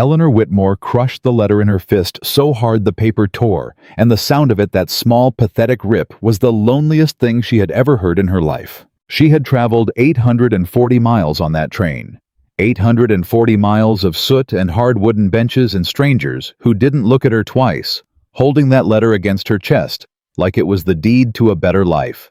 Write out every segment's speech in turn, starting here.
Eleanor Whitmore crushed the letter in her fist so hard the paper tore, and the sound of it, that small, pathetic rip, was the loneliest thing she had ever heard in her life. She had traveled 840 miles on that train. 840 miles of soot and hard wooden benches and strangers who didn't look at her twice, holding that letter against her chest like it was the deed to a better life.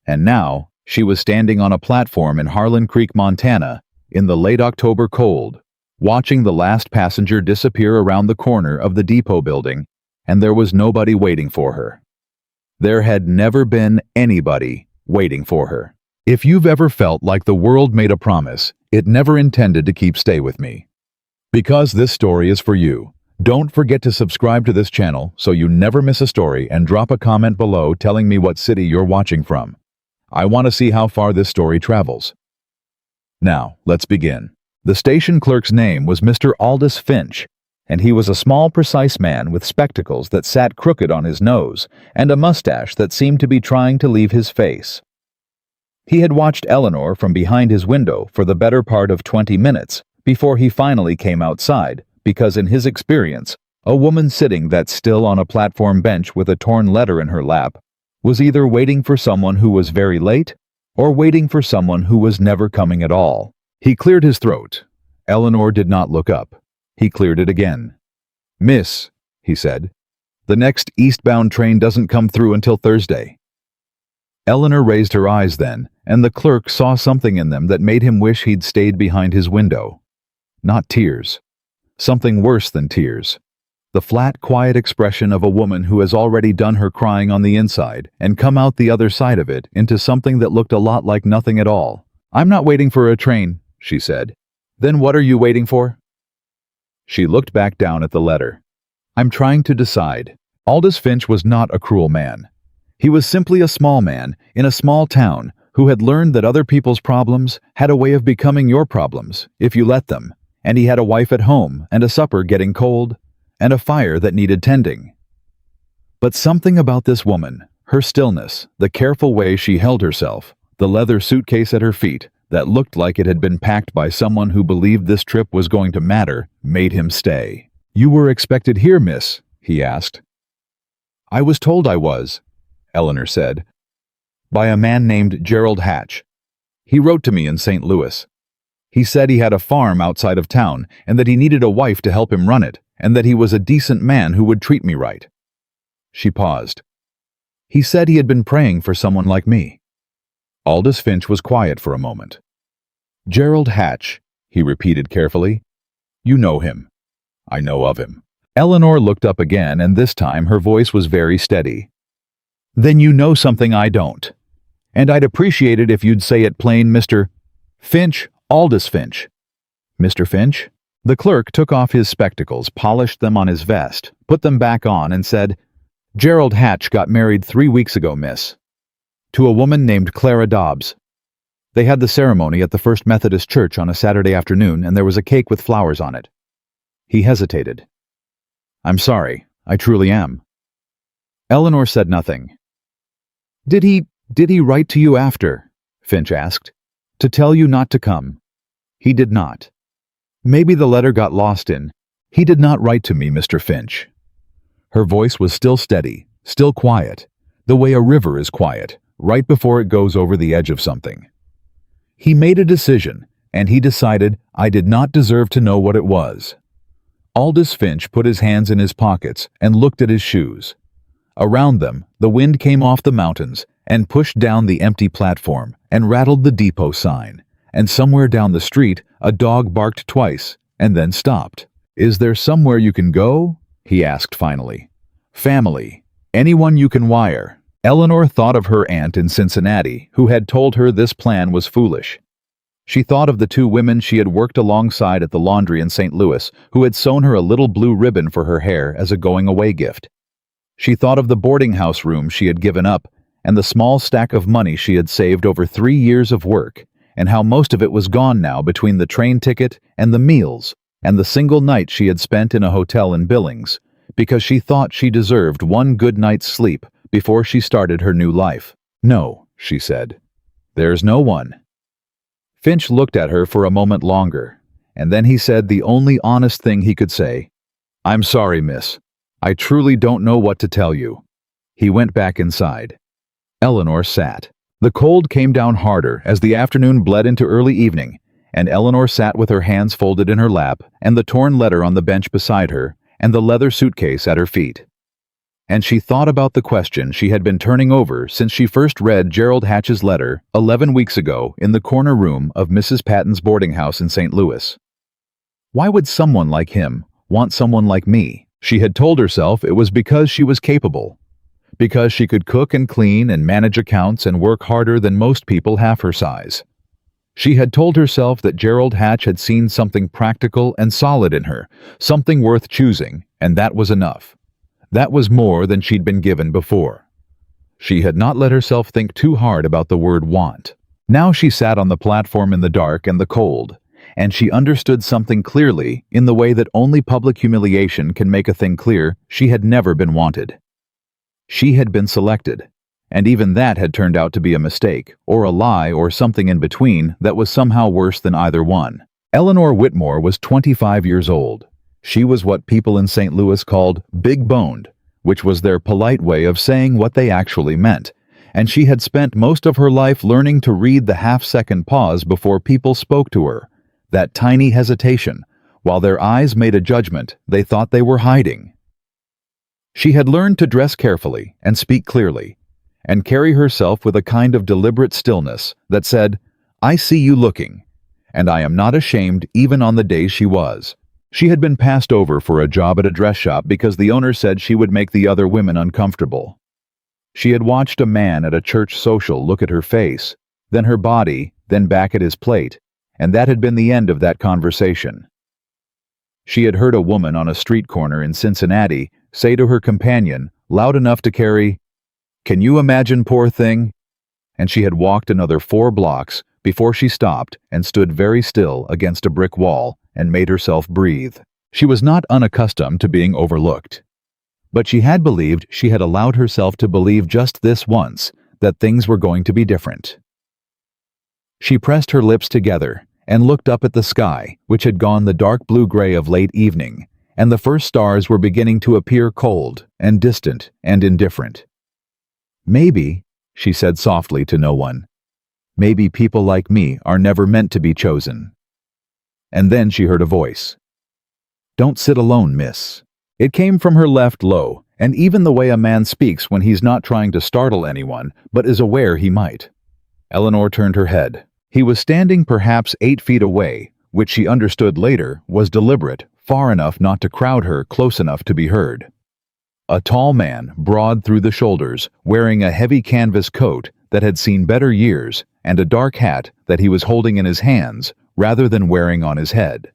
And now, she was standing on a platform in Harlan Creek, Montana, in the late October cold, watching the last passenger disappear around the corner of the depot building, and there was nobody waiting for her. There had never been anybody waiting for her. If you've ever felt like the world made a promise it never intended to keep, stay with me. Because this story is for you. Don't forget to subscribe to this channel so you never miss a story, and drop a comment below telling me what city you're watching from. I want to see how far this story travels. Now, let's begin. The station clerk's name was Mr. Aldous Finch, and he was a small, precise man with spectacles that sat crooked on his nose and a mustache that seemed to be trying to leave his face. He had watched Eleanor from behind his window for the better part of 20 minutes before he finally came outside, because in his experience, a woman sitting that still on a platform bench with a torn letter in her lap was either waiting for someone who was very late or waiting for someone who was never coming at all. He cleared his throat. Eleanor did not look up. He cleared it again. "Miss," he said, "the next eastbound train doesn't come through until Thursday." Eleanor raised her eyes then, and the clerk saw something in them that made him wish he'd stayed behind his window. Not tears. Something worse than tears. The flat, quiet expression of a woman who has already done her crying on the inside and come out the other side of it into something that looked a lot like nothing at all. "I'm not waiting for a train," she said. "Then what are you waiting for?" She looked back down at the letter. "I'm trying to decide." Aldous Finch was not a cruel man. He was simply a small man in a small town who had learned that other people's problems had a way of becoming your problems if you let them, and he had a wife at home and a supper getting cold and a fire that needed tending. But something about this woman, her stillness, the careful way she held herself, the leather suitcase at her feet that looked like it had been packed by someone who believed this trip was going to matter, made him stay. "You were expected here, miss?" he asked. "I was told I was," Eleanor said, "by a man named Gerald Hatch. He wrote to me in St. Louis. He said he had a farm outside of town and that he needed a wife to help him run it, and that he was a decent man who would treat me right." She paused. "He said he had been praying for someone like me." Aldous Finch was quiet for a moment. "Gerald Hatch," he repeated carefully. "You know him." "I know of him." Eleanor looked up again, and this time her voice was very steady. "Then you know something I don't. And I'd appreciate it if you'd say it plain, Mr. Finch, Aldous Finch." "Mr. Finch?" The clerk took off his spectacles, polished them on his vest, put them back on, and said, "Gerald Hatch got married 3 weeks ago, miss. To a woman named Clara Dobbs. They had the ceremony at the First Methodist Church on a Saturday afternoon, and there was a cake with flowers on it." He hesitated. "I'm sorry, I truly am." Eleanor said nothing. Did he write to you after?" Finch asked. "To tell you not to come?" "He did not. Maybe the letter got lost in—" "He did not write to me, Mr. Finch." Her voice was still steady, still quiet, the way a river is quiet, right before it goes over the edge of something. "He made a decision, and he decided I did not deserve to know what it was." Aldous Finch put his hands in his pockets and looked at his shoes. Around them, the wind came off the mountains and pushed down the empty platform and rattled the depot sign, and somewhere down the street, a dog barked twice and then stopped. "Is there somewhere you can go?" he asked finally. "Family. Anyone you can wire." Eleanor thought of her aunt in Cincinnati, who had told her this plan was foolish. She thought of the 2 women she had worked alongside at the laundry in St. Louis, who had sewn her a little blue ribbon for her hair as a going-away gift. She thought of the boarding house room she had given up, and the small stack of money she had saved over 3 years of work, and how most of it was gone now between the train ticket and the meals, and the single night she had spent in a hotel in Billings, because she thought she deserved one good night's sleep before she started her new life. "No," she said. "There's no one." Finch looked at her for a moment longer, and then he said the only honest thing he could say. "I'm sorry, miss. I truly don't know what to tell you." He went back inside. Eleanor sat. The cold came down harder as the afternoon bled into early evening, and Eleanor sat with her hands folded in her lap and the torn letter on the bench beside her and the leather suitcase at her feet. And she thought about the question she had been turning over since she first read Gerald Hatch's letter 11 weeks ago in the corner room of Mrs. Patton's boarding house in St. Louis. Why would someone like him want someone like me? She had told herself it was because she was capable, because she could cook and clean and manage accounts and work harder than most people half her size. She had told herself that Gerald Hatch had seen something practical and solid in her, something worth choosing, and that was enough. That was more than she'd been given before. She had not let herself think too hard about the word want. Now she sat on the platform in the dark and the cold, and she understood something clearly in the way that only public humiliation can make a thing clear. She had never been wanted. She had been selected, and even that had turned out to be a mistake, or a lie, or something in between that was somehow worse than either one. Eleanor Whitmore was 25 years old. She was what people in St. Louis called big-boned, which was their polite way of saying what they actually meant, and she had spent most of her life learning to read the half-second pause before people spoke to her, that tiny hesitation, while their eyes made a judgment they thought they were hiding. She had learned to dress carefully and speak clearly, and carry herself with a kind of deliberate stillness that said, "I see you looking," and I am not ashamed even on the days she was. She had been passed over for a job at a dress shop because the owner said she would make the other women uncomfortable. She had watched a man at a church social look at her face, then her body, then back at his plate, and that had been the end of that conversation. She had heard a woman on a street corner in Cincinnati say to her companion, loud enough to carry, "Can you imagine, poor thing?" And she had walked another 4 blocks before she stopped and stood very still against a brick wall and made herself breathe. She was not unaccustomed to being overlooked. But she had believed she had allowed herself to believe just this once, that things were going to be different. She pressed her lips together and looked up at the sky, which had gone the dark blue-gray of late evening, and the first stars were beginning to appear cold and distant and indifferent. "Maybe," she said softly to no one, "maybe people like me are never meant to be chosen." And then she heard a voice. "Don't sit alone, miss." It came from her left low, and even the way a man speaks when he's not trying to startle anyone, but is aware he might. Eleanor turned her head. He was standing perhaps 8 feet away, which she understood later was deliberate, far enough not to crowd her, close enough to be heard. A tall man, broad through the shoulders, wearing a heavy canvas coat that had seen better years, and a dark hat that he was holding in his hands, rather than wearing on his head.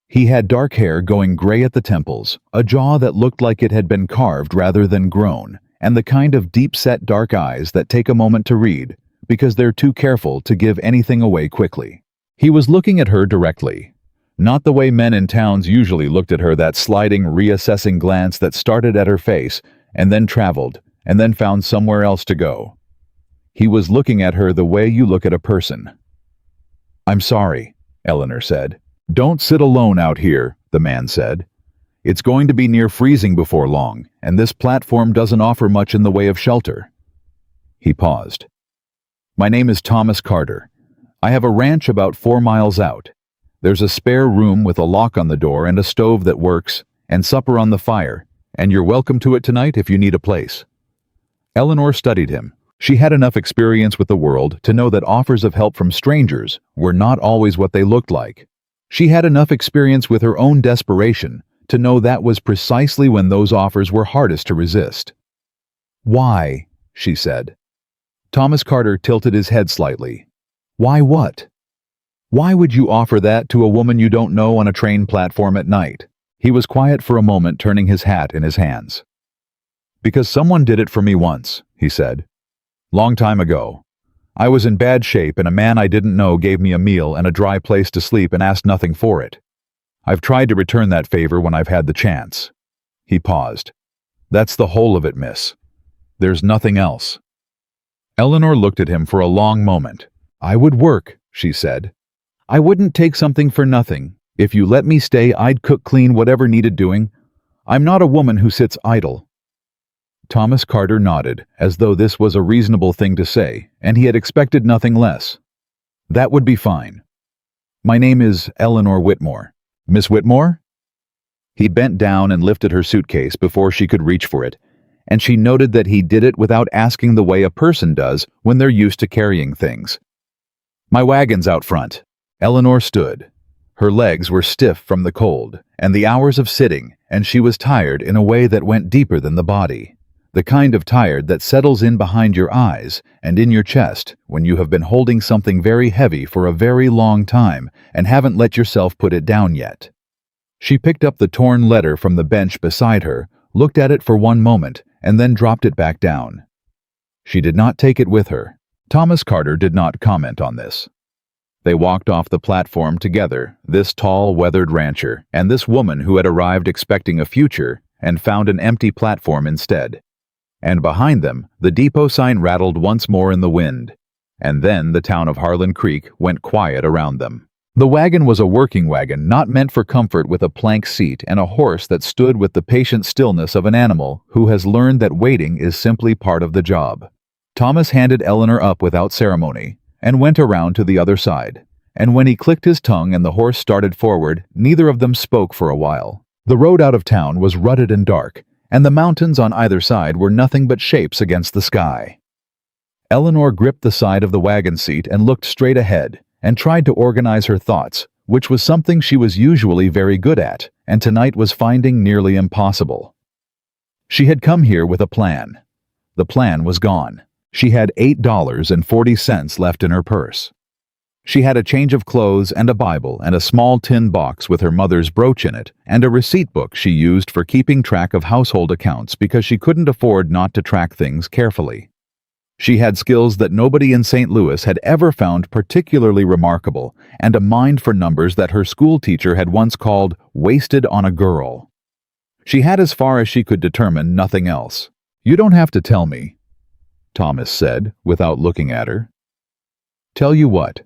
He had dark hair going gray at the temples, a jaw that looked like it had been carved rather than grown, and the kind of deep-set dark eyes that take a moment to read, because they're too careful to give anything away quickly. He was looking at her directly, not the way men in towns usually looked at her, that sliding, reassessing glance that started at her face, and then traveled, and then found somewhere else to go. He was looking at her the way you look at a person. "I'm sorry," Eleanor said. "Don't sit alone out here," the man said. "It's going to be near freezing before long, and this platform doesn't offer much in the way of shelter." He paused. "My name is Thomas Carter. I have a ranch about 4 miles out. There's a spare room with a lock on the door and a stove that works, and supper on the fire, and you're welcome to it tonight if you need a place." Eleanor studied him. She had enough experience with the world to know that offers of help from strangers were not always what they looked like. She had enough experience with her own desperation to know that was precisely when those offers were hardest to resist. "Why?" she said. Thomas Carter tilted his head slightly. "Why what? Why would you offer that to a woman you don't know on a train platform at night?" He was quiet for a moment, turning his hat in his hands. "Because someone did it for me once," he said. "Long time ago. I was in bad shape and a man I didn't know gave me a meal and a dry place to sleep and asked nothing for it. I've tried to return that favor when I've had the chance." He paused. "That's the whole of it, miss. There's nothing else." Eleanor looked at him for a long moment. "I would work," she said. I wouldn't take something for nothing. If you let me stay, I'd cook clean whatever needed doing. I'm not a woman who sits idle." Thomas Carter nodded, as though this was a reasonable thing to say, and he had expected nothing less. "That would be fine. My name is Eleanor Whitmore." "Miss Whitmore?" He bent down and lifted her suitcase before she could reach for it, and she noted that he did it without asking the way a person does when they're used to carrying things. "My wagon's out front." Eleanor stood. Her legs were stiff from the cold and the hours of sitting, and she was tired in a way that went deeper than the body. The kind of tired that settles in behind your eyes and in your chest when you have been holding something very heavy for a very long time and haven't let yourself put it down yet. She picked up the torn letter from the bench beside her, looked at it for one moment, and then dropped it back down. She did not take it with her. Thomas Carter did not comment on this. They walked off the platform together, this tall, weathered rancher, and this woman who had arrived expecting a future and found an empty platform instead. And behind them, the depot sign rattled once more in the wind, and then the town of Harlan Creek went quiet around them. The wagon was a working wagon, not meant for comfort, with a plank seat and a horse that stood with the patient stillness of an animal who has learned that waiting is simply part of the job. Thomas handed Eleanor up without ceremony and went around to the other side, and when he clicked his tongue and the horse started forward, neither of them spoke for a while. The road out of town was rutted and dark, and the mountains on either side were nothing but shapes against the sky. Eleanor gripped the side of the wagon seat and looked straight ahead, and tried to organize her thoughts, which was something she was usually very good at, and tonight was finding nearly impossible. She had come here with a plan. The plan was gone. She had $8.40 left in her purse. She had a change of clothes and a Bible and a small tin box with her mother's brooch in it, and a receipt book she used for keeping track of household accounts because she couldn't afford not to track things carefully. She had skills that nobody in St. Louis had ever found particularly remarkable, and a mind for numbers that her school teacher had once called wasted on a girl. She had, as far as she could determine, nothing else. "You don't have to tell me," Thomas said, without looking at her. "Tell you what?"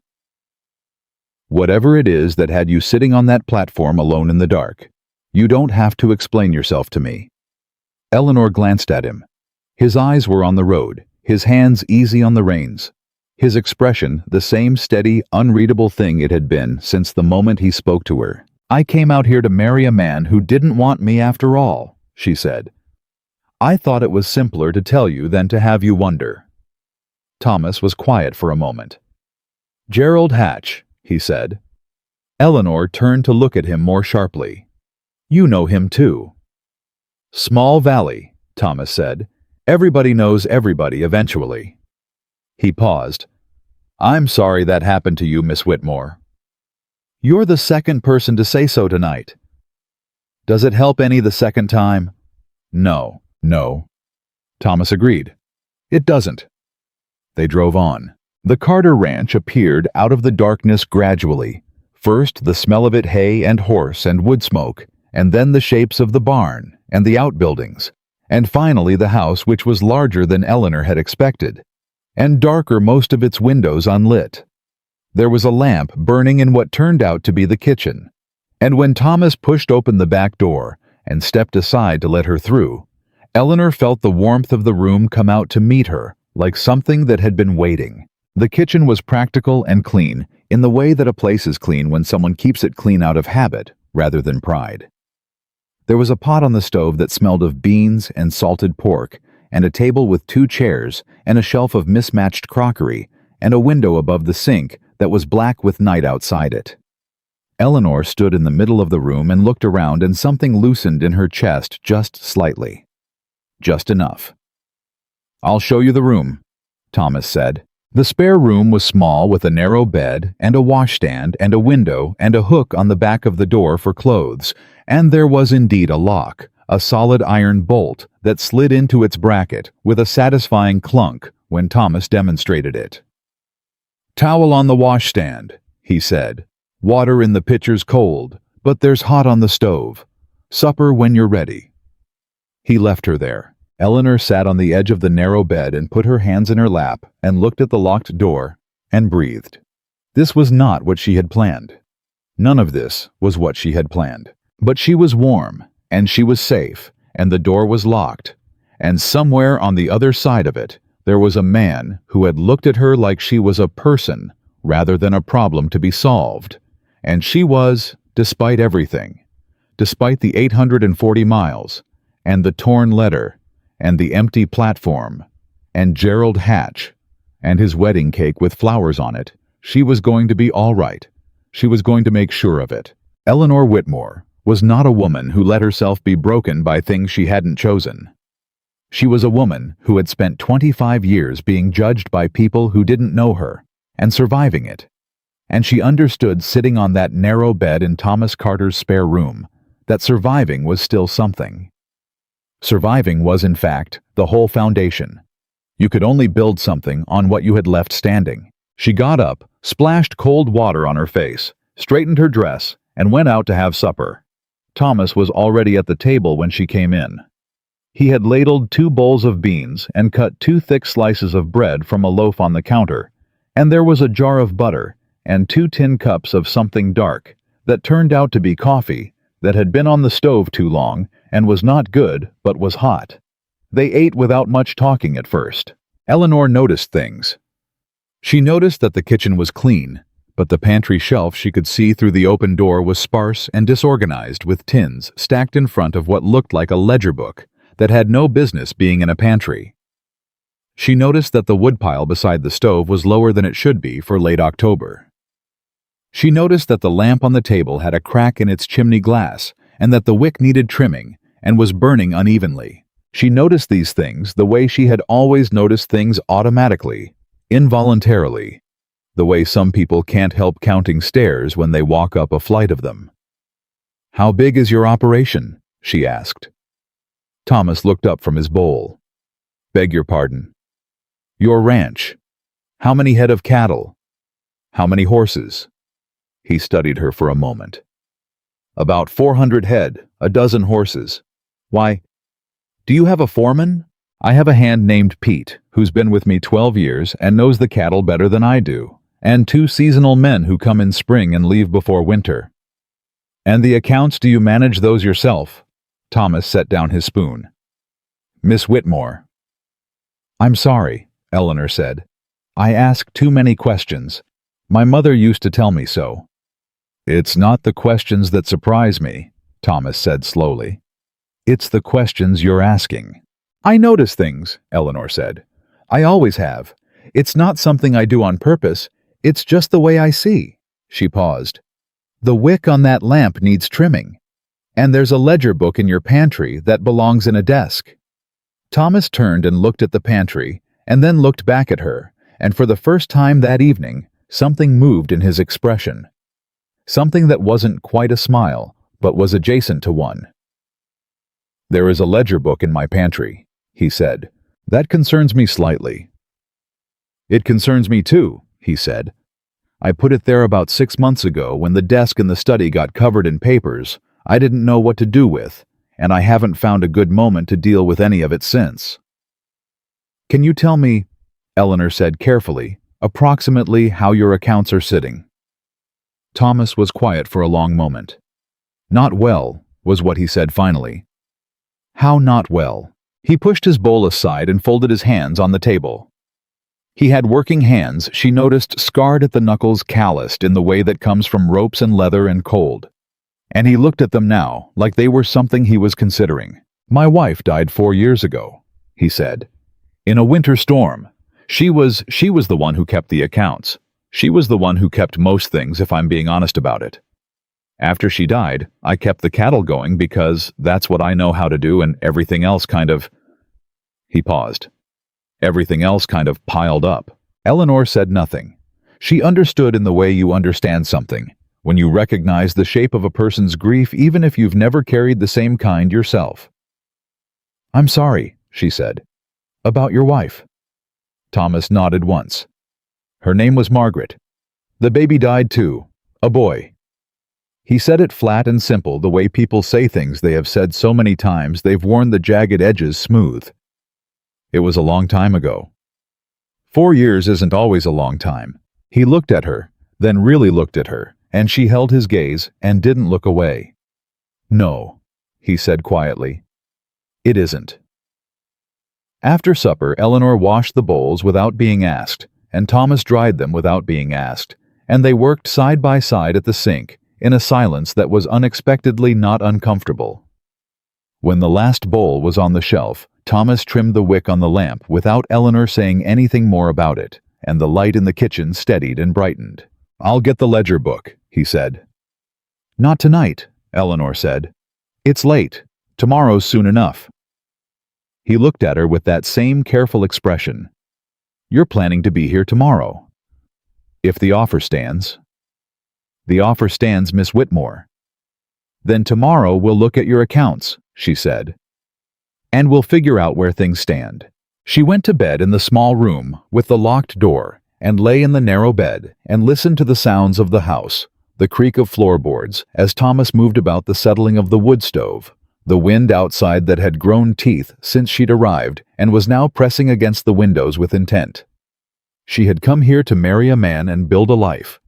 "Whatever it is that had you sitting on that platform alone in the dark. You don't have to explain yourself to me." Eleanor glanced at him. His eyes were on the road, his hands easy on the reins. His expression, the same steady, unreadable thing it had been since the moment he spoke to her. "I came out here to marry a man who didn't want me after all," she said. "I thought it was simpler to tell you than to have you wonder." Thomas was quiet for a moment. "Gerald Hatch," he said. Eleanor turned to look at him more sharply. "You know him too." "Small Valley," Thomas said. "Everybody knows everybody eventually." He paused. "I'm sorry that happened to you, Miss Whitmore." "You're the second person to say so tonight." "Does it help any the second time?" No. Thomas agreed. "It doesn't." They drove on. The Carter ranch appeared out of the darkness gradually. First the smell of it, hay and horse and wood smoke, and then the shapes of the barn and the outbuildings, and finally the house, which was larger than Eleanor had expected, and darker, most of its windows unlit. There was a lamp burning in what turned out to be the kitchen, and when Thomas pushed open the back door and stepped aside to let her through, Eleanor felt the warmth of the room come out to meet her, like something that had been waiting. The kitchen was practical and clean, in the way that a place is clean when someone keeps it clean out of habit, rather than pride. There was a pot on the stove that smelled of beans and salted pork, and a table with 2 chairs, and a shelf of mismatched crockery, and a window above the sink that was black with night outside it. Eleanor stood in the middle of the room and looked around, and something loosened in her chest just slightly. Just enough. "I'll show you the room," Thomas said. The spare room was small, with a narrow bed and a washstand and a window and a hook on the back of the door for clothes, and there was indeed a lock, a solid iron bolt that slid into its bracket with a satisfying clunk when Thomas demonstrated it. "Towel on the washstand," he said. "Water in the pitcher's cold, but there's hot on the stove. Supper when you're ready." He left her there. Eleanor sat on the edge of the narrow bed and put her hands in her lap and looked at the locked door and breathed. This was not what she had planned. None of this was what she had planned. But she was warm, and she was safe, and the door was locked. And somewhere on the other side of it, there was a man who had looked at her like she was a person rather than a problem to be solved. And she was, despite everything, despite the 840 miles, and the torn letter, and the empty platform, and Gerald Hatch, and his wedding cake with flowers on it, she was going to be all right. She was going to make sure of it. Eleanor Whitmore was not a woman who let herself be broken by things she hadn't chosen. She was a woman who had spent 25 years being judged by people who didn't know her, and surviving it. And she understood sitting on that narrow bed in Thomas Carter's spare room, that surviving was still something. Surviving was, in fact, the whole foundation. You could only build something on what you had left standing. She got up, splashed cold water on her face, straightened her dress, and went out to have supper. Thomas was already at the table when she came in. He had ladled 2 bowls of beans and cut 2 thick slices of bread from a loaf on the counter, and there was a jar of butter and 2 tin cups of something dark that turned out to be coffee that had been on the stove too long and was not good but was hot. They ate without much talking at first. Eleanor noticed things. She noticed that the kitchen was clean, but the pantry shelf she could see through the open door was sparse and disorganized with tins stacked in front of what looked like a ledger book that had no business being in a pantry. She noticed that the woodpile beside the stove was lower than it should be for late October. She noticed that the lamp on the table had a crack in its chimney glass and that the wick needed trimming and was burning unevenly. She noticed these things the way she had always noticed things automatically, involuntarily, the way some people can't help counting stairs when they walk up a flight of them. "How big is your operation?" she asked. Thomas looked up from his bowl. "Beg your pardon." "Your ranch. How many head of cattle? How many horses?" He studied her for a moment. "About 400 head, a dozen horses." "Why, do you have a foreman?" "I have a hand named Pete, who's been with me 12 years and knows the cattle better than I do, and 2 seasonal men who come in spring and leave before winter." "And the accounts, do you manage those yourself?" Thomas set down his spoon. "Miss Whitmore." "I'm sorry," Eleanor said. "I ask too many questions. My mother used to tell me so." "It's not the questions that surprise me," Thomas said slowly. "It's the questions you're asking." "I notice things," Eleanor said. "I always have. It's not something I do on purpose. It's just the way I see." She paused. "The wick on that lamp needs trimming. And there's a ledger book in your pantry that belongs in a desk." Thomas turned and looked at the pantry, and then looked back at her, and for the first time that evening, something moved in his expression. Something that wasn't quite a smile, but was adjacent to one. "There is a ledger book in my pantry," he said. "That concerns me slightly." "It concerns me too," he said. "I put it there about 6 months ago when the desk in the study got covered in papers I didn't know what to do with, and I haven't found a good moment to deal with any of it since." "Can you tell me," Eleanor said carefully, "approximately how your accounts are sitting?" Thomas was quiet for a long moment. "Not well," was what he said finally. "How not well?" He pushed his bowl aside and folded his hands on the table. He had working hands she noticed scarred at the knuckles, calloused in the way that comes from ropes and leather and cold. And he looked at them now like they were something he was considering. "My wife died 4 years ago," he said. "In a winter storm. She was the one who kept the accounts. She was the one who kept most things, if I'm being honest about it. After she died, I kept the cattle going because that's what I know how to do, and everything else kind of..." He paused. "Everything else kind of piled up." Eleanor said nothing. She understood in the way you understand something, when you recognize the shape of a person's grief even if you've never carried the same kind yourself. "I'm sorry," she said. "About your wife." Thomas nodded once. "Her name was Margaret. The baby died too. A boy." He said it flat and simple, the way people say things they have said so many times they've worn the jagged edges smooth. "It was a long time ago." 4 years isn't always a long time. He looked at her, then really looked at her, and she held his gaze and didn't look away. "No," he said quietly. "It isn't." After supper, Eleanor washed the bowls without being asked, and Thomas dried them without being asked, and they worked side by side at the sink, in a silence that was unexpectedly not uncomfortable. When the last bowl was on the shelf, Thomas trimmed the wick on the lamp without Eleanor saying anything more about it, and the light in the kitchen steadied and brightened. "I'll get the ledger book," he said. "Not tonight," Eleanor said. "It's late. Tomorrow's soon enough." He looked at her with that same careful expression. "You're planning to be here tomorrow." "If the offer stands." "The offer stands, Miss Whitmore." "Then tomorrow we'll look at your accounts," she said. "And we'll figure out where things stand." She went to bed in the small room with the locked door and lay in the narrow bed and listened to the sounds of the house, the creak of floorboards as Thomas moved about the settling of the wood stove, the wind outside that had grown teeth since she'd arrived and was now pressing against the windows with intent. She had come here to marry a man and build a life.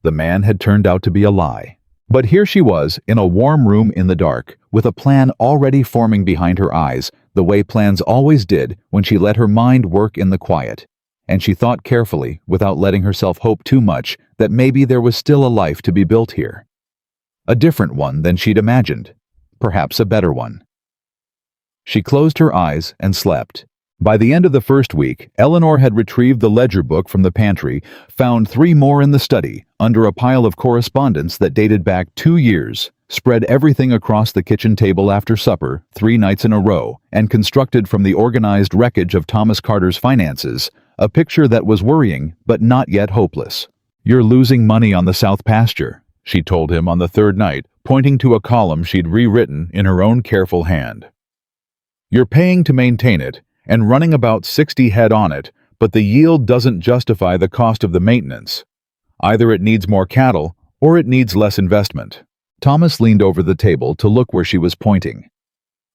The man had turned out to be a lie. But here she was, in a warm room in the dark, with a plan already forming behind her eyes, the way plans always did when she let her mind work in the quiet. And she thought carefully, without letting herself hope too much, that maybe there was still a life to be built here. A different one than she'd imagined. Perhaps a better one. She closed her eyes and slept. By the end of the first week, Eleanor had retrieved the ledger book from the pantry, found 3 more in the study, under a pile of correspondence that dated back 2 years, spread everything across the kitchen table after supper 3 nights in a row, and constructed from the organized wreckage of Thomas Carter's finances a picture that was worrying but not yet hopeless. "You're losing money on the South Pasture," she told him on the 3rd night, pointing to a column she'd rewritten in her own careful hand. "You're paying to maintain it, and running about 60 head on it, but the yield doesn't justify the cost of the maintenance. Either it needs more cattle, or it needs less investment." Thomas leaned over the table to look where she was pointing.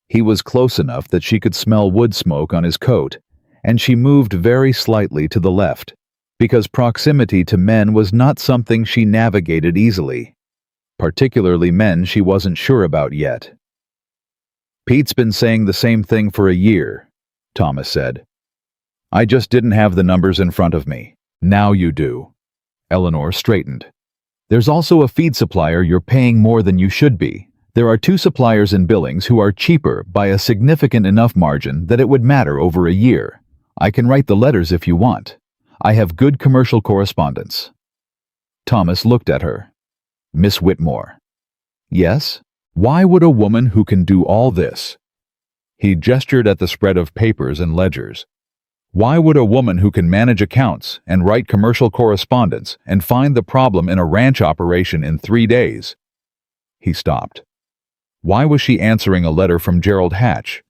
He was close enough that she could smell wood smoke on his coat, and she moved very slightly to the left, because proximity to men was not something she navigated easily, particularly men she wasn't sure about yet. "Pete's been saying the same thing for a year," Thomas said. "I just didn't have the numbers in front of me. Now you do." Eleanor straightened. "There's also a feed supplier you're paying more than you should be. There are 2 suppliers in Billings who are cheaper by a significant enough margin that it would matter over a year. I can write the letters if you want. I have good commercial correspondence." Thomas looked at her. "Miss Whitmore." "Yes? Why would a woman who can do all this?" He gestured at the spread of papers and ledgers. "Why would a woman who can manage accounts and write commercial correspondence and find the problem in a ranch operation in 3 days?" He stopped. Why was she answering a letter from Gerald Hatch?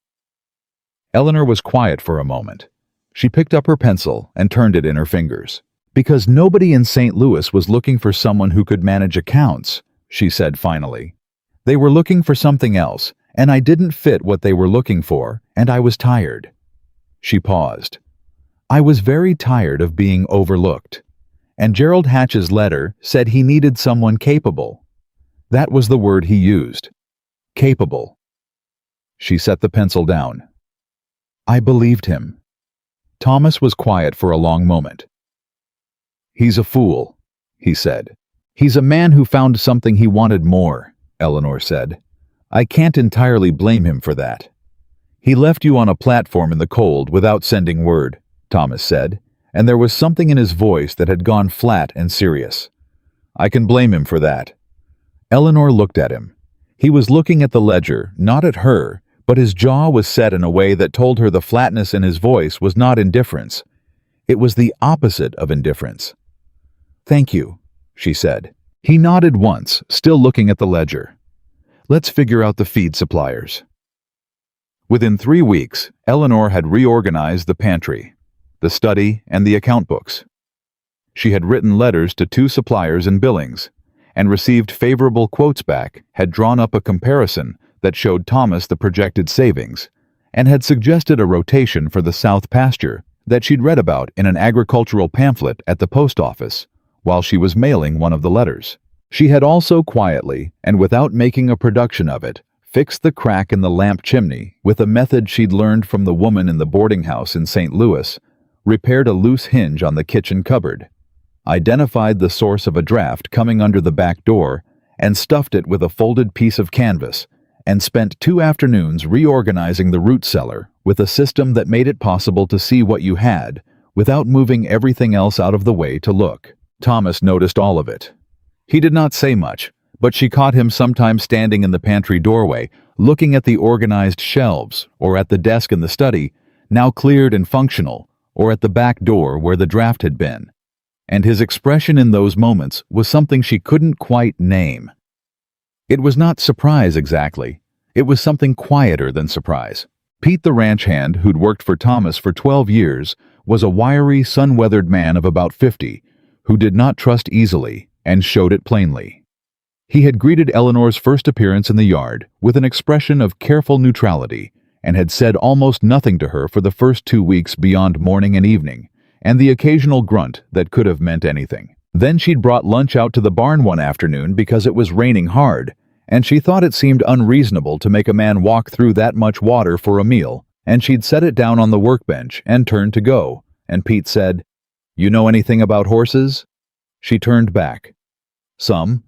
Eleanor was quiet for a moment. She picked up her pencil and turned it in her fingers. "Because nobody in St. Louis was looking for someone who could manage accounts," she said finally. "They were looking for something else, and I didn't fit what they were looking for, and I was tired." She paused. "I was very tired of being overlooked. And Gerald Hatch's letter said he needed someone capable. That was the word he used. Capable." She set the pencil down. "I believed him." Thomas was quiet for a long moment. "He's a fool," he said. "He's a man who found something he wanted more," Eleanor said. "I can't entirely blame him for that." "He left you on a platform in the cold without sending word," Thomas said, and there was something in his voice that had gone flat and serious. "I can blame him for that." Eleanor looked at him. He was looking at the ledger, not at her, but his jaw was set in a way that told her the flatness in his voice was not indifference. It was the opposite of indifference. "Thank you," she said. He nodded once, still looking at the ledger. "Let's figure out the feed suppliers." Within 3 weeks, Eleanor had reorganized the pantry, the study, and the account books. She had written letters to 2 suppliers in Billings, and received favorable quotes back, had drawn up a comparison that showed Thomas the projected savings, and had suggested a rotation for the South Pasture that she'd read about in an agricultural pamphlet at the post office, while she was mailing one of the letters. She had also quietly, and without making a production of it, fixed the crack in the lamp chimney with a method she'd learned from the woman in the boarding house in St. Louis, repaired a loose hinge on the kitchen cupboard, identified the source of a draft coming under the back door, and stuffed it with a folded piece of canvas, and spent 2 afternoons reorganizing the root cellar with a system that made it possible to see what you had without moving everything else out of the way to look. Thomas noticed all of it. He did not say much, but she caught him sometimes standing in the pantry doorway, looking at the organized shelves, or at the desk in the study, now cleared and functional, or at the back door where the draft had been. And his expression in those moments was something she couldn't quite name. It was not surprise exactly. It was something quieter than surprise. Pete the ranch hand, who'd worked for Thomas for 12 years, was a wiry, sun-weathered man of about 50, who did not trust easily, and showed it plainly. He had greeted Eleanor's first appearance in the yard with an expression of careful neutrality, and had said almost nothing to her for the first 2 weeks beyond morning and evening, and the occasional grunt that could have meant anything. Then she'd brought lunch out to the barn one afternoon because it was raining hard, and she thought it seemed unreasonable to make a man walk through that much water for a meal, and she'd set it down on the workbench and turned to go, and Pete said, "You know anything about horses?" She turned back. "Some."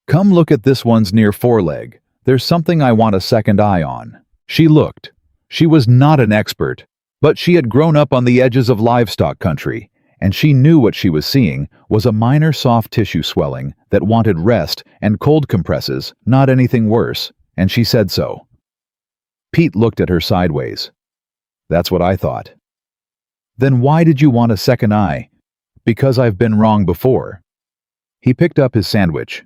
"Come look at this one's near foreleg. There's something I want a second eye on." She looked. She was not an expert, but she had grown up on the edges of livestock country, and she knew what she was seeing was a minor soft tissue swelling that wanted rest and cold compresses, not anything worse, and she said so. Pete looked at her sideways. "That's what I thought." "Then why did you want a second eye?" "Because I've been wrong before." He picked up his sandwich.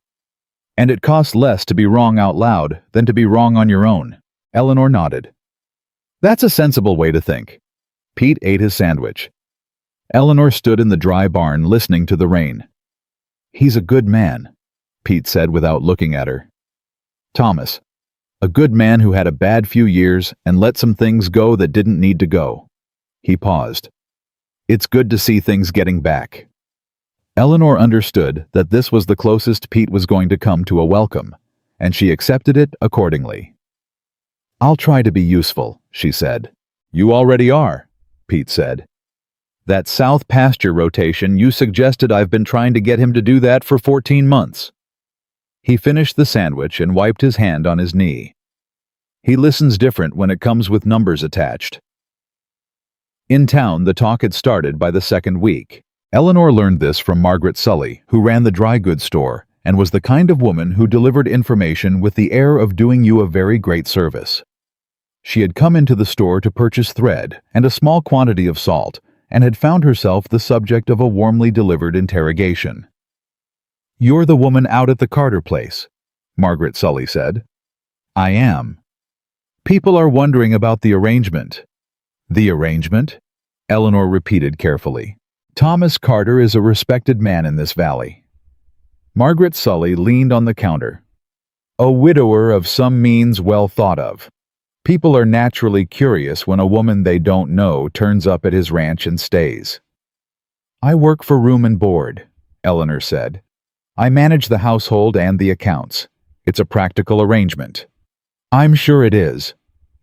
"And it costs less to be wrong out loud than to be wrong on your own." Eleanor nodded. "That's a sensible way to think." Pete ate his sandwich. Eleanor stood in the dry barn listening to the rain. "He's a good man," Pete said without looking at her. "Thomas. A good man who had a bad few years and let some things go that didn't need to go." He paused. "It's good to see things getting back." Eleanor understood that this was the closest Pete was going to come to a welcome, and she accepted it accordingly. "I'll try to be useful," she said. "You already are," Pete said. "That south pasture rotation you suggested, I've been trying to get him to do that for 14 months. He finished the sandwich and wiped his hand on his knee. "He listens different when it comes with numbers attached." In town, the talk had started by the second week. Eleanor learned this from Margaret Sully, who ran the dry goods store, and was the kind of woman who delivered information with the air of doing you a very great service. She had come into the store to purchase thread and a small quantity of salt, and had found herself the subject of a warmly delivered interrogation. "You're the woman out at the Carter place," Margaret Sully said. "I am." "People are wondering about the arrangement." "The arrangement?" Eleanor repeated carefully. "Thomas Carter is a respected man in this valley." Margaret Sully leaned on the counter. "A widower of some means well thought of. People are naturally curious when a woman they don't know turns up at his ranch and stays." "I work for room and board," Eleanor said. "I manage the household and the accounts. It's a practical arrangement." "I'm sure it is,"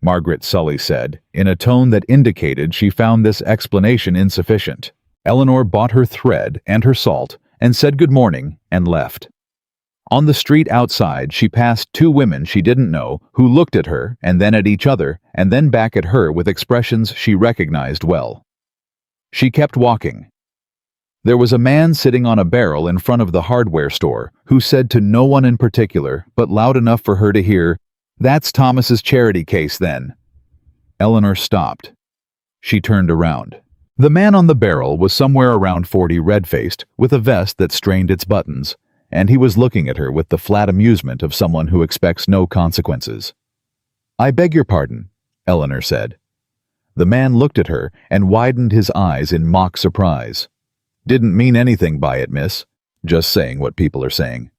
Margaret Sully said, in a tone that indicated she found this explanation insufficient. Eleanor bought her thread and her salt and said good morning and left. On the street outside, she passed 2 women she didn't know who looked at her and then at each other and then back at her with expressions she recognized well. She kept walking. There was a man sitting on a barrel in front of the hardware store who said to no one in particular, but loud enough for her to hear, "That's Thomas's charity case then." Eleanor stopped. She turned around. The man on the barrel was somewhere around 40, red-faced, with a vest that strained its buttons, and he was looking at her with the flat amusement of someone who expects no consequences. "I beg your pardon," Eleanor said. The man looked at her and widened his eyes in mock surprise. "Didn't mean anything by it, miss. Just saying what people are saying."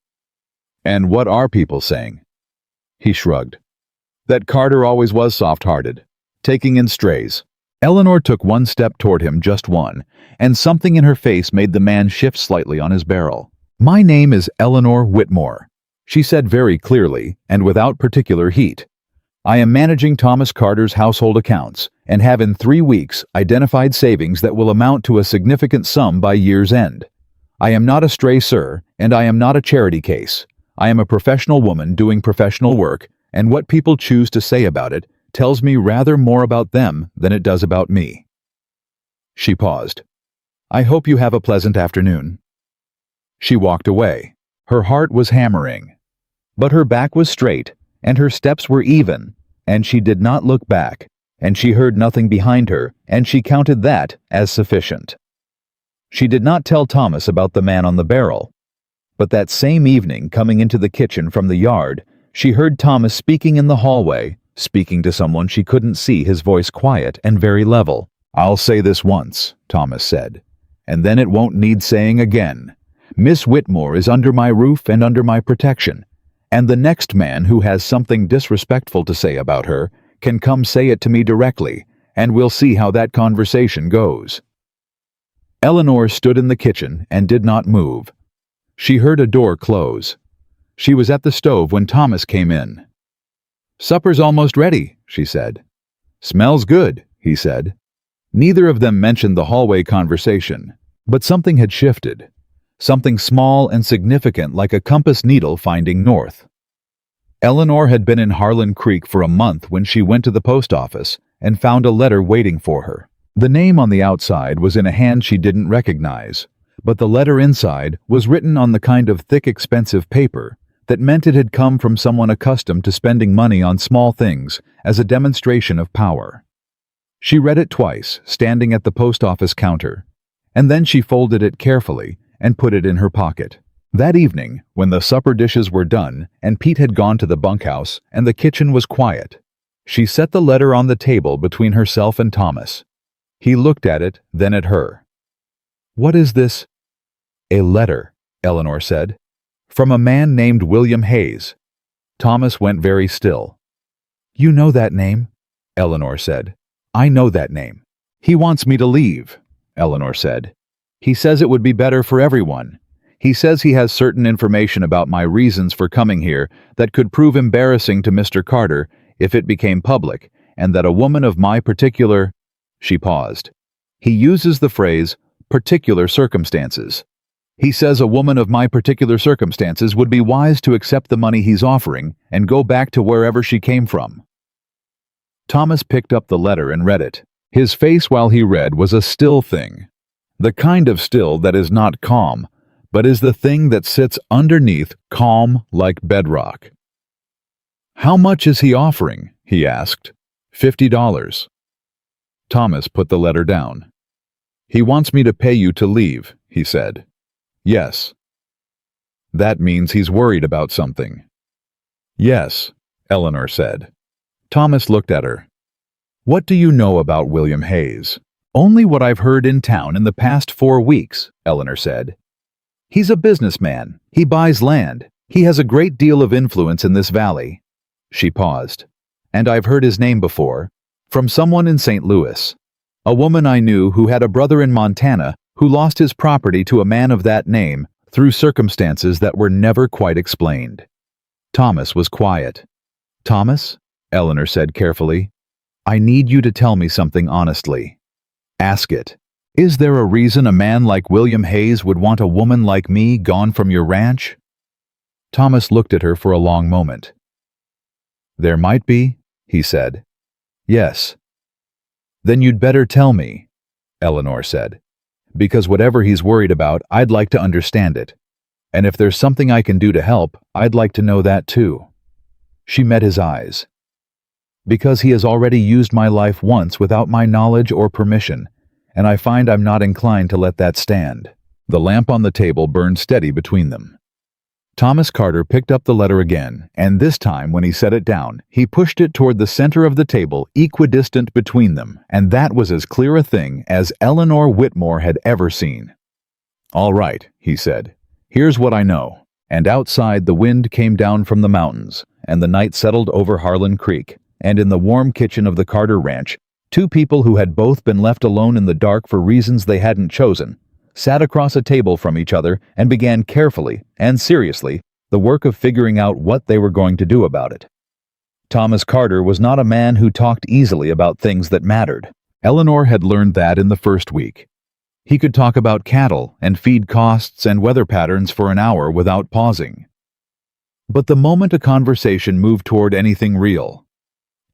"And what are people saying?" He shrugged. "That Carter always was soft-hearted, taking in strays. Eleanor took one step toward him, just one, and something in her face made the man shift slightly on his barrel. "My name is Eleanor Whitmore," she said very clearly and without particular heat. "I am managing Thomas Carter's household accounts and have in 3 weeks identified savings that will amount to a significant sum by year's end. I am not a stray, sir, and I am not a charity case. I am a professional woman doing professional work, and what people choose to say about it tells me rather more about them than it does about me." She paused. "I hope you have a pleasant afternoon." She walked away. Her heart was hammering. But her back was straight, and her steps were even, and she did not look back, and she heard nothing behind her, and she counted that as sufficient. She did not tell Thomas about the man on the barrel. But that same evening, coming into the kitchen from the yard, she heard Thomas speaking in the hallway, speaking to someone she couldn't see, his voice quiet and very level. "I'll say this once," Thomas said, "and then it won't need saying again. Miss Whitmore is under my roof and under my protection, and the next man who has something disrespectful to say about her can come say it to me directly, and we'll see how that conversation goes." Eleanor stood in the kitchen and did not move. She heard a door close. She was at the stove when Thomas came in. "Supper's almost ready," she said. "Smells good," he said. Neither of them mentioned the hallway conversation, but something had shifted. Something small and significant, like a compass needle finding north. Eleanor had been in Harlan Creek for a month when she went to the post office and found a letter waiting for her. The name on the outside was in a hand she didn't recognize, but the letter inside was written on the kind of thick, expensive paper that meant it had come from someone accustomed to spending money on small things as a demonstration of power. She read it twice, standing at the post office counter, and then she folded it carefully and put it in her pocket. That evening, when the supper dishes were done and Pete had gone to the bunkhouse and the kitchen was quiet, she set the letter on the table between herself and Thomas. He looked at it, then at her. "What is this?" "A letter," Eleanor said. "From a man named William Hayes." Thomas went very still. "You know that name?" Eleanor said. "I know that name." "He wants me to leave," Eleanor said. "He says it would be better for everyone. He says he has certain information about my reasons for coming here that could prove embarrassing to Mr. Carter if it became public, and that a woman of my particular—" She paused. "He uses the phrase, particular circumstances. He says a woman of my particular circumstances would be wise to accept the money he's offering and go back to wherever she came from." Thomas picked up the letter and read it. His face while he read was a still thing. The kind of still that is not calm, but is the thing that sits underneath calm like bedrock. "How much is he offering?" he asked. $50. Thomas put the letter down. "He wants me to pay you to leave," he said. "Yes." "That means he's worried about something." "Yes," Eleanor said. Thomas looked at her. "What do you know about William Hayes?" "Only what I've heard in town in the past 4 weeks," Eleanor said. "He's a businessman. He buys land. He has a great deal of influence in this valley." She paused. "And I've heard his name before, from someone in St. Louis. A woman I knew who had a brother in Montana who lost his property to a man of that name through circumstances that were never quite explained." Thomas was quiet. "Thomas," Eleanor said carefully, "I need you to tell me something honestly. Ask it. Is there a reason a man like William Hayes would want a woman like me gone from your ranch?" Thomas looked at her for a long moment. "There might be," he said. "Yes." "Then you'd better tell me," Eleanor said. "Because whatever he's worried about, I'd like to understand it. And if there's something I can do to help, I'd like to know that too." She met his eyes. "Because he has already used my life once without my knowledge or permission, and I find I'm not inclined to let that stand." The lamp on the table burned steady between them. Thomas Carter picked up the letter again, and this time when he set it down, he pushed it toward the center of the table, equidistant between them, and that was as clear a thing as Eleanor Whitmore had ever seen. "All right," he said. "Here's what I know." And outside the wind came down from the mountains, and the night settled over Harlan Creek, and in the warm kitchen of the Carter Ranch, Two people who had both been left alone in the dark for reasons they hadn't chosen, sat across a table from each other and began carefully and seriously the work of figuring out what they were going to do about it. Thomas Carter was not a man who talked easily about things that mattered. Eleanor had learned that in the first week. He could talk about cattle and feed costs and weather patterns for an hour without pausing. But the moment a conversation moved toward anything real,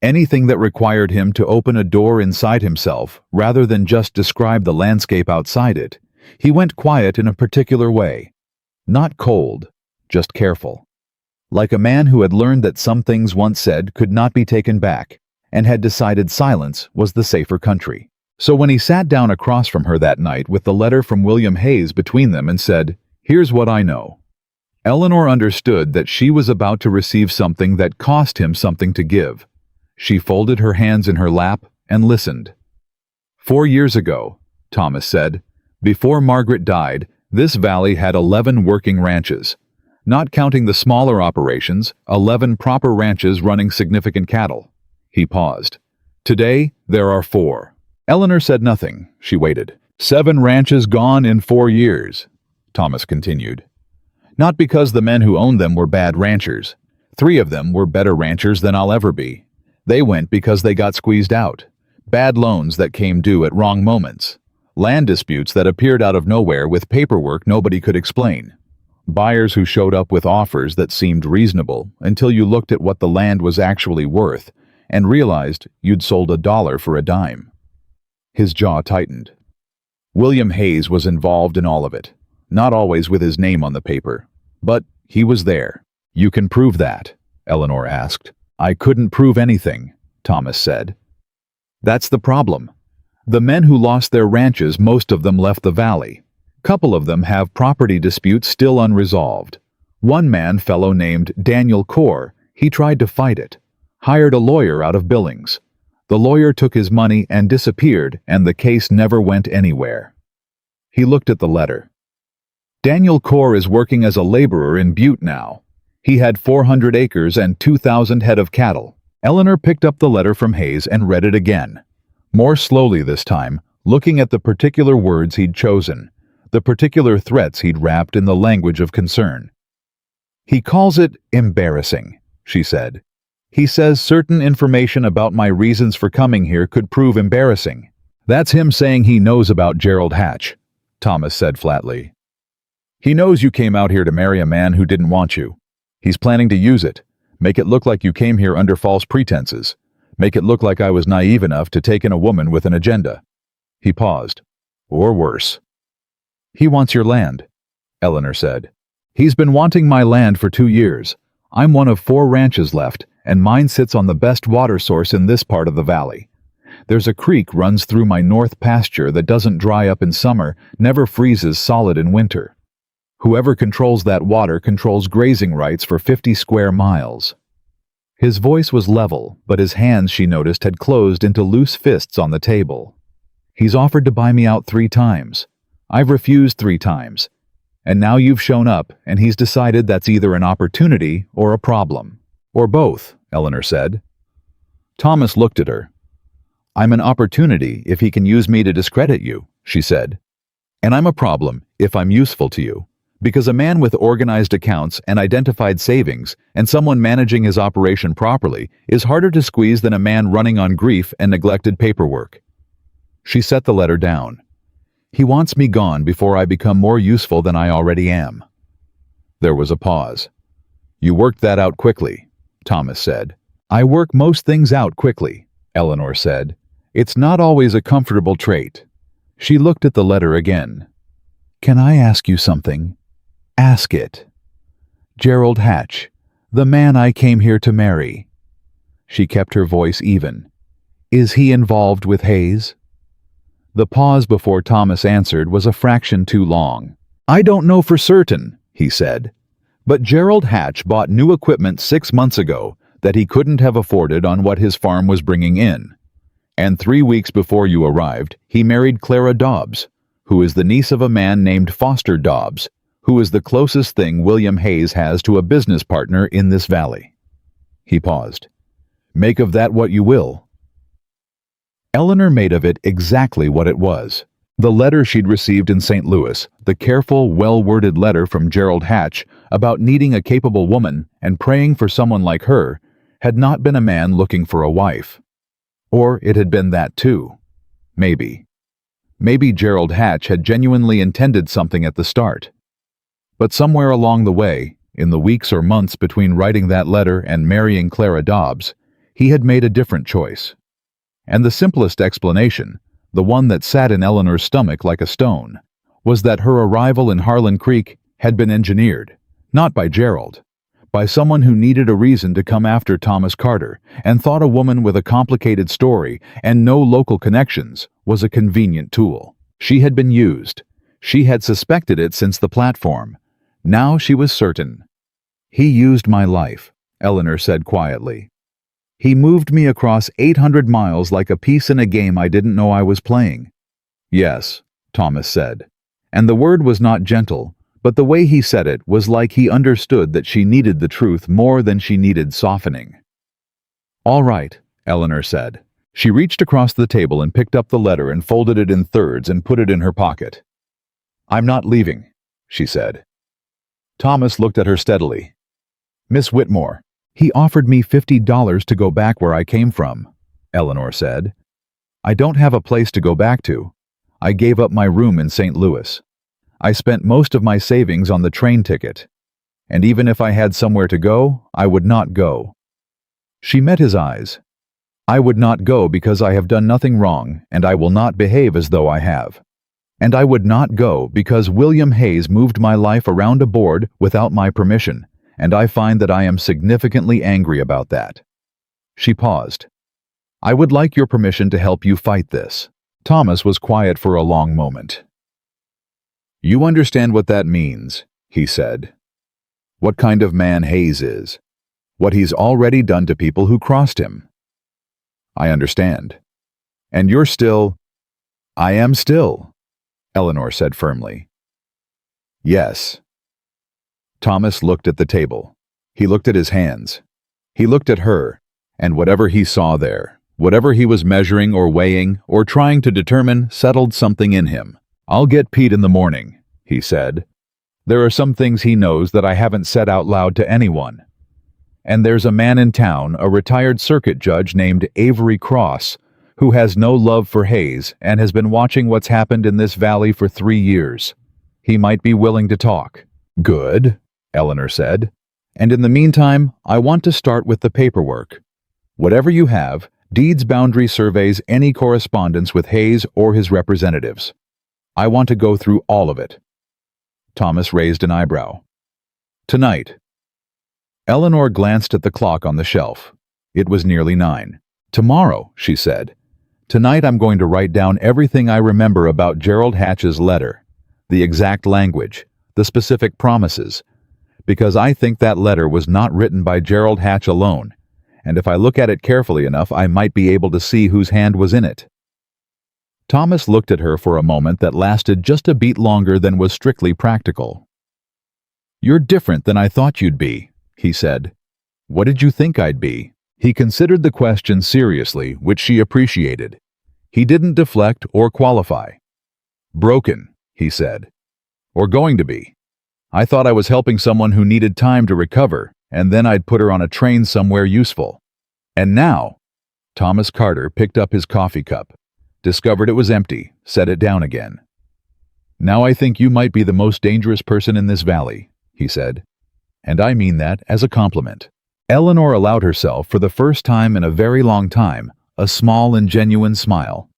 anything that required him to open a door inside himself rather than just describe the landscape outside it, he went quiet in a particular way. Not cold, just careful. Like a man who had learned that some things once said could not be taken back, and had decided silence was the safer country. So when he sat down across from her that night with the letter from William Hayes between them and said, "Here's what I know," Eleanor understood that she was about to receive something that cost him something to give. She folded her hands in her lap and listened. 4 years ago, Thomas said, before Margaret died, this valley had 11 working ranches. Not counting the smaller operations, 11 proper ranches running significant cattle. He paused. Today, there are 4. Eleanor said nothing. She waited. 7 ranches gone in 4 years, Thomas continued. Not because the men who owned them were bad ranchers. 3 of them were better ranchers than I'll ever be. They went because they got squeezed out. Bad loans that came due at wrong moments. Land disputes that appeared out of nowhere with paperwork nobody could explain. Buyers who showed up with offers that seemed reasonable until you looked at what the land was actually worth and realized you'd sold $1 for a dime. His jaw tightened. William Hayes was involved in all of it, not always with his name on the paper, but he was there. You can prove that, Eleanor asked. I couldn't prove anything, Thomas said. That's the problem. The men who lost their ranches, most of them left the valley. Couple of them have property disputes still unresolved. One man fellow named Daniel Corr, he tried to fight it. Hired a lawyer out of Billings. The lawyer took his money and disappeared, and the case never went anywhere. He looked at the letter. Daniel Corr is working as a laborer in Butte now. He had 400 acres and 2,000 head of cattle. Eleanor picked up the letter from Hayes and read it again. More slowly this time, looking at the particular words he'd chosen, the particular threats he'd wrapped in the language of concern. He calls it embarrassing, she said. He says certain information about my reasons for coming here could prove embarrassing. That's him saying he knows about Gerald Hatch, Thomas said flatly. He knows you came out here to marry a man who didn't want you. He's planning to use it, make it look like you came here under false pretenses, make it look like I was naive enough to take in a woman with an agenda. He paused. Or worse. He wants your land, Eleanor said. He's been wanting my land for 2 years. I'm one of 4 ranches left, and mine sits on the best water source in this part of the valley. There's a creek runs through my north pasture that doesn't dry up in summer, never freezes solid in winter. Whoever controls that water controls grazing rights for 50 square miles. His voice was level, but his hands, she noticed, had closed into loose fists on the table. He's offered to buy me out 3 times. I've refused 3 times. And now you've shown up, and he's decided that's either an opportunity or a problem. Or both, Eleanor said. Thomas looked at her. I'm an opportunity if he can use me to discredit you, she said. And I'm a problem if I'm useful to you. Because a man with organized accounts and identified savings and someone managing his operation properly is harder to squeeze than a man running on grief and neglected paperwork. She set the letter down. He wants me gone before I become more useful than I already am. There was a pause. You worked that out quickly, Thomas said. I work most things out quickly, Eleanor said. It's not always a comfortable trait. She looked at the letter again. Can I ask you something? Ask it. Gerald Hatch, the man I came here to marry. She kept her voice even. Is he involved with Hayes? The pause before Thomas answered was a fraction too long. I don't know for certain, he said. But Gerald Hatch bought new equipment 6 months ago that he couldn't have afforded on what his farm was bringing in. And 3 weeks before you arrived, he married Clara Dobbs, who is the niece of a man named Foster Dobbs, who is the closest thing William Hayes has to a business partner in this valley. He paused. Make of that what you will. Eleanor made of it exactly what it was. The letter she'd received in St. Louis, the careful, well-worded letter from Gerald Hatch about needing a capable woman and praying for someone like her, had not been a man looking for a wife. Or it had been that too. Maybe. Maybe Gerald Hatch had genuinely intended something at the start. But somewhere along the way, in the weeks or months between writing that letter and marrying Clara Dobbs, he had made a different choice. And the simplest explanation, the one that sat in Eleanor's stomach like a stone, was that her arrival in Harlan Creek had been engineered, not by Gerald, by someone who needed a reason to come after Thomas Carter and thought a woman with a complicated story and no local connections was a convenient tool. She had been used. She had suspected it since the platform. Now she was certain. "He used my life," Eleanor said quietly. "He moved me across 800 miles like a piece in a game I didn't know I was playing." "Yes," Thomas said. And the word was not gentle, but the way he said it was like he understood that she needed the truth more than she needed softening. "All right," Eleanor said. She reached across the table and picked up the letter and folded it in thirds and put it in her pocket. "I'm not leaving," she said. Thomas looked at her steadily. "Miss Whitmore, he offered me $50 to go back where I came from," Eleanor said. "I don't have a place to go back to. I gave up my room in St. Louis. I spent most of my savings on the train ticket. And even if I had somewhere to go, I would not go." She met his eyes. "I would not go because I have done nothing wrong, and I will not behave as though I have. And I would not go because William Hayes moved my life around a board without my permission, and I find that I am significantly angry about that." She paused. "I would like your permission to help you fight this." Thomas was quiet for a long moment. "You understand what that means," he said. "What kind of man Hayes is. What he's already done to people who crossed him." "I understand. And you're still—" "I am still," Eleanor said firmly. "Yes." Thomas looked at the table. He looked at his hands. He looked at her, and whatever he saw there, whatever he was measuring or weighing or trying to determine, settled something in him. "I'll get Pete in the morning," he said. "There are some things he knows that I haven't said out loud to anyone. And there's a man in town, a retired circuit judge named Avery Cross, who has no love for Hayes and has been watching what's happened in this valley for 3 years. He might be willing to talk." "Good," Eleanor said. "And in the meantime, I want to start with the paperwork. Whatever you have, deeds boundary surveys any correspondence with Hayes or his representatives. I want to go through all of it." Thomas raised an eyebrow. "Tonight." Eleanor glanced at the clock on the shelf. It was nearly 9. "Tomorrow," she said. "Tonight I'm going to write down everything I remember about Gerald Hatch's letter, the exact language, the specific promises, because I think that letter was not written by Gerald Hatch alone, and if I look at it carefully enough, I might be able to see whose hand was in it." Thomas looked at her for a moment that lasted just a beat longer than was strictly practical. "You're different than I thought you'd be," he said. "What did you think I'd be?" He considered the question seriously, which she appreciated. He didn't deflect or qualify. "Broken," he said. "Or going to be. I thought I was helping someone who needed time to recover, and then I'd put her on a train somewhere useful. And now—" Thomas Carter picked up his coffee cup, discovered it was empty, set it down again. "Now I think you might be the most dangerous person in this valley," he said. "And I mean that as a compliment." Eleanor allowed herself, for the first time in a very long time, a small and genuine smile.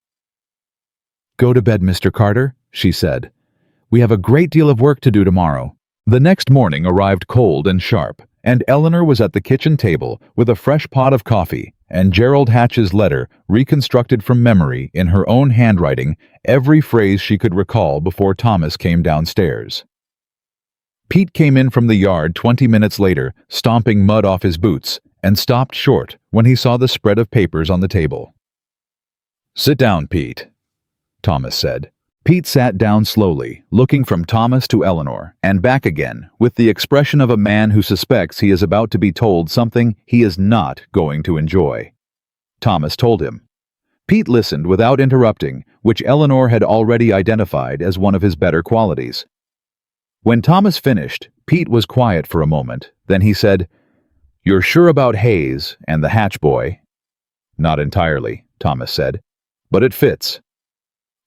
"Go to bed, Mr. Carter," she said. "We have a great deal of work to do tomorrow." The next morning arrived cold and sharp, and Eleanor was at the kitchen table with a fresh pot of coffee and Gerald Hatch's letter reconstructed from memory in her own handwriting, every phrase she could recall before Thomas came downstairs. Pete came in from the yard 20 minutes later, stomping mud off his boots, and stopped short when he saw the spread of papers on the table. "Sit down, Pete," Thomas said. Pete sat down slowly, looking from Thomas to Eleanor, and back again, with the expression of a man who suspects he is about to be told something he is not going to enjoy. Thomas told him. Pete listened without interrupting, which Eleanor had already identified as one of his better qualities. When Thomas finished, Pete was quiet for a moment. Then he said, "You're sure about Hayes and the hatch boy?" "Not entirely," Thomas said, "but it fits."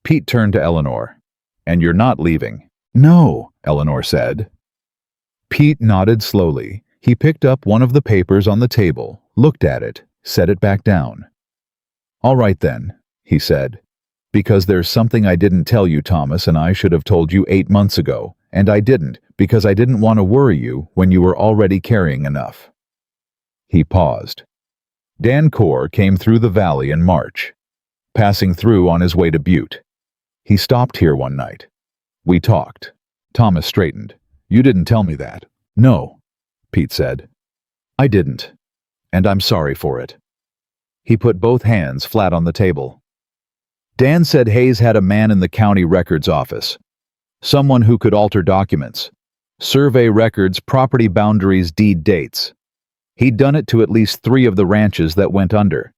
Pete turned to Eleanor. "And you're not leaving?" "No," Eleanor said. Pete nodded slowly. He picked up one of the papers on the table, looked at it, set it back down. "All right then," he said, "because there's something I didn't tell you, Thomas, and I should have told you 8 months ago, and I didn't because I didn't want to worry you when you were already carrying enough." He paused. Dan Core came through the valley in March, passing through on his way to Butte. He stopped here one night. We talked. Thomas straightened. "You didn't tell me that." "No," Pete said. "I didn't, and I'm sorry for it." He put both hands flat on the table. Dan said Hayes had a man in the county records office, someone who could alter documents, survey records, property boundaries, deed dates. He'd done it to at least 3 of the ranches that went under.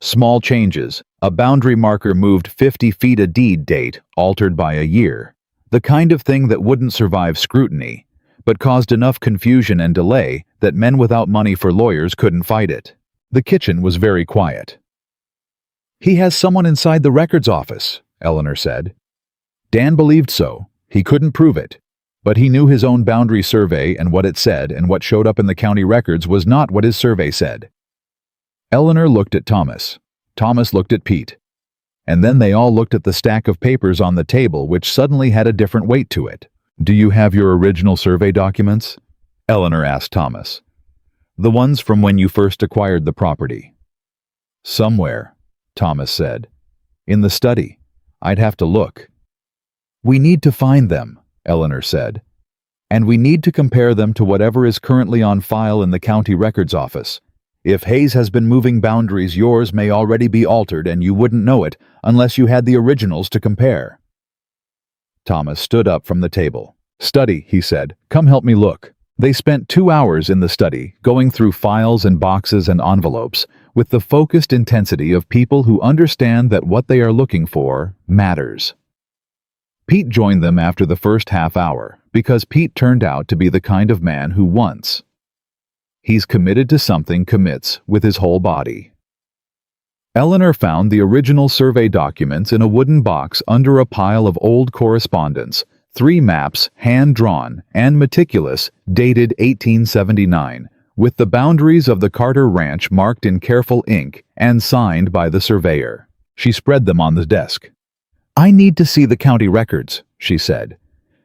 Small changes, a boundary marker moved 50 feet, a deed date altered by a year. The kind of thing that wouldn't survive scrutiny, but caused enough confusion and delay that men without money for lawyers couldn't fight it. The kitchen was very quiet. "He has someone inside the records office," Eleanor said. Dan believed so. He couldn't prove it, but he knew his own boundary survey and what it said, and what showed up in the county records was not what his survey said. Eleanor looked at Thomas. Thomas looked at Pete. And then they all looked at the stack of papers on the table, which suddenly had a different weight to it. "Do you have your original survey documents?" Eleanor asked Thomas. "The ones from when you first acquired the property." "Somewhere," Thomas said. "In the study. I'd have to look." "We need to find them," Eleanor said. "And we need to compare them to whatever is currently on file in the county records office. If Hayes has been moving boundaries, yours may already be altered and you wouldn't know it unless you had the originals to compare." Thomas stood up from the table. "Study," he said. "Come help me look." They spent 2 hours in the study, going through files and boxes and envelopes, with the focused intensity of people who understand that what they are looking for matters. Pete joined them after the first half hour, because Pete turned out to be the kind of man who once he's committed to something commits with his whole body. Eleanor found the original survey documents in a wooden box under a pile of old correspondence, 3 maps, hand-drawn and meticulous, dated 1879, with the boundaries of the Carter Ranch marked in careful ink and signed by the surveyor. She spread them on the desk. "I need to see the county records," she said.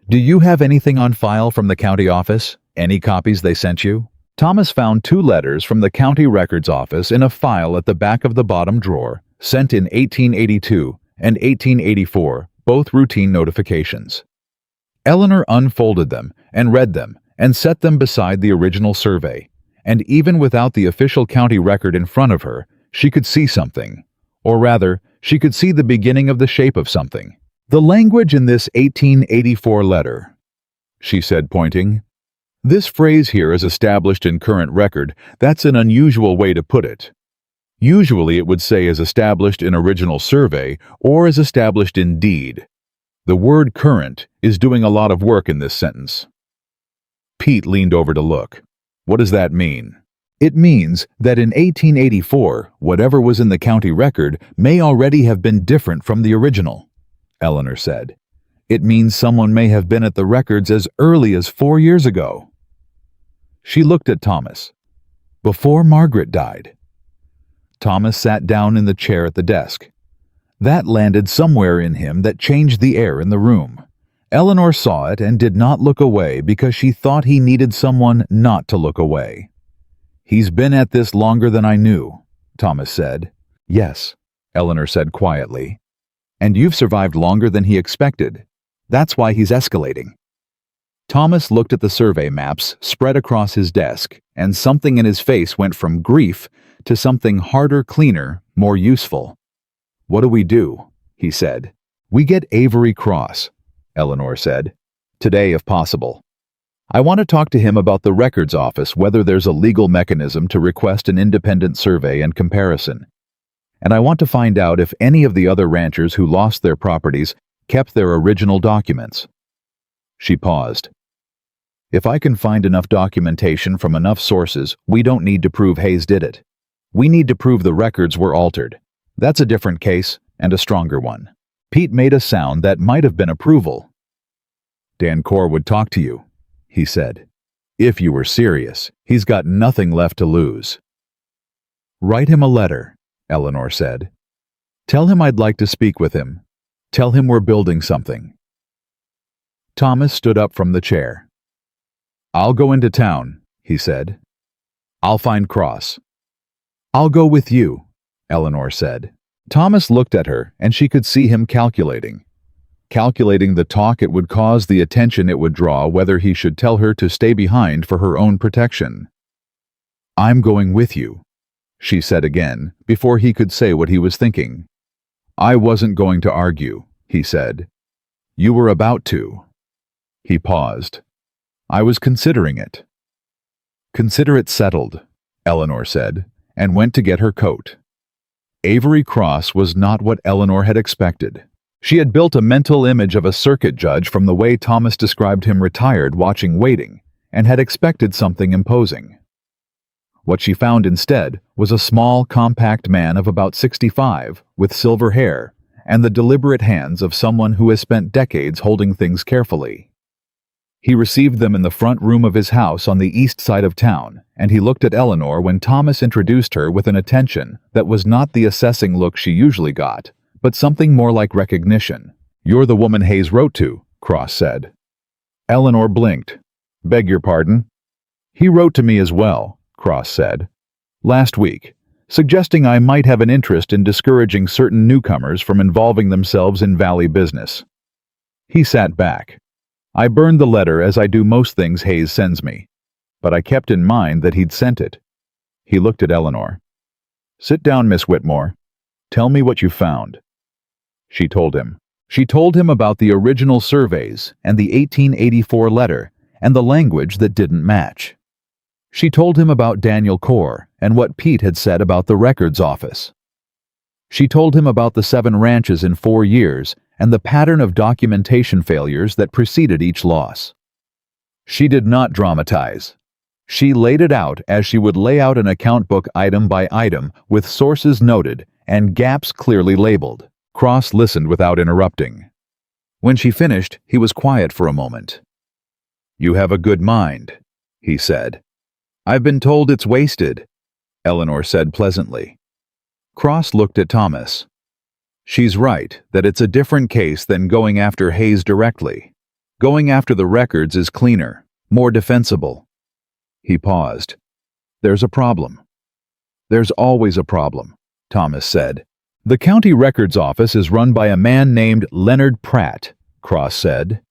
"Do you have anything on file from the county office? Any copies they sent you?" Thomas found 2 letters from the county records office in a file at the back of the bottom drawer, sent in 1882 and 1884, both routine notifications. Eleanor unfolded them and read them and set them beside the original survey, and even without the official county record in front of her, she could see something. Or rather, she could see the beginning of the shape of something. "The language in this 1884 letter," she said, pointing. "This phrase here is established in current record. That's an unusual way to put it. Usually it would say as established in original survey or as established in deed. The word current is doing a lot of work in this sentence." Pete leaned over to look. "What does that mean?" "It means that in 1884, whatever was in the county record may already have been different from the original," Eleanor said. "It means someone may have been at the records as early as 4 years ago." She looked at Thomas. "Before Margaret died." Thomas sat down in the chair at the desk. That landed somewhere in him that changed the air in the room. Eleanor saw it and did not look away because she thought he needed someone not to look away. "He's been at this longer than I knew," Thomas said. "Yes," Eleanor said quietly. "And you've survived longer than he expected. That's why he's escalating." Thomas looked at the survey maps spread across his desk, and something in his face went from grief to something harder, cleaner, more useful. "What do we do?" he said. "We get Avery Cross," Eleanor said. "Today, if possible. I want to talk to him about the records office, whether there's a legal mechanism to request an independent survey and comparison. and I want to find out if any of the other ranchers who lost their properties kept their original documents." She paused. "If I can find enough documentation from enough sources, we don't need to prove Hayes did it. We need to prove the records were altered. That's a different case, and a stronger one." Pete made a sound that might have been approval. "Dan Core would talk to you," he said. "If you were serious, he's got nothing left to lose." "Write him a letter," Eleanor said. "Tell him I'd like to speak with him. Tell him we're building something." Thomas stood up from the chair. "I'll go into town," he said. "I'll find Cross." "I'll go with you," Eleanor said. Thomas looked at her, and she could see him calculating the talk it would cause, the attention it would draw, whether he should tell her to stay behind for her own protection. "I'm going with you," she said again, before he could say what he was thinking. "I wasn't going to argue," he said. "You were about to." He paused. "I was considering it." "Consider it settled," Eleanor said, and went to get her coat. Avery Cross was not what Eleanor had expected. She had built a mental image of a circuit judge from the way Thomas described him, retired, watching, waiting, and had expected something imposing. What she found instead was a small, compact man of about 65, with silver hair, and the deliberate hands of someone who has spent decades holding things carefully. He received them in the front room of his house on the east side of town, and he looked at Eleanor when Thomas introduced her with an attention that was not the assessing look she usually got, but something more like recognition. "You're the woman Hayes wrote to," Cross said. Eleanor blinked. "Beg your pardon?" "He wrote to me as well," Cross said. "Last week, suggesting I might have an interest in discouraging certain newcomers from involving themselves in Valley business." He sat back. "I burned the letter, as I do most things Hayes sends me, but I kept in mind that he'd sent it." He looked at Eleanor. "Sit down, Miss Whitmore. Tell me what you found." She told him. She told him about the original surveys and the 1884 letter and the language that didn't match. She told him about Daniel Core and what Pete had said about the records office. She told him about the 7 ranches in 4 years and the pattern of documentation failures that preceded each loss. She did not dramatize. She laid it out as she would lay out an account book, item by item, with sources noted and gaps clearly labeled. Cross listened without interrupting. When she finished, he was quiet for a moment. "You have a good mind," he said. "I've been told it's wasted," Eleanor said pleasantly. Cross looked at Thomas. "She's right that it's a different case than going after Hayes directly. Going after the records is cleaner, more defensible." He paused. "There's a problem." "There's always a problem," Thomas said. "The county records office is run by a man named Leonard Pratt," Cross said.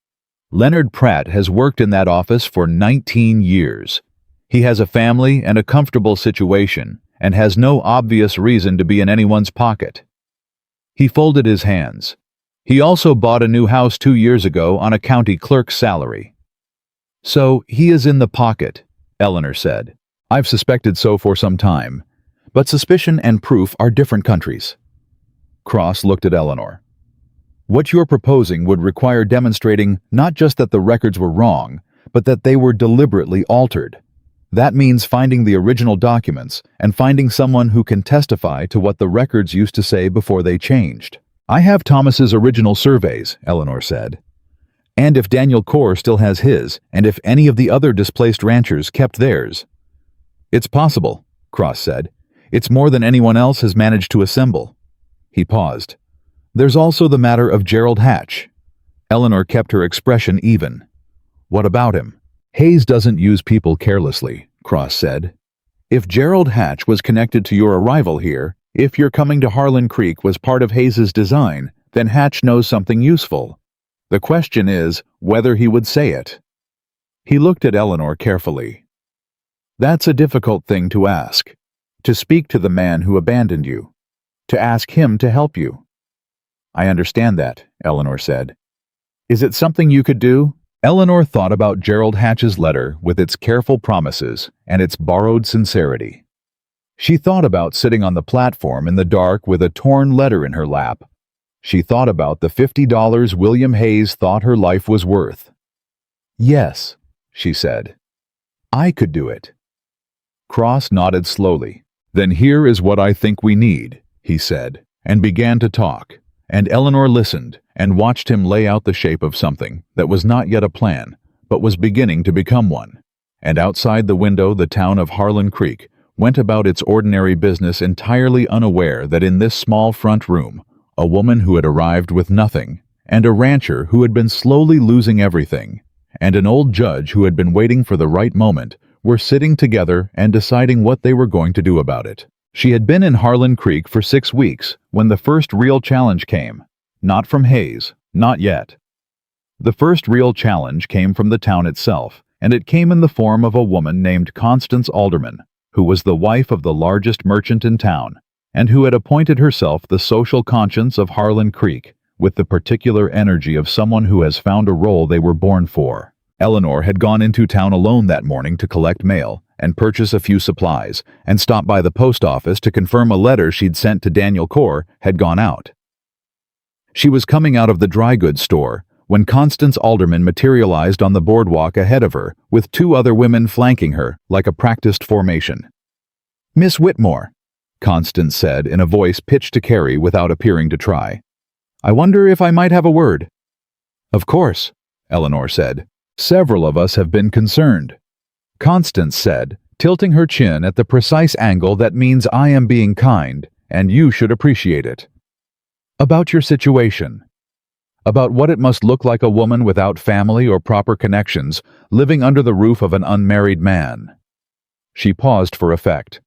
"Leonard Pratt has worked in that office for 19 years. He has a family and a comfortable situation and has no obvious reason to be in anyone's pocket." He folded his hands. "He also bought a new house 2 years ago on a county clerk's salary." "So he is in the pocket," Eleanor said. "I've suspected so for some time, but suspicion and proof are different countries." Cross looked at Eleanor. "What you're proposing would require demonstrating not just that the records were wrong, but that they were deliberately altered. That means finding the original documents and finding someone who can testify to what the records used to say before they changed." "I have Thomas's original surveys," Eleanor said. "And if Daniel Core still has his, and if any of the other displaced ranchers kept theirs." "It's possible," Cross said. "It's more than anyone else has managed to assemble." He paused. "There's also the matter of Gerald Hatch." Eleanor kept her expression even. "What about him?" "Hayes doesn't use people carelessly," Cross said. "If Gerald Hatch was connected to your arrival here, if your coming to Harlan Creek was part of Hayes's design, then Hatch knows something useful. The question is whether he would say it." He looked at Eleanor carefully. "That's a difficult thing to ask. To speak to the man who abandoned you. To ask him to help you." "I understand that," Eleanor said. "Is it something you could do?" Eleanor thought about Gerald Hatch's letter with its careful promises and its borrowed sincerity. She thought about sitting on the platform in the dark with a torn letter in her lap. She thought about the $50 William Hayes thought her life was worth. "Yes," she said. "I could do it." Cross nodded slowly. "Then here is what I think we need," he said, and began to talk, and Eleanor listened and watched him lay out the shape of something that was not yet a plan, but was beginning to become one. And outside the window the town of Harlan Creek went about its ordinary business entirely unaware that in this small front room, a woman who had arrived with nothing, and a rancher who had been slowly losing everything, and an old judge who had been waiting for the right moment, were sitting together and deciding what they were going to do about it. She had been in Harlan Creek for 6 weeks when the first real challenge came. Not from Hayes, not yet. The first real challenge came from the town itself, and it came in the form of a woman named Constance Alderman, who was the wife of the largest merchant in town, and who had appointed herself the social conscience of Harlan Creek, with the particular energy of someone who has found a role they were born for. Eleanor had gone into town alone that morning to collect mail and purchase a few supplies, and stop by the post office to confirm a letter she'd sent to Daniel Corr had gone out. She was coming out of the dry goods store when Constance Alderman materialized on the boardwalk ahead of her, with 2 other women flanking her like a practiced formation. "Miss Whitmore," Constance said in a voice pitched to Carrie without appearing to try. "I wonder if I might have a word." "Of course," Eleanor said. "Several of us have been concerned," Constance said, tilting her chin at the precise angle that means I am being kind, and you should appreciate it. "About your situation. About what it must look like a woman without family or proper connections, living under the roof of an unmarried man." She paused for effect.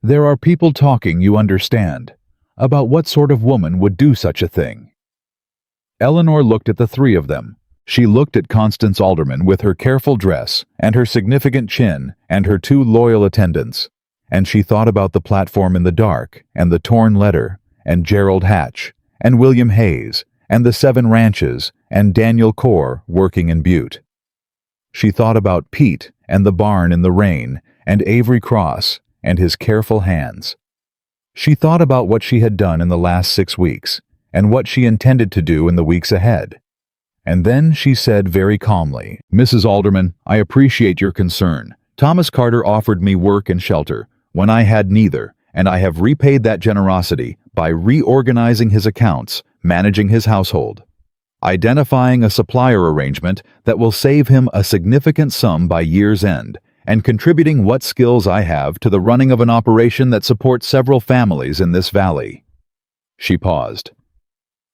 "There are people talking, you understand, about what sort of woman would do such a thing." Eleanor looked at the 3 of them. She looked at Constance Alderman with her careful dress and her significant chin and her 2 loyal attendants, and she thought about the platform in the dark and the torn letter and Gerald Hatch and William Hayes and the 7 ranches and Daniel Corr working in Butte. She thought about Pete and the barn in the rain and Avery Cross and his careful hands. She thought about what she had done in the last 6 weeks and what she intended to do in the weeks ahead. And then she said very calmly, "Mrs. Alderman, I appreciate your concern. Thomas Carter offered me work and shelter when I had neither, and I have repaid that generosity by reorganizing his accounts, managing his household, identifying a supplier arrangement that will save him a significant sum by year's end, and contributing what skills I have to the running of an operation that supports several families in this valley." She paused.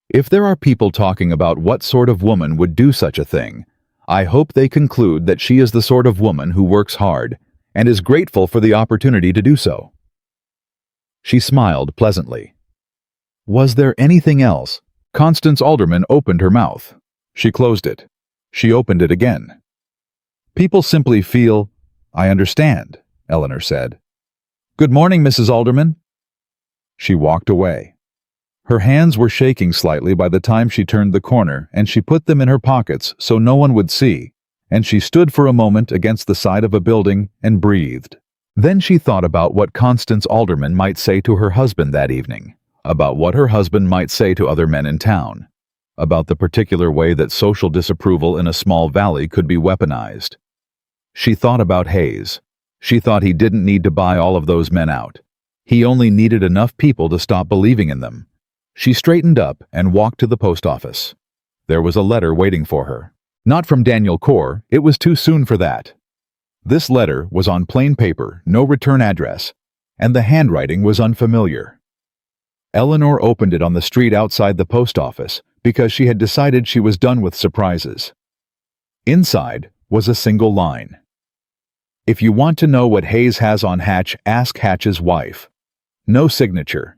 "If there are people talking about what sort of woman would do such a thing, I hope they conclude that she is the sort of woman who works hard and is grateful for the opportunity to do so." She smiled pleasantly. "Was there anything else?" Constance Alderman opened her mouth. She closed it. She opened it again. "People simply feel—" "I understand," Eleanor said. "Good morning, Mrs. Alderman." She walked away. Her hands were shaking slightly by the time she turned the corner, and she put them in her pockets so no one would see, and she stood for a moment against the side of a building and breathed. Then she thought about what Constance Alderman might say to her husband that evening, about what her husband might say to other men in town, about the particular way that social disapproval in a small valley could be weaponized. She thought about Hayes. She thought he didn't need to buy all of those men out. He only needed enough people to stop believing in them. She straightened up and walked to the post office. There was a letter waiting for her. Not from Daniel Corr, it was too soon for that. This letter was on plain paper, no return address, and the handwriting was unfamiliar. Eleanor opened it on the street outside the post office because she had decided she was done with surprises. Inside was a single line. "If you want to know what Hayes has on Hatch, ask Hatch's wife." No signature.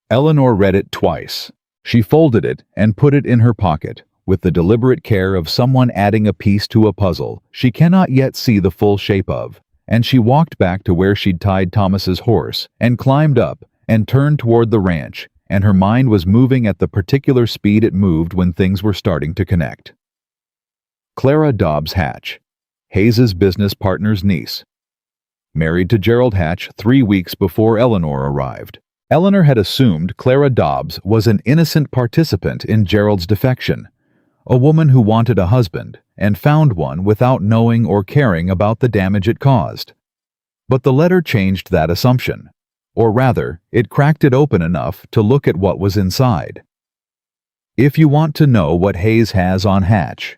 Eleanor read it twice. She folded it and put it in her pocket, with the deliberate care of someone adding a piece to a puzzle she cannot yet see the full shape of, and she walked back to where she'd tied Thomas's horse and climbed up and turned toward the ranch, and her mind was moving at the particular speed it moved when things were starting to connect. Clara Dobbs Hatch, Hayes's business partner's niece. married to Gerald Hatch 3 weeks before Eleanor arrived. Eleanor had assumed Clara Dobbs was an innocent participant in Gerald's defection, a woman who wanted a husband and found one without knowing or caring about the damage it caused. But the letter changed that assumption, or rather, it cracked it open enough to look at what was inside. If you want to know what Hayes has on Hatch,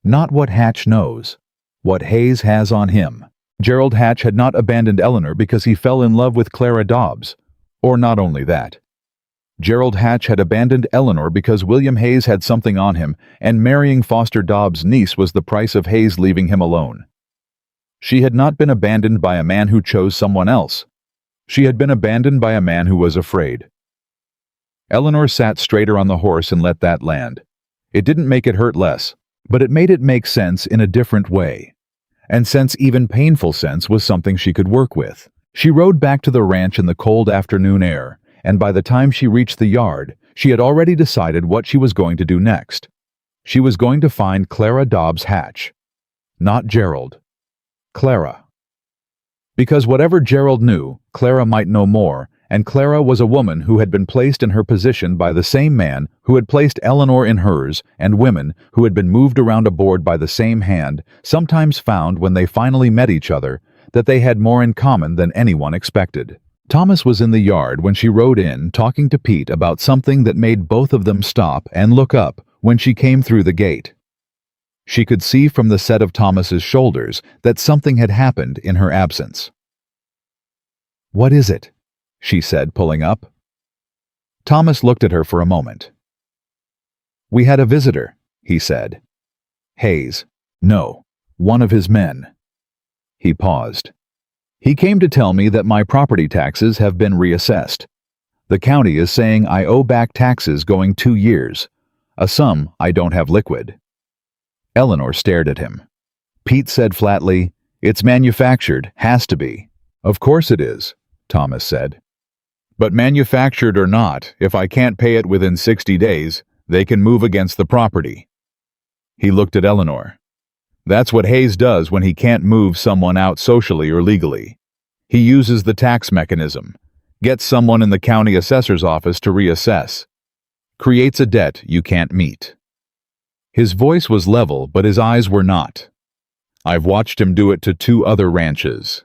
not what Hatch knows, what Hayes has on him. Gerald Hatch had not abandoned Eleanor because he fell in love with Clara Dobbs, or not only that. Gerald Hatch had abandoned Eleanor because William Hayes had something on him, and marrying Foster Dobbs' niece was the price of Hayes leaving him alone. She had not been abandoned by a man who chose someone else. She had been abandoned by a man who was afraid. Eleanor sat straighter on the horse and let that land. It didn't make it hurt less, but it made it make sense in a different way. And since even painful sense was something she could work with. She rode back to the ranch in the cold afternoon air, and by the time she reached the yard, she had already decided what she was going to do next. She was going to find Clara Dobbs Hatch. Not Gerald. Clara. Because whatever Gerald knew, Clara might know more, and Clara was a woman who had been placed in her position by the same man who had placed Eleanor in hers, and women who had been moved around a board by the same hand sometimes found when they finally met each other that they had more in common than anyone expected. Thomas was in the yard when she rode in, talking to Pete about something that made both of them stop and look up when she came through the gate. She could see from the set of Thomas's shoulders that something had happened in her absence. "What is it?" she said, pulling up. Thomas looked at her for a moment. "We had a visitor," he said. "Hayes. No, one of his men." He paused. "He came to tell me that my property taxes have been reassessed. The county is saying I owe back taxes going 2 years, a sum I don't have liquid." Eleanor stared at him. Pete said flatly, "It's manufactured, has to be." "Of course it is," Thomas said. "But manufactured or not, if I can't pay it within 60 days, they can move against the property." He looked at Eleanor. "That's what Hayes does when he can't move someone out socially or legally. He uses the tax mechanism, gets someone in the county assessor's office to reassess, creates a debt you can't meet." His voice was level, but his eyes were not. "I've watched him do it to 2 other ranches."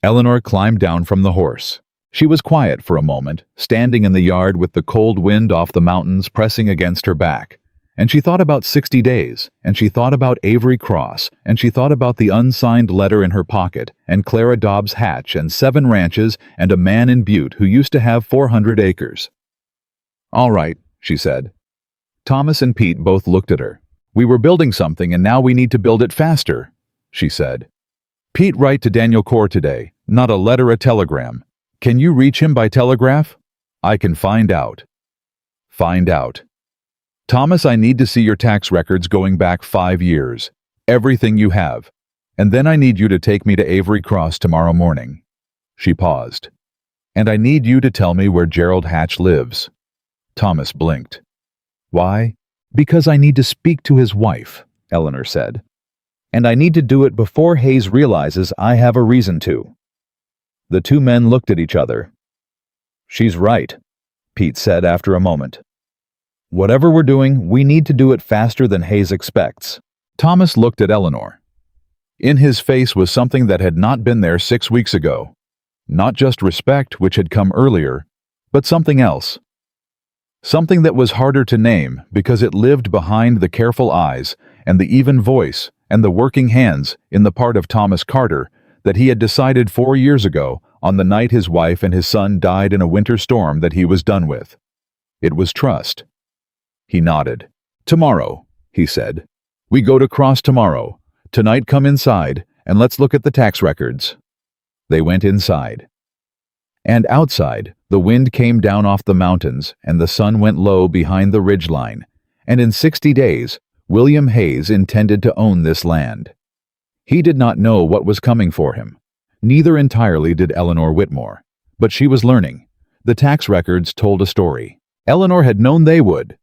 Eleanor climbed down from the horse. She was quiet for a moment, standing in the yard with the cold wind off the mountains pressing against her back. And she thought about 60 days, and she thought about Avery Cross, and she thought about the unsigned letter in her pocket, and Clara Dobbs Hatch, and 7 ranches, and a man in Butte who used to have 400 acres. "All right," she said. Thomas and Pete both looked at her. "We were building something and now we need to build it faster," she said. "Pete write to Daniel Corr today, not a letter, a telegram. Can you reach him by telegraph? I can find out." Find out. "Thomas, I need to see your tax records going back 5 years. Everything you have. And then I need you to take me to Avery Cross tomorrow morning." She paused. "And I need you to tell me where Gerald Hatch lives." Thomas blinked. "Why?" "Because I need to speak to his wife," Eleanor said. "And I need to do it before Hayes realizes I have a reason to." The 2 men looked at each other. "She's right," Pete said after a moment. "Whatever we're doing, we need to do it faster than Hayes expects." Thomas looked at Eleanor. In his face was something that had not been there 6 weeks ago. Not just respect, which had come earlier, but something else. Something that was harder to name because it lived behind the careful eyes and the even voice and the working hands in the part of Thomas Carter that he had decided 4 years ago on the night his wife and his son died in a winter storm that he was done with. It was trust. He nodded. "Tomorrow," he said. "We go to Cross tomorrow. Tonight come inside, and let's look at the tax records." They went inside. And outside, the wind came down off the mountains, and the sun went low behind the ridgeline, and in 60 days, William Hayes intended to own this land. He did not know what was coming for him. Neither entirely did Eleanor Whitmore. But she was learning. The tax records told a story. Eleanor had known they would.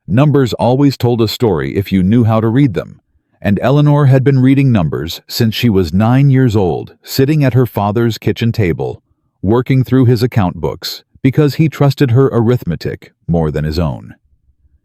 Numbers always told a story if you knew how to read them, and Eleanor had been reading numbers since she was 9 years old, sitting at her father's kitchen table, working through his account books, because he trusted her arithmetic more than his own.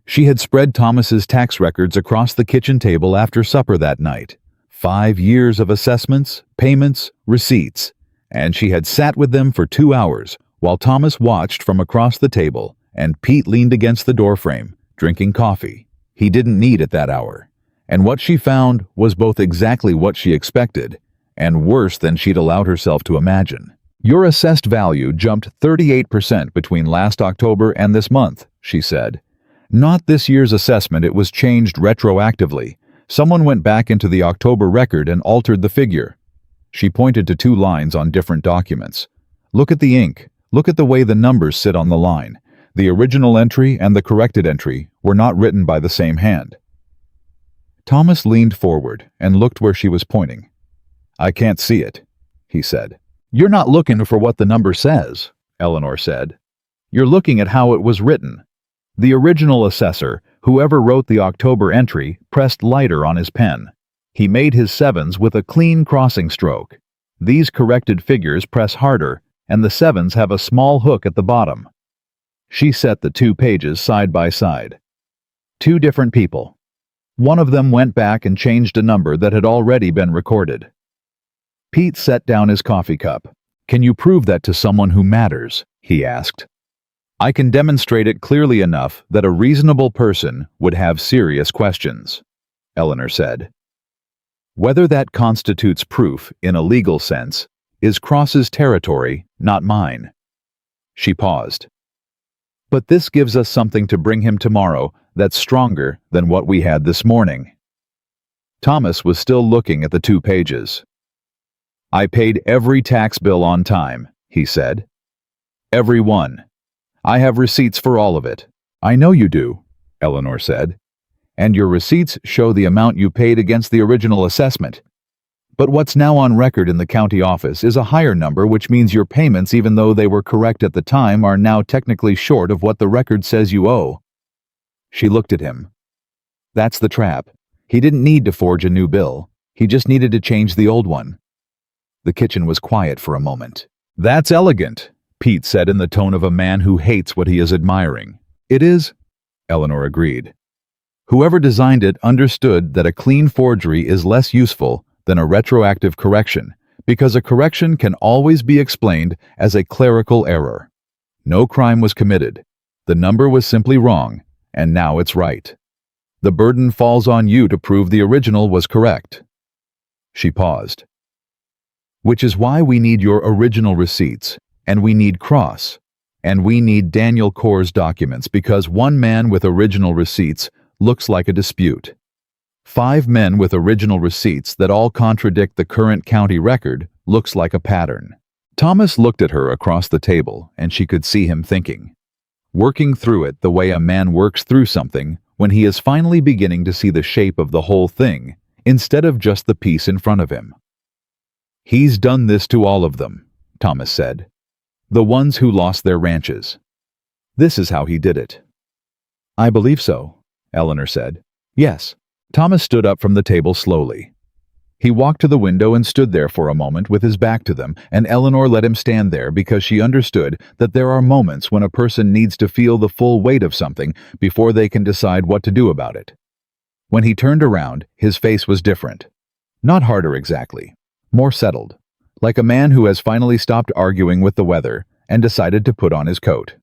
She had spread Thomas's tax records across the kitchen table after supper that night. 5 years of assessments, payments, receipts, and she had sat with them for 2 hours while Thomas watched from across the table and Pete leaned against the doorframe, drinking coffee. He didn't need it that hour. And what she found was both exactly what she expected and worse than she'd allowed herself to imagine. Your assessed value jumped 38% between last October and this month, she said. Not this year's assessment, it was changed retroactively. Someone went back into the October record and altered the figure. She pointed to 2 lines on different documents. Look at the ink. Look at the way the numbers sit on the line. The original entry and the corrected entry were not written by the same hand. Thomas leaned forward and looked where she was pointing. I can't see it, he said. You're not looking for what the number says, Eleanor said. You're looking at how it was written. The original assessor, whoever wrote the October entry, pressed lighter on his pen. He made his 7s with a clean crossing stroke. These corrected figures press harder, and the 7s have a small hook at the bottom. She set the 2 pages side by side. 2 different people. One of them went back and changed a number that had already been recorded. Pete set down his coffee cup. Can you prove that to someone who matters? He asked. I can demonstrate it clearly enough that a reasonable person would have serious questions, Eleanor said. Whether that constitutes proof in a legal sense is Cross's territory, not mine. She paused. But this gives us something to bring him tomorrow that's stronger than what we had this morning. Thomas was still looking at the 2 pages. I paid every tax bill on time, he said. Every one. I have receipts for all of it. I know you do, Eleanor said. And your receipts show the amount you paid against the original assessment. But what's now on record in the county office is a higher number, which means your payments, even though they were correct at the time, are now technically short of what the record says you owe. She looked at him. That's the trap. He didn't need to forge a new bill. He just needed to change the old one. The kitchen was quiet for a moment. That's elegant, Pete said in the tone of a man who hates what he is admiring. It is, Eleanor agreed. Whoever designed it understood that a clean forgery is less useful than a retroactive correction, because a correction can always be explained as a clerical error. No crime was committed. The number was simply wrong, and now it's right. The burden falls on you to prove the original was correct. She paused. Which is why we need your original receipts, and we need Cross, and we need Daniel Corr's documents, because one man with original receipts looks like a dispute. 5 men with original receipts that all contradict the current county record looks like a pattern. Thomas looked at her across the table, and she could see him thinking. Working through it the way a man works through something when he is finally beginning to see the shape of the whole thing, instead of just the piece in front of him. He's done this to all of them, Thomas said. The ones who lost their ranches. This is how he did it. I believe so, Eleanor said. Yes. Thomas stood up from the table slowly. He walked to the window and stood there for a moment with his back to them, and Eleanor let him stand there because she understood that there are moments when a person needs to feel the full weight of something before they can decide what to do about it. When he turned around, his face was different. Not harder exactly, more settled, like a man who has finally stopped arguing with the weather and decided to put on his coat.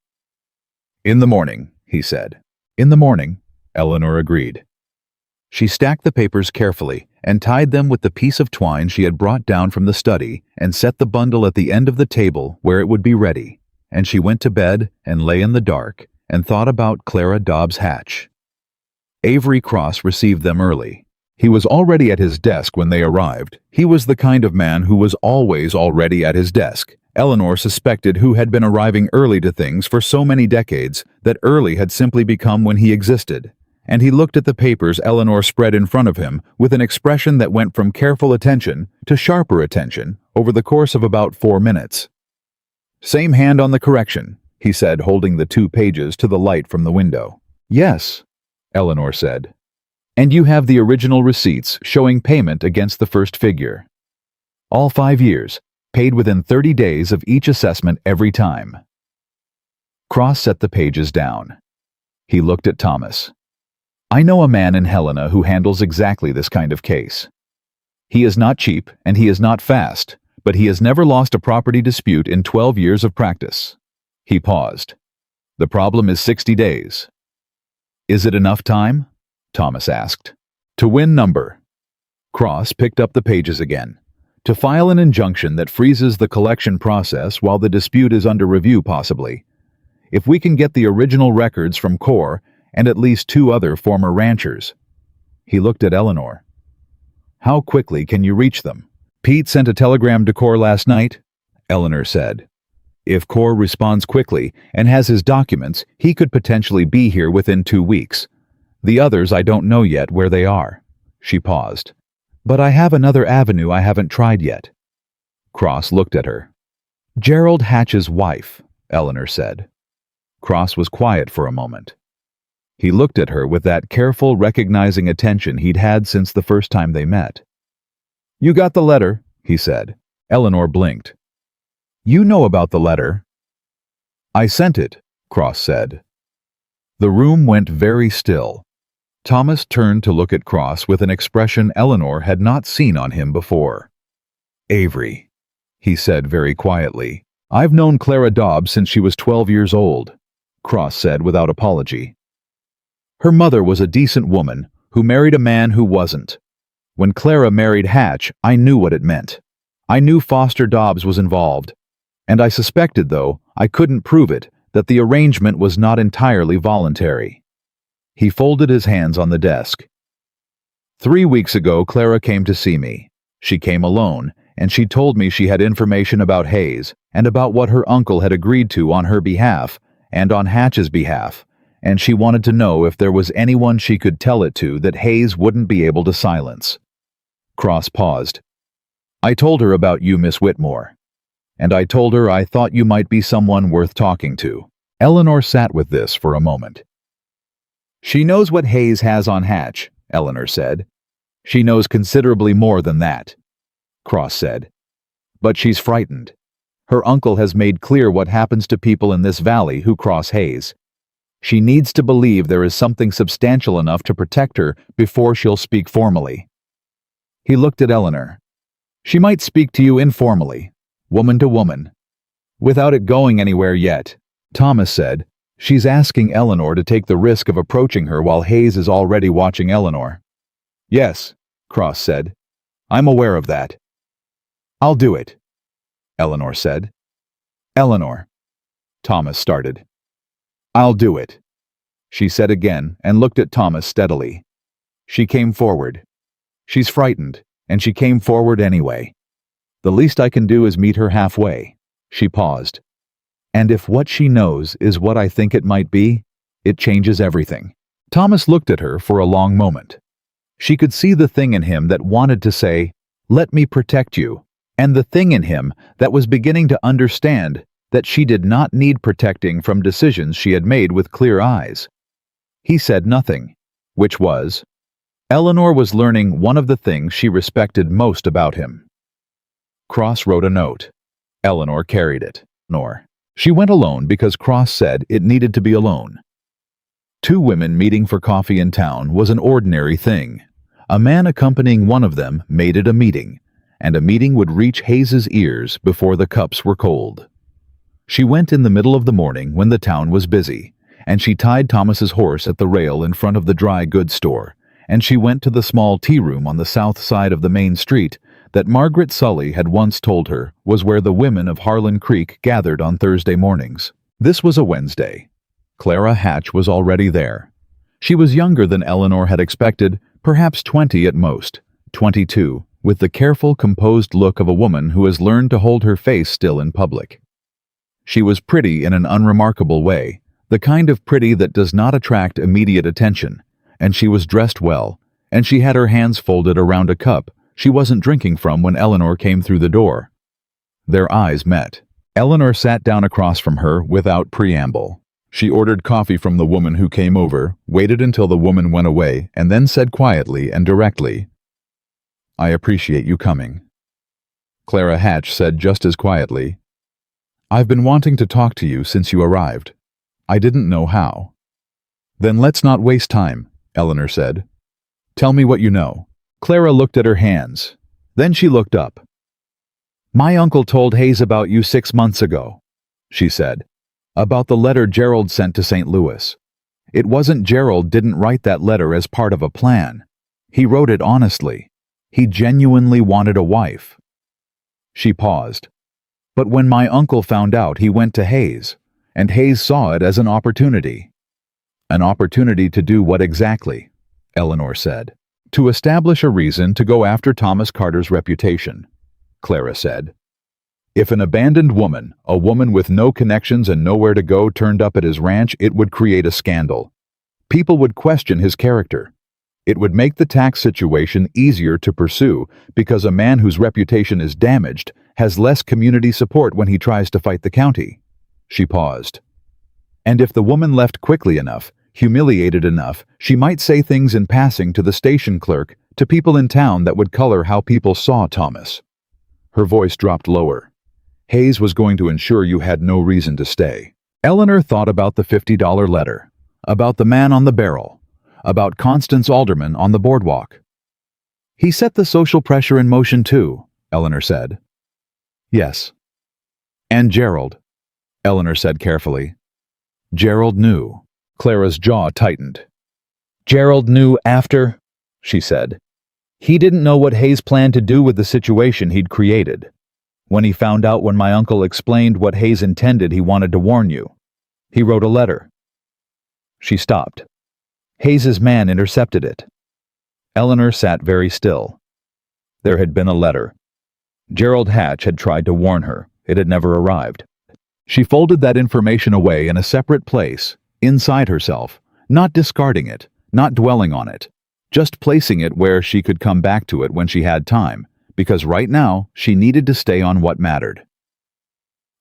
In the morning, he said. In the morning, Eleanor agreed. She stacked the papers carefully and tied them with the piece of twine she had brought down from the study and set the bundle at the end of the table where it would be ready, and she went to bed and lay in the dark and thought about Clara Dobbs Hatch. Avery Cross received them early. He was already at his desk when they arrived. He was the kind of man who was always already at his desk. Eleanor suspected who had been arriving early to things for so many decades that early had simply become when he existed. And he looked at the papers Eleanor spread in front of him with an expression that went from careful attention to sharper attention over the course of about 4 minutes. Same hand on the correction, he said, holding the 2 pages to the light from the window. Yes, Eleanor said. And you have the original receipts showing payment against the first figure. All 5 years, paid within 30 days of each assessment every time. Cross set the pages down. He looked at Thomas. I know a man in Helena who handles exactly this kind of case. He is not cheap and he is not fast, but he has never lost a property dispute in 12 years of practice. He paused. The problem is 60 days. Is it enough time? Thomas asked. To win number. Cross picked up the pages again. To file an injunction that freezes the collection process while the dispute is under review possibly. If we can get the original records from Core and at least 2 other former ranchers. He looked at Eleanor. How quickly can you reach them? Pete sent a telegram to Core last night, Eleanor said. If Core responds quickly and has his documents, he could potentially be here within 2 weeks. The others I don't know yet where they are. She paused. But I have another avenue I haven't tried yet. Cross looked at her. Gerald Hatch's wife, Eleanor said. Cross was quiet for a moment. He looked at her with that careful, recognizing attention he'd had since the first time they met. You got the letter, he said. Eleanor blinked. You know about the letter. I sent it, Cross said. The room went very still. Thomas turned to look at Cross with an expression Eleanor had not seen on him before. Avery, he said very quietly. I've known Clara Dobbs since she was 12 years old, Cross said without apology. Her mother was a decent woman who married a man who wasn't. When Clara married Hatch, I knew what it meant. I knew Foster Dobbs was involved. And I suspected, though I couldn't prove it, that the arrangement was not entirely voluntary. He folded his hands on the desk. 3 weeks ago, Clara came to see me. She came alone, and she told me she had information about Hayes and about what her uncle had agreed to on her behalf and on Hatch's behalf, and she wanted to know if there was anyone she could tell it to that Hayes wouldn't be able to silence. Cross paused. I told her about you, Miss Whitmore. And I told her I thought you might be someone worth talking to. Eleanor sat with this for a moment. She knows what Hayes has on Hatch, Eleanor said. She knows considerably more than that, Cross said. But she's frightened. Her uncle has made clear what happens to people in this valley who cross Hayes. She needs to believe there is something substantial enough to protect her before she'll speak formally. He looked at Eleanor. She might speak to you informally, woman to woman. Without it going anywhere yet, Thomas said. She's asking Eleanor to take the risk of approaching her while Hayes is already watching Eleanor. Yes, Cross said. I'm aware of that. I'll do it, Eleanor said. Eleanor, Thomas started. I'll do it, she said again and looked at Thomas steadily. She came forward. She's frightened, and she came forward anyway. The least I can do is meet her halfway. She paused. And if what she knows is what I think it might be, it changes everything. Thomas looked at her for a long moment. She could see the thing in him that wanted to say, let me protect you, and the thing in him that was beginning to understand that she did not need protecting from decisions she had made with clear eyes. He said nothing, which was, Eleanor was learning one of the things she respected most about him. Cross wrote a note. Eleanor carried it. She went alone because Cross said it needed to be alone. 2 women meeting for coffee in town was an ordinary thing. A man accompanying one of them made it a meeting, and a meeting would reach Hayes's ears before the cups were cold. She went in the middle of the morning when the town was busy, and she tied Thomas's horse at the rail in front of the dry goods store, and she went to the small tea room on the south side of the main street that Margaret Sully had once told her was where the women of Harlan Creek gathered on Thursday mornings. This was a Wednesday. Clara Hatch was already there. She was younger than Eleanor had expected, perhaps 20 at most, 22, with the careful, composed look of a woman who has learned to hold her face still in public. She was pretty in an unremarkable way, the kind of pretty that does not attract immediate attention, and she was dressed well, and she had her hands folded around a cup she wasn't drinking from when Eleanor came through the door. Their eyes met. Eleanor sat down across from her without preamble. She ordered coffee from the woman who came over, waited until the woman went away, and then said quietly and directly, "I appreciate you coming." Clara Hatch said just as quietly, "I've been wanting to talk to you since you arrived. I didn't know how." "Then let's not waste time," Eleanor said. "Tell me what you know." Clara looked at her hands. Then she looked up. "My uncle told Hayes about you 6 months ago," she said. "About the letter Gerald sent to St. Louis. It wasn't Gerald didn't write that letter as part of a plan. He wrote it honestly. He genuinely wanted a wife." She paused. "But when my uncle found out, he went to Hayes, and Hayes saw it as an opportunity." "An opportunity to do what exactly?" Eleanor said. "To establish a reason to go after Thomas Carter's reputation," Clara said. "If an abandoned woman, a woman with no connections and nowhere to go, turned up at his ranch, it would create a scandal. People would question his character. It would make the tax situation easier to pursue because a man whose reputation is damaged has less community support when he tries to fight the county." She paused. "And if the woman left quickly enough, humiliated enough, she might say things in passing to the station clerk, to people in town that would color how people saw Thomas." Her voice dropped lower. "Hayes was going to ensure you had no reason to stay." Eleanor thought about the $50 letter, about the man on the barrel, about Constance Alderman on the boardwalk. "He set the social pressure in motion too," Eleanor said. "Yes." "And Gerald," Eleanor said carefully. "Gerald knew." Clara's jaw tightened. "Gerald knew after," she said. "He didn't know what Hayes planned to do with the situation he'd created. When he found out when my uncle explained what Hayes intended, he wanted to warn you. He wrote a letter." She stopped. Hayes's man intercepted it. Eleanor sat very still. There had been a letter. Gerald Hatch had tried to warn her. It had never arrived. She folded that information away in a separate place, inside herself, not discarding it, not dwelling on it, just placing it where she could come back to it when she had time, because right now she needed to stay on what mattered.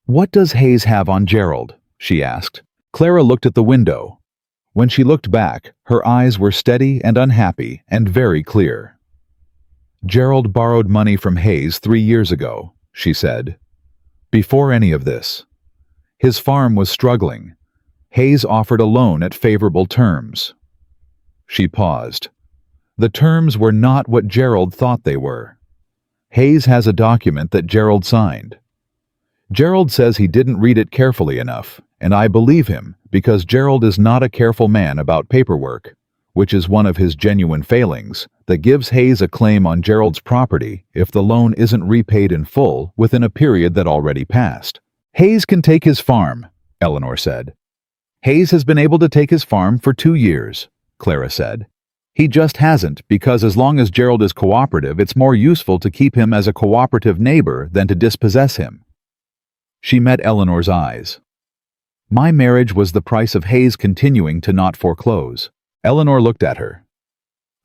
"What does Hayes have on Gerald?" she asked. Clara looked at the window. When she looked back, her eyes were steady and unhappy and very clear. "Gerald borrowed money from Hayes 3 years ago," she said. "Before any of this. His farm was struggling. Hayes offered a loan at favorable terms." She paused. The terms were not what Gerald thought they were. Hayes has a document that Gerald signed. Gerald says he didn't read it carefully enough, and I believe him because Gerald is not a careful man about paperwork, which is one of his genuine failings that gives Hayes a claim on Gerald's property if the loan isn't repaid in full within a period that already passed. "Hayes can take his farm," Eleanor said. "Hayes has been able to take his farm for 2 years, Clara said. "He just hasn't because as long as Gerald is cooperative, it's more useful to keep him as a cooperative neighbor than to dispossess him." She met Eleanor's eyes. "My marriage was the price of Hayes continuing to not foreclose." Eleanor looked at her.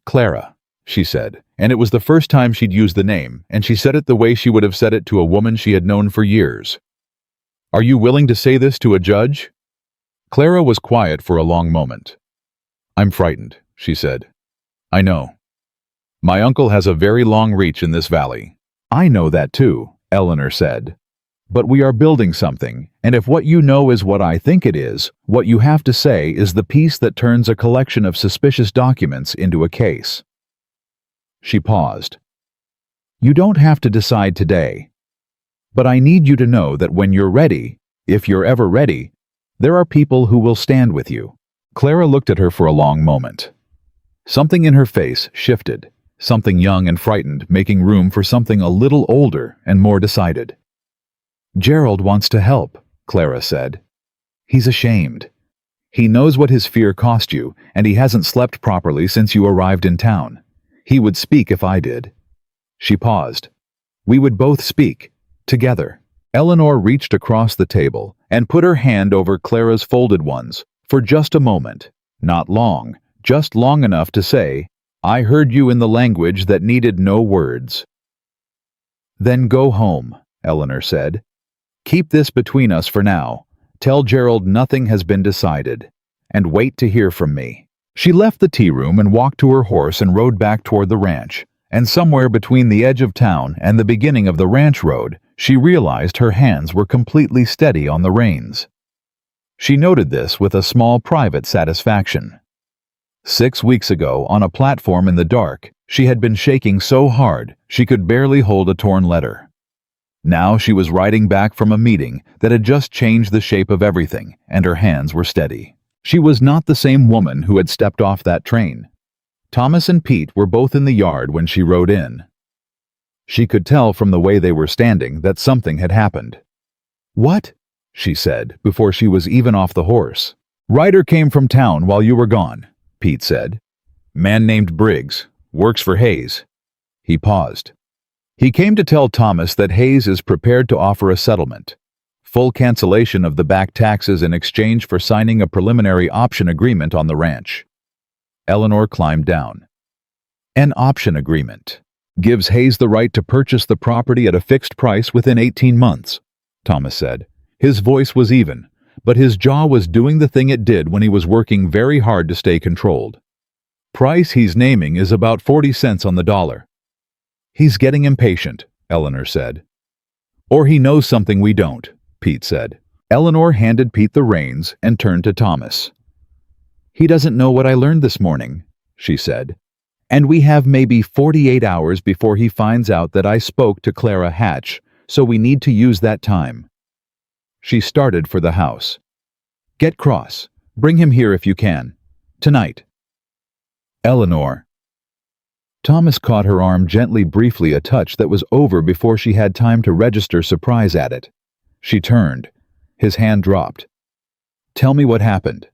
"Clara," she said, and it was the first time she'd used the name, and she said it the way she would have said it to a woman she had known for years. "Are you willing to say this to a judge?" Clara was quiet for a long moment. "I'm frightened," she said. "I know. My uncle has a very long reach in this valley." "I know that too," Eleanor said. "But we are building something, and if what you know is what I think it is, what you have to say is the piece that turns a collection of suspicious documents into a case." She paused. "You don't have to decide today. But I need you to know that when you're ready, if you're ever ready, there are people who will stand with you." Clara looked at her for a long moment. Something in her face shifted, something young and frightened making room for something a little older and more decided. "Gerald wants to help," Clara said. "He's ashamed. He knows what his fear cost you, and he hasn't slept properly since you arrived in town. He would speak if I did." She paused. "We would both speak, together." Eleanor reached across the table and put her hand over Clara's folded ones for just a moment, not long, just long enough to say, "I heard you in the language that needed no words." "Then go home," Eleanor said. "Keep this between us for now. Tell Gerald nothing has been decided, and wait to hear from me." She left the tea room and walked to her horse and rode back toward the ranch, and somewhere between the edge of town and the beginning of the ranch road, she realized her hands were completely steady on the reins. She noted this with a small private satisfaction. 6 weeks ago, on a platform in the dark, she had been shaking so hard she could barely hold a torn letter. Now she was riding back from a meeting that had just changed the shape of everything, and her hands were steady. She was not the same woman who had stepped off that train. Thomas and Pete were both in the yard when she rode in. She could tell from the way they were standing that something had happened. "What?" she said before she was even off the horse. "Ryder came from town while you were gone," Pete said. "Man named Briggs, works for Hayes." He paused. "He came to tell Thomas that Hayes is prepared to offer a settlement. Full cancellation of the back taxes in exchange for signing a preliminary option agreement on the ranch." Eleanor climbed down. "An option agreement gives Hayes the right to purchase the property at a fixed price within 18 months, Thomas said. His voice was even, but his jaw was doing the thing it did when he was working very hard to stay controlled. "Price he's naming is about 40 cents on the dollar." "He's getting impatient," Eleanor said. "Or he knows something we don't," Pete said. Eleanor handed Pete the reins and turned to Thomas. "He doesn't know what I learned this morning," she said. "And we have maybe 48 hours before he finds out that I spoke to Clara Hatch, so we need to use that time." She started for the house. "Get Cross. Bring him here if you can. Tonight." "Eleanor." Thomas caught her arm gently, briefly, a touch that was over before she had time to register surprise at it. She turned. His hand dropped. "Tell me what happened."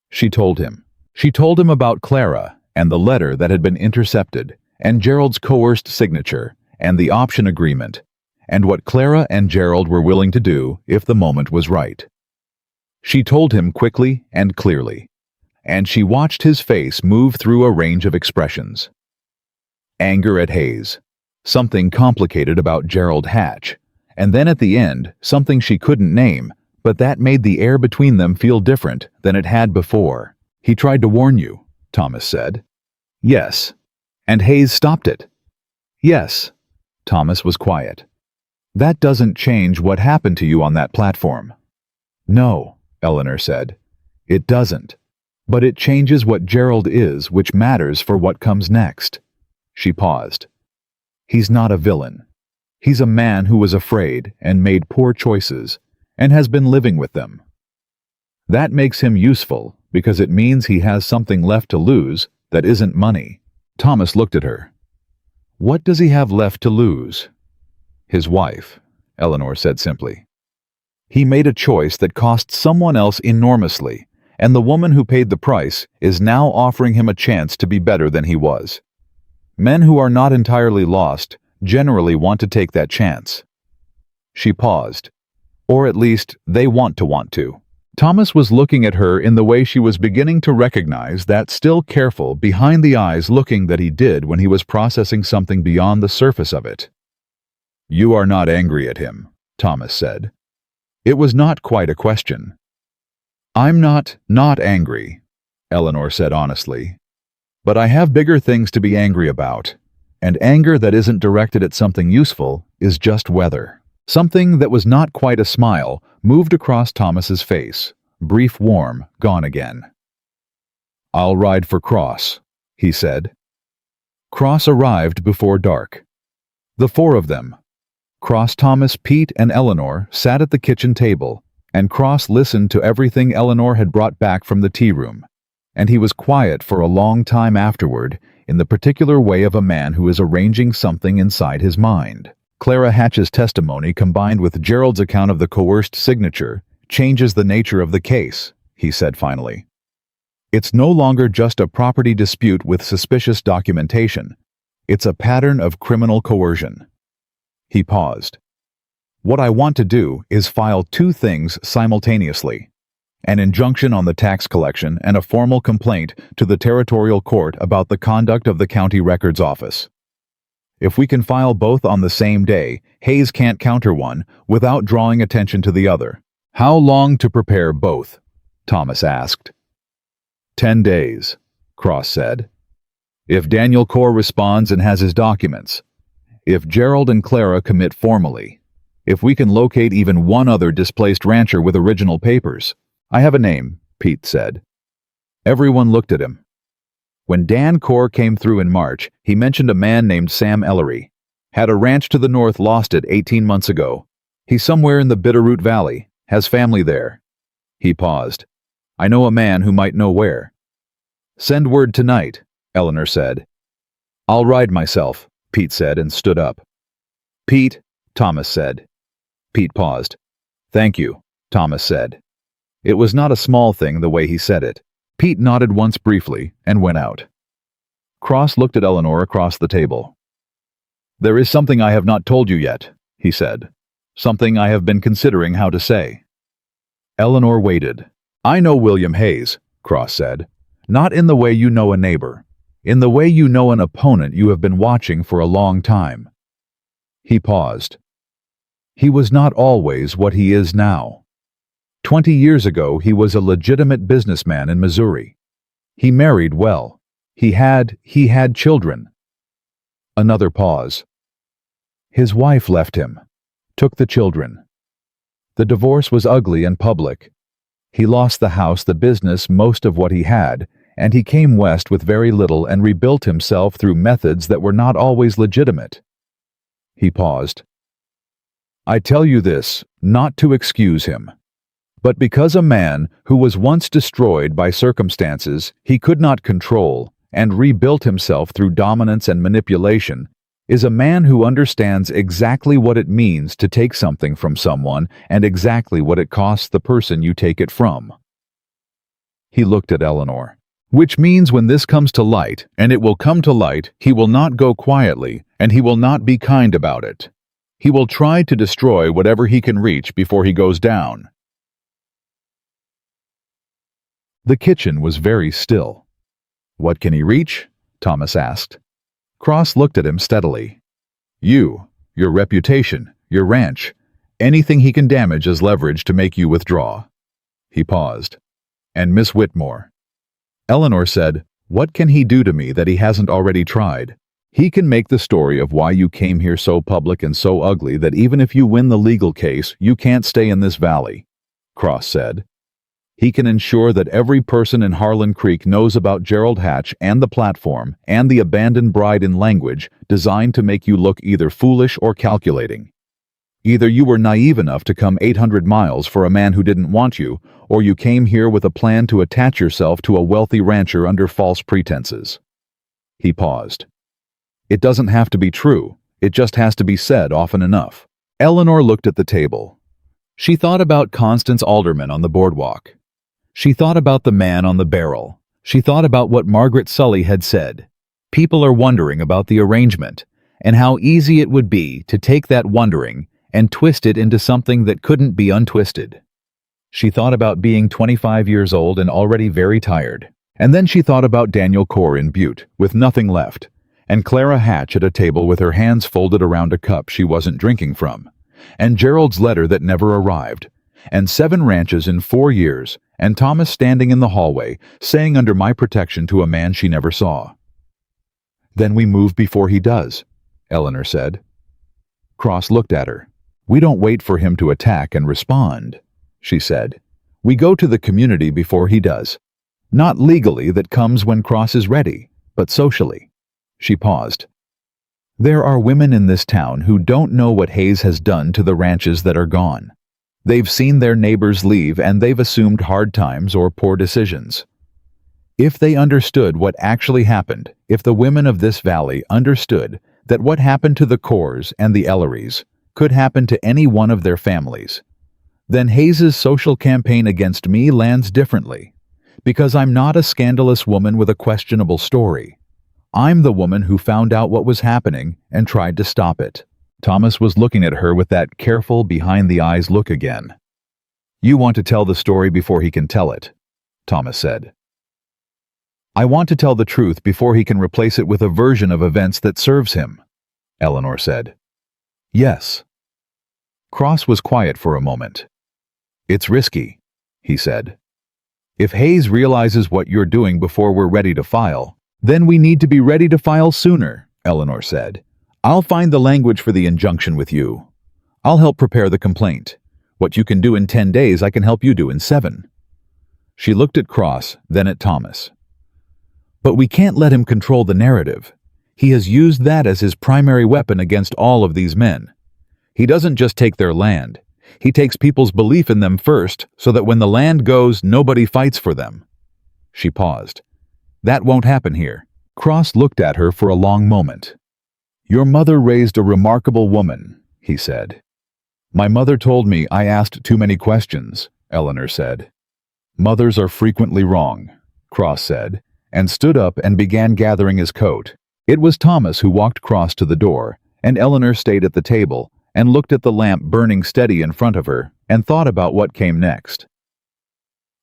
She told him. She told him about Clara and the letter that had been intercepted, and Gerald's coerced signature, and the option agreement, and what Clara and Gerald were willing to do if the moment was right. She told him quickly and clearly, and she watched his face move through a range of expressions. Anger at Hayes, something complicated about Gerald Hatch, and then at the end, something she couldn't name, but that made the air between them feel different than it had before. "He tried to warn you," Thomas said. "Yes." "And Hayes stopped it." "Yes." Thomas was quiet. "That doesn't change what happened to you on that platform." "No," Eleanor said. "It doesn't. But it changes what Gerald is, which matters for what comes next." She paused. "He's not a villain. He's a man who was afraid and made poor choices, and has been living with them. That makes him useful because it means he has something left to lose that isn't money." Thomas looked at her. "What does he have left to lose?" "His wife," Eleanor said simply. "He made a choice that cost someone else enormously, and the woman who paid the price is now offering him a chance to be better than he was. Men who are not entirely lost generally want to take that chance." She paused. "Or at least, they want to. Thomas was looking at her in the way she was beginning to recognize that still careful, behind-the-eyes looking that he did when he was processing something beyond the surface of it. "You are not angry at him," Thomas said. It was not quite a question. "I'm not angry," Eleanor said honestly. "But I have bigger things to be angry about, and anger that isn't directed at something useful is just weather." Something that was not quite a smile moved across Thomas's face, brief, warm, gone again. "I'll ride for Cross," he said. Cross arrived before dark. The four of them, Cross, Thomas, Pete, and Eleanor, sat at the kitchen table, and Cross listened to everything Eleanor had brought back from the tea room, and he was quiet for a long time afterward, in the particular way of a man who is arranging something inside his mind. Clara Hatch's testimony, combined with Gerald's account of the coerced signature, changes the nature of the case, he said finally. It's no longer just a property dispute with suspicious documentation. It's a pattern of criminal coercion. He paused. What I want to do is file two things simultaneously: an injunction on the tax collection and a formal complaint to the territorial court about the conduct of the county records office. If we can file both on the same day, Hayes can't counter one without drawing attention to the other. How long to prepare both? Thomas asked. 10 days, Cross said. If Daniel Corr responds and has his documents, if Gerald and Clara commit formally, if we can locate even one other displaced rancher with original papers. I have a name, Pete said. Everyone looked at him. When Dan Corr came through in March, he mentioned a man named Sam Ellery. Had a ranch to the north, lost it 18 months ago. He's somewhere in the Bitterroot Valley, has family there. He paused. I know a man who might know where. Send word tonight, Eleanor said. I'll ride myself, Pete said and stood up. Pete, Thomas said. Pete paused. Thank you, Thomas said. It was not a small thing the way he said it. Pete nodded once briefly and went out. Cross looked at Eleanor across the table. There is something I have not told you yet, he said. Something I have been considering how to say. Eleanor waited. I know William Hayes, Cross said. Not in the way you know a neighbor. In the way you know an opponent you have been watching for a long time. He paused. He was not always what he is now. 20 years ago he was a legitimate businessman in Missouri. He married well. He had children. Another pause. His wife left him, took the children. The divorce was ugly and public. He lost the house, the business, most of what he had, and he came west with very little and rebuilt himself through methods that were not always legitimate. He paused. I tell you this, not to excuse him, but because a man who was once destroyed by circumstances he could not control and rebuilt himself through dominance and manipulation is a man who understands exactly what it means to take something from someone and exactly what it costs the person you take it from. He looked at Eleanor. Which means when this comes to light, and it will come to light, he will not go quietly, and he will not be kind about it. He will try to destroy whatever he can reach before he goes down. The kitchen was very still. What can he reach? Thomas asked. Cross looked at him steadily. You, your reputation, your ranch, anything he can damage as leverage to make you withdraw. He paused. And Miss Whitmore. Eleanor said, what can he do to me that he hasn't already tried? He can make the story of why you came here so public and so ugly that even if you win the legal case, you can't stay in this valley, Cross said. He can ensure that every person in Harlan Creek knows about Gerald Hatch and the platform and the abandoned bride in language designed to make you look either foolish or calculating. Either you were naive enough to come 800 miles for a man who didn't want you, or you came here with a plan to attach yourself to a wealthy rancher under false pretenses. He paused. It doesn't have to be true. It just has to be said often enough. Eleanor looked at the table. She thought about Constance Alderman on the boardwalk. She thought about the man on the barrel. She thought about what Margaret Sully had said. People are wondering about the arrangement, and how easy it would be to take that wondering and twist it into something that couldn't be untwisted. She thought about being 25 years old and already very tired. And then she thought about Daniel Corr in Butte, with nothing left, and Clara Hatch at a table with her hands folded around a cup she wasn't drinking from, and Gerald's letter that never arrived, and 7 ranches in 4 years, and Thomas standing in the hallway, saying under my protection to a man she never saw. Then we move before he does, Eleanor said. Cross looked at her. We don't wait for him to attack and respond, she said. We go to the community before he does. Not legally, that comes when Cross is ready, but socially. She paused. There are women in this town who don't know what Hayes has done to the ranches that are gone. They've seen their neighbors leave and they've assumed hard times or poor decisions. If they understood what actually happened, if the women of this valley understood that what happened to the Corrs and the Ellerys could happen to any one of their families, then Hayes's social campaign against me lands differently, because I'm not a scandalous woman with a questionable story. I'm the woman who found out what was happening and tried to stop it. Thomas was looking at her with that careful, behind-the-eyes look again. You want to tell the story before he can tell it, Thomas said. I want to tell the truth before he can replace it with a version of events that serves him, Eleanor said. Yes. Cross was quiet for a moment. It's risky, he said. If Hayes realizes what you're doing before we're ready to file, then we need to be ready to file sooner, Eleanor said. I'll find the language for the injunction with you. I'll help prepare the complaint. What you can do in 10 days, I can help you do in 7. She looked at Cross, then at Thomas. But we can't let him control the narrative. He has used that as his primary weapon against all of these men. He doesn't just take their land. He takes people's belief in them first, so that when the land goes, nobody fights for them. She paused. That won't happen here. Cross looked at her for a long moment. Your mother raised a remarkable woman, he said. My mother told me I asked too many questions, Eleanor said. Mothers are frequently wrong, Cross said, and stood up and began gathering his coat. It was Thomas who walked Cross to the door, and Eleanor stayed at the table and looked at the lamp burning steady in front of her and thought about what came next.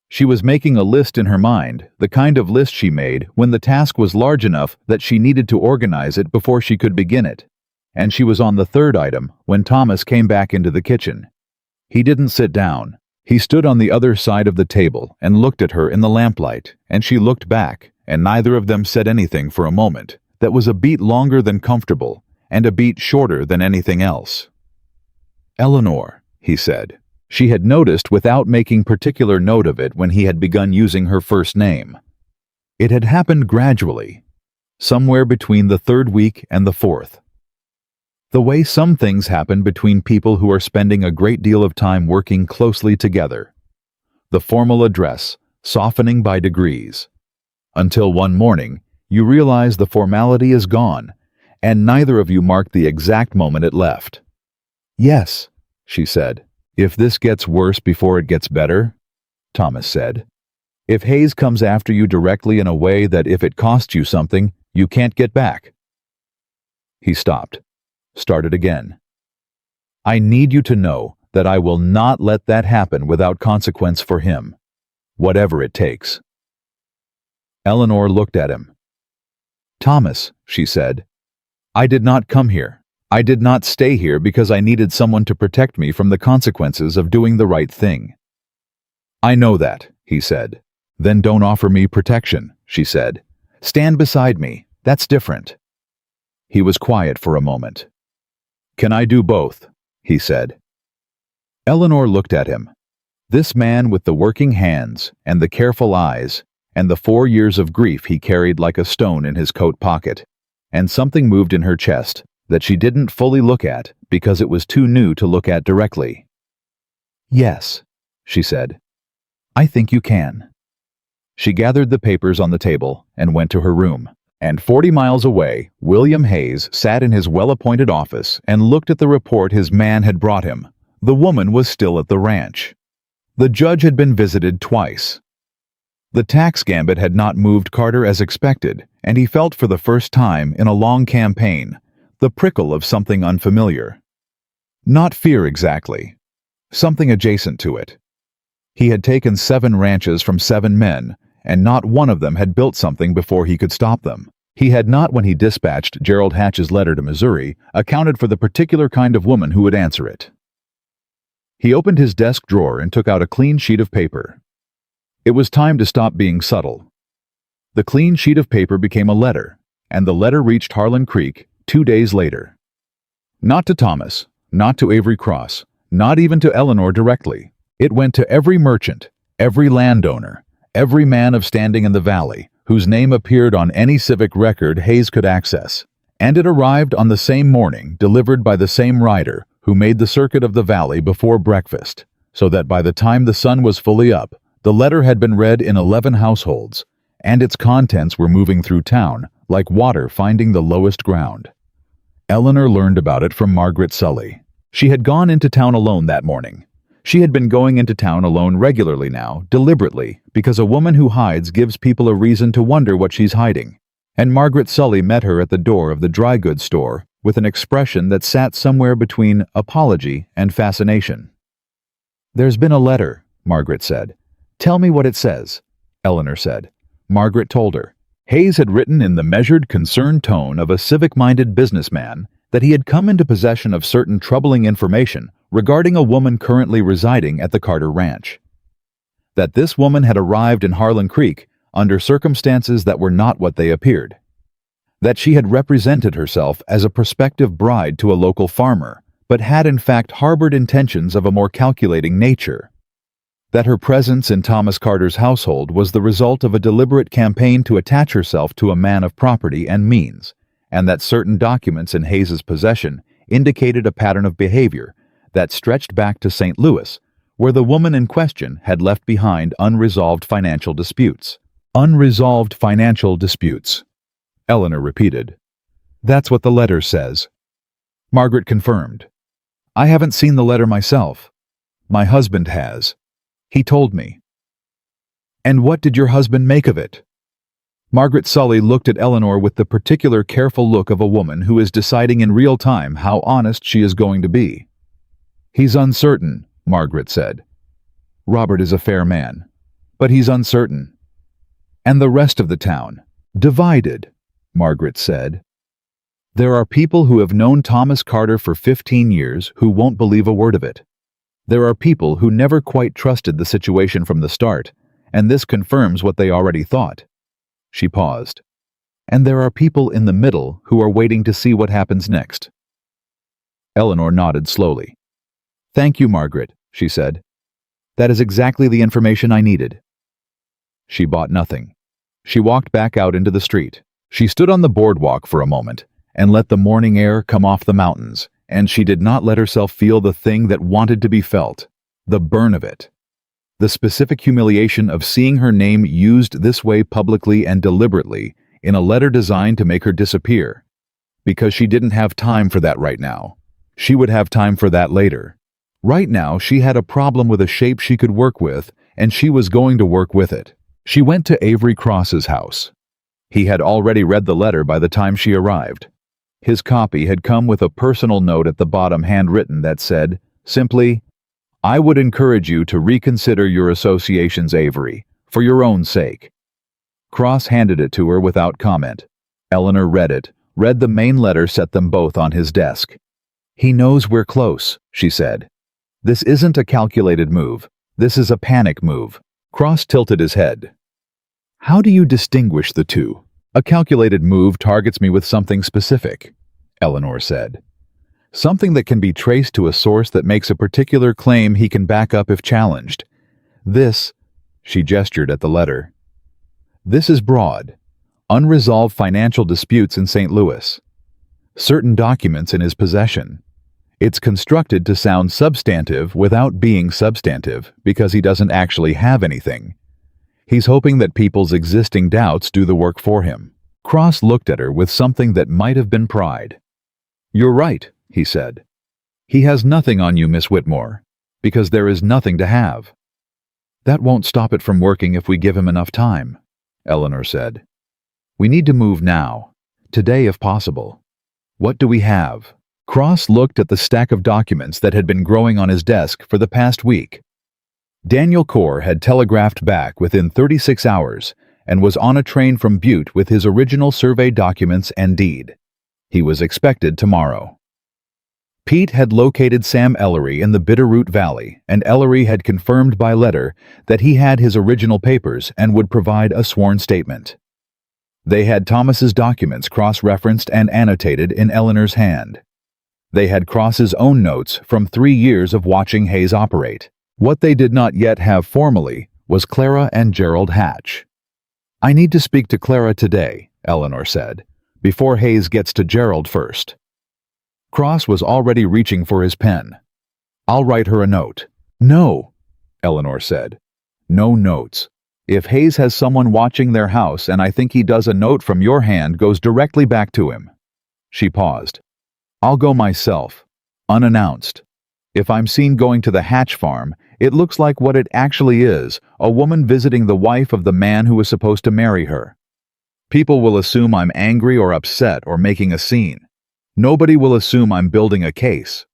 She was making a list in her mind, the kind of list she made when the task was large enough that she needed to organize it before she could begin it. And she was on the 3rd item when Thomas came back into the kitchen. He didn't sit down. He stood on the other side of the table and looked at her in the lamplight, and she looked back, and neither of them said anything for a moment that was a beat longer than comfortable and a beat shorter than anything else. Eleanor, he said. She had noticed without making particular note of it when he had begun using her first name. It had happened gradually, somewhere between the 3rd week and the 4th. The way some things happen between people who are spending a great deal of time working closely together. The formal address, softening by degrees. Until one morning, you realize the formality is gone, and neither of you marked the exact moment it left. Yes, she said. If this gets worse before it gets better, Thomas said. If Hayes comes after you directly in a way that if it costs you something, you can't get back. He stopped. Started again. I need you to know that I will not let that happen without consequence for him, whatever it takes. Eleanor looked at him. Thomas, she said, I did not come here. I did not stay here because I needed someone to protect me from the consequences of doing the right thing. I know that, he said. Then don't offer me protection, she said. Stand beside me. That's different. He was quiet for a moment. Can I do both? He said. Eleanor looked at him. This man with the working hands and the careful eyes and the 4 years of grief he carried like a stone in his coat pocket, and something moved in her chest that she didn't fully look at because it was too new to look at directly. Yes, she said. I think you can. She gathered the papers on the table and went to her room. And 40 miles away, William Hayes sat in his well-appointed office and looked at the report his man had brought him. The woman was still at the ranch. The judge had been visited twice. The tax gambit had not moved Carter as expected, and he felt for the first time in a long campaign the prickle of something unfamiliar. Not fear exactly. Something adjacent to it. He had taken 7 ranches from 7 men, and not one of them had built something before he could stop them. He had not, when he dispatched Gerald Hatch's letter to Missouri, accounted for the particular kind of woman who would answer it. He opened his desk drawer and took out a clean sheet of paper. It was time to stop being subtle. The clean sheet of paper became a letter, and the letter reached Harlan Creek 2 days later. Not to Thomas, not to Avery Cross, not even to Eleanor directly. It went to every merchant, every landowner, every man of standing in the valley, whose name appeared on any civic record Hayes could access. And it arrived on the same morning, delivered by the same rider, who made the circuit of the valley before breakfast, so that by the time the sun was fully up, the letter had been read in 11 households, and its contents were moving through town, like water finding the lowest ground. Eleanor learned about it from Margaret Sully. She had gone into town alone that morning. She had been going into town alone regularly now, deliberately, because a woman who hides gives people a reason to wonder what she's hiding. And Margaret Sully met her at the door of the dry goods store with an expression that sat somewhere between apology and fascination. There's been a letter, Margaret said. Tell me what it says, Eleanor said. Margaret told her. Hayes had written in the measured, concerned tone of a civic-minded businessman that he had come into possession of certain troubling information regarding a woman currently residing at the Carter Ranch. That this woman had arrived in Harlan Creek under circumstances that were not what they appeared. That she had represented herself as a prospective bride to a local farmer, but had in fact harbored intentions of a more calculating nature. That her presence in Thomas Carter's household was the result of a deliberate campaign to attach herself to a man of property and means, and that certain documents in Hayes's possession indicated a pattern of behavior that stretched back to St. Louis, where the woman in question had left behind unresolved financial disputes. Unresolved financial disputes, Eleanor repeated. That's what the letter says. Margaret confirmed. I haven't seen the letter myself. My husband has. He told me. And what did your husband make of it? Margaret Sully looked at Eleanor with the particular careful look of a woman who is deciding in real time how honest she is going to be. He's uncertain, Margaret said. Robert is a fair man, but he's uncertain. And the rest of the town? Divided, Margaret said. There are people who have known Thomas Carter for 15 years who won't believe a word of it. There are people who never quite trusted the situation from the start, and this confirms what they already thought. She paused. And there are people in the middle who are waiting to see what happens next. Eleanor nodded slowly. Thank you, Margaret, she said. That is exactly the information I needed. She bought nothing. She walked back out into the street. She stood on the boardwalk for a moment and let the morning air come off the mountains, and she did not let herself feel the thing that wanted to be felt, the burn of it. The specific humiliation of seeing her name used this way publicly and deliberately in a letter designed to make her disappear. Because she didn't have time for that right now. She would have time for that later. Right now, she had a problem with a shape she could work with, and she was going to work with it. She went to Avery Cross's house. He had already read the letter by the time she arrived. His copy had come with a personal note at the bottom handwritten that said, simply, I would encourage you to reconsider your associations, Avery, for your own sake. Cross handed it to her without comment. Eleanor read it, read the main letter, set them both on his desk. He knows we're close, she said. This isn't a calculated move. This is a panic move. Cross tilted his head. How do you distinguish the two? A calculated move targets me with something specific, Eleanor said. Something that can be traced to a source that makes a particular claim he can back up if challenged. This, she gestured at the letter. This is broad. Unresolved financial disputes in St. Louis. Certain documents in his possession. It's constructed to sound substantive without being substantive because he doesn't actually have anything. He's hoping that people's existing doubts do the work for him. Cross looked at her with something that might have been pride. You're right, he said. He has nothing on you, Miss Whitmore, because there is nothing to have. That won't stop it from working if we give him enough time, Eleanor said. We need to move now, today if possible. What do we have? Cross looked at the stack of documents that had been growing on his desk for the past week. Daniel Corr had telegraphed back within 36 hours and was on a train from Butte with his original survey documents and deed. He was expected tomorrow. Pete had located Sam Ellery in the Bitterroot Valley, and Ellery had confirmed by letter that he had his original papers and would provide a sworn statement. They had Thomas's documents cross-referenced and annotated in Eleanor's hand. They had Cross's own notes from 3 years of watching Hayes operate. What they did not yet have formally was Clara and Gerald Hatch. I need to speak to Clara today, Eleanor said, before Hayes gets to Gerald first. Cross was already reaching for his pen. I'll write her a note. No, Eleanor said. No notes. If Hayes has someone watching their house and I think he does, a note from your hand goes directly back to him. She paused. I'll go myself, unannounced. If I'm seen going to the Hatch farm, it looks like what it actually is, a woman visiting the wife of the man who was supposed to marry her. People will assume I'm angry or upset or making a scene. Nobody will assume I'm building a case.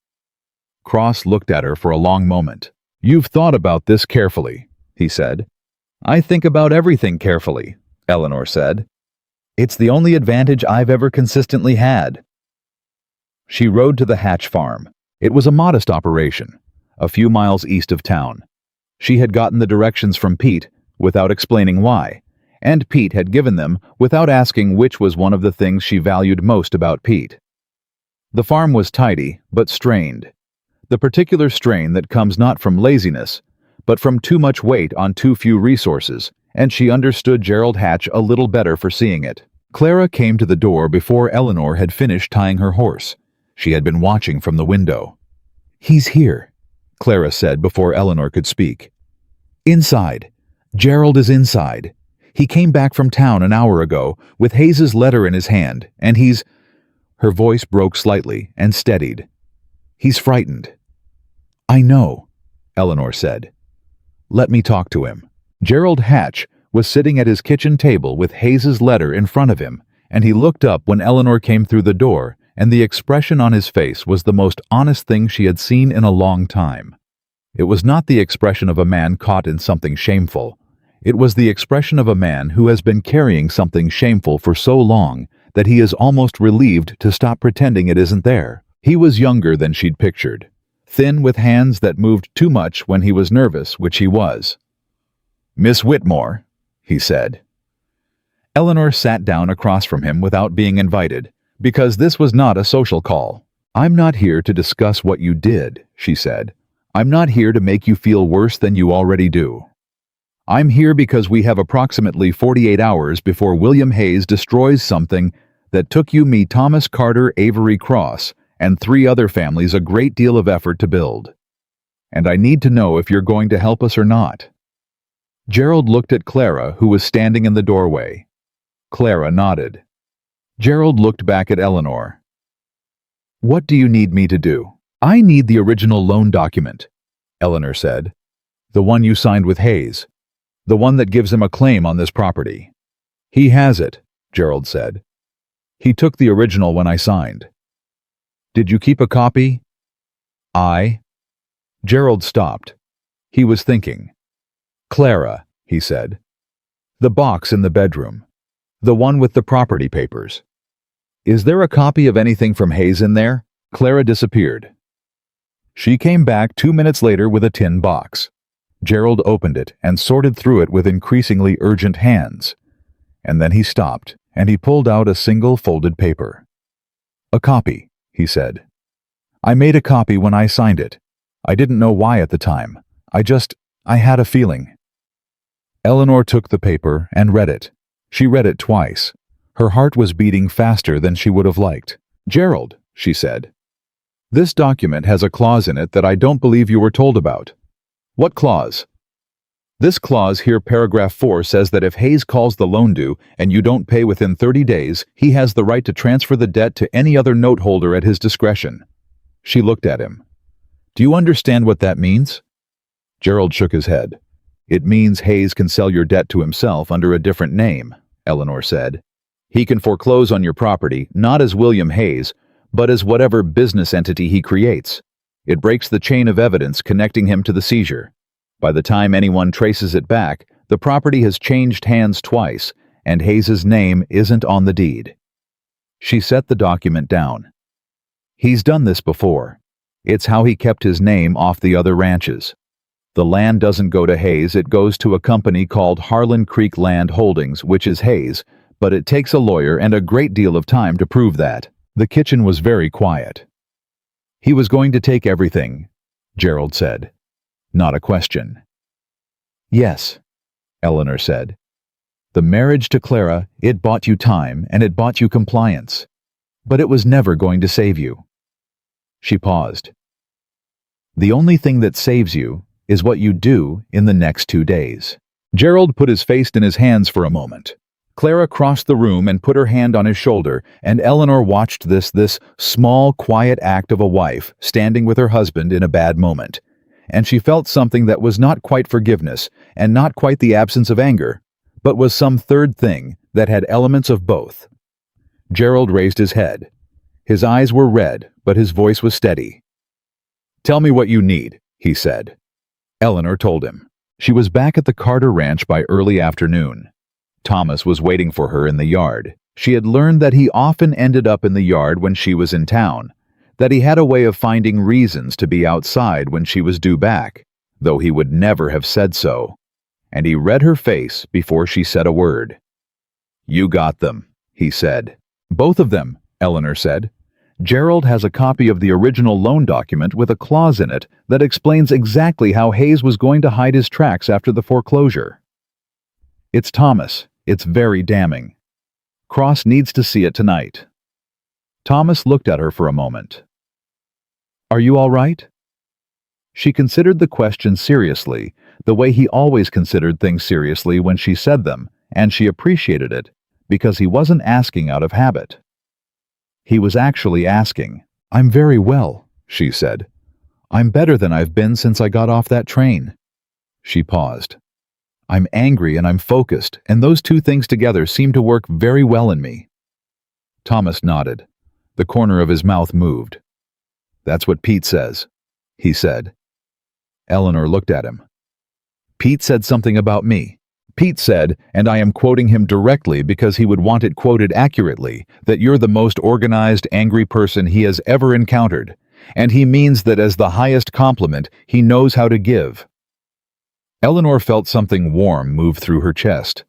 Cross looked at her for a long moment. You've thought about this carefully, he said. I think about everything carefully, Eleanor said. It's the only advantage I've ever consistently had. She rode to the Hatch farm, It was a modest operation, a few miles east of town. She had gotten the directions from Pete without explaining why, and Pete had given them without asking which was one of the things she valued most about Pete. The farm was tidy, but strained. The particular strain that comes not from laziness, but from too much weight on too few resources, and she understood Gerald Hatch a little better for seeing it. Clara came to the door before Eleanor had finished tying her horse. She had been watching from the window. "He's here," Clara said before Eleanor could speak. "Inside. Gerald is inside. He came back from town an hour ago with Hayes's letter in his hand, and he's—" Her voice broke slightly and steadied. "He's frightened." "I know," Eleanor said. "Let me talk to him." Gerald Hatch was sitting at his kitchen table with Hayes's letter in front of him, and he looked up when Eleanor came through the door, and the expression on his face was the most honest thing she had seen in a long time. It was not the expression of a man caught in something shameful. It was the expression of a man who has been carrying something shameful for so long that he is almost relieved to stop pretending it isn't there. He was younger than she'd pictured, thin with hands that moved too much when he was nervous, which he was. "Miss Whitmore," he said. Eleanor sat down across from him without being invited, because this was not a social call. "I'm not here to discuss what you did," she said. "I'm not here to make you feel worse than you already do. I'm here because we have approximately 48 hours before William Hayes destroys something that took you, me, Thomas Carter, Avery Cross, and 3 other families a great deal of effort to build. And I need to know if you're going to help us or not." Gerald looked at Clara, who was standing in the doorway. Clara nodded. Gerald looked back at Eleanor. "What do you need me to do?" "I need the original loan document," Eleanor said. "The one you signed with Hayes. The one that gives him a claim on this property." "He has it," Gerald said. "He took the original when I signed." "Did you keep a copy?" Gerald stopped. He was thinking. "Clara," he said. "The box in the bedroom. The one with the property papers. Is there a copy of anything from Hayes in there?" Clara disappeared. She came back 2 minutes later with a tin box. Gerald opened it and sorted through it with increasingly urgent hands. And then he stopped, and he pulled out a single folded paper. "A copy," he said. "I made a copy when I signed it. I didn't know why at the time. I had a feeling." Eleanor took the paper and read it. She read it twice. Her heart was beating faster than she would have liked. "Gerald," she said, "this document has a clause in it that I don't believe you were told about." "What clause?" "This clause here, paragraph 4, says that if Hayes calls the loan due and you don't pay within 30 days, he has the right to transfer the debt to any other note holder at his discretion." She looked at him. "Do you understand what that means?" Gerald shook his head. "It means Hayes can sell your debt to himself under a different name," Eleanor said. "He can foreclose on your property, not as William Hayes, but as whatever business entity he creates. It breaks the chain of evidence connecting him to the seizure. By the time anyone traces it back, the property has changed hands twice, and Hayes's name isn't on the deed." She set the document down. "He's done this before. It's how he kept his name off the other ranches. The land doesn't go to Hayes, it goes to a company called Harlan Creek Land Holdings, which is Hayes, but it takes a lawyer and a great deal of time to prove that." The kitchen was very quiet. "He was going to take everything," Gerald said. Not a question. "Yes," Eleanor said. "The marriage to Clara, it bought you time and it bought you compliance. But it was never going to save you." She paused. "The only thing that saves you is what you do in the next 2 days." Gerald put his face in his hands for a moment. Clara crossed the room and put her hand on his shoulder, and Eleanor watched this small, quiet act of a wife standing with her husband in a bad moment. And she felt something that was not quite forgiveness, and not quite the absence of anger, but was some third thing that had elements of both. Gerald raised his head. His eyes were red, but his voice was steady. "Tell me what you need," he said. Eleanor told him. She was back at the Carter Ranch by early afternoon. Thomas was waiting for her in the yard. She had learned that he often ended up in the yard when she was in town. that he had a way of finding reasons to be outside when she was due back, though he would never have said so. And he read her face before she said a word. "You got them," he said. "Both of them," Eleanor said. "Gerald has a copy of the original loan document with a clause in it that explains exactly how Hayes was going to hide his tracks after the foreclosure. It's Thomas. It's very damning. Cross needs to see it tonight." Thomas looked at her for a moment. "Are you all right?" She considered the question seriously, the way he always considered things seriously when she said them, and she appreciated it, because he wasn't asking out of habit. He was actually asking. "I'm very well," she said. "I'm better than I've been since I got off that train." She paused. "I'm angry and I'm focused, and those two things together seem to work very well in me." Thomas nodded. The corner of his mouth moved. "That's what Pete says," he said. Eleanor looked at him. "Pete said something about me. Pete said, and I am quoting him directly because he would want it quoted accurately, that you're the most organized, angry person he has ever encountered, and he means that as the highest compliment he knows how to give." Eleanor felt something warm move through her chest.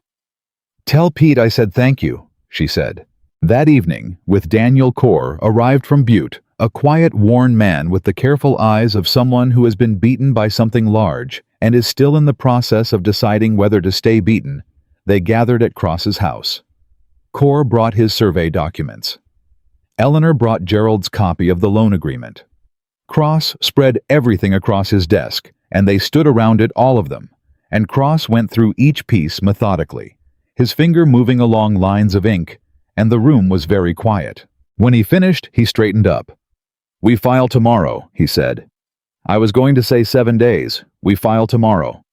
"Tell Pete I said thank you," she said. That evening, with Daniel Corr, arrived from Butte, a quiet, worn man with the careful eyes of someone who has been beaten by something large and is still in the process of deciding whether to stay beaten. They gathered at Cross's house. Corr brought his survey documents. Eleanor brought Gerald's copy of the loan agreement. Cross spread everything across his desk, and they stood around it, all of them, and Cross went through each piece methodically, his finger moving along lines of ink, and the room was very quiet. When he finished, he straightened up. "We file tomorrow," he said. "I was going to say 7 days. We file tomorrow."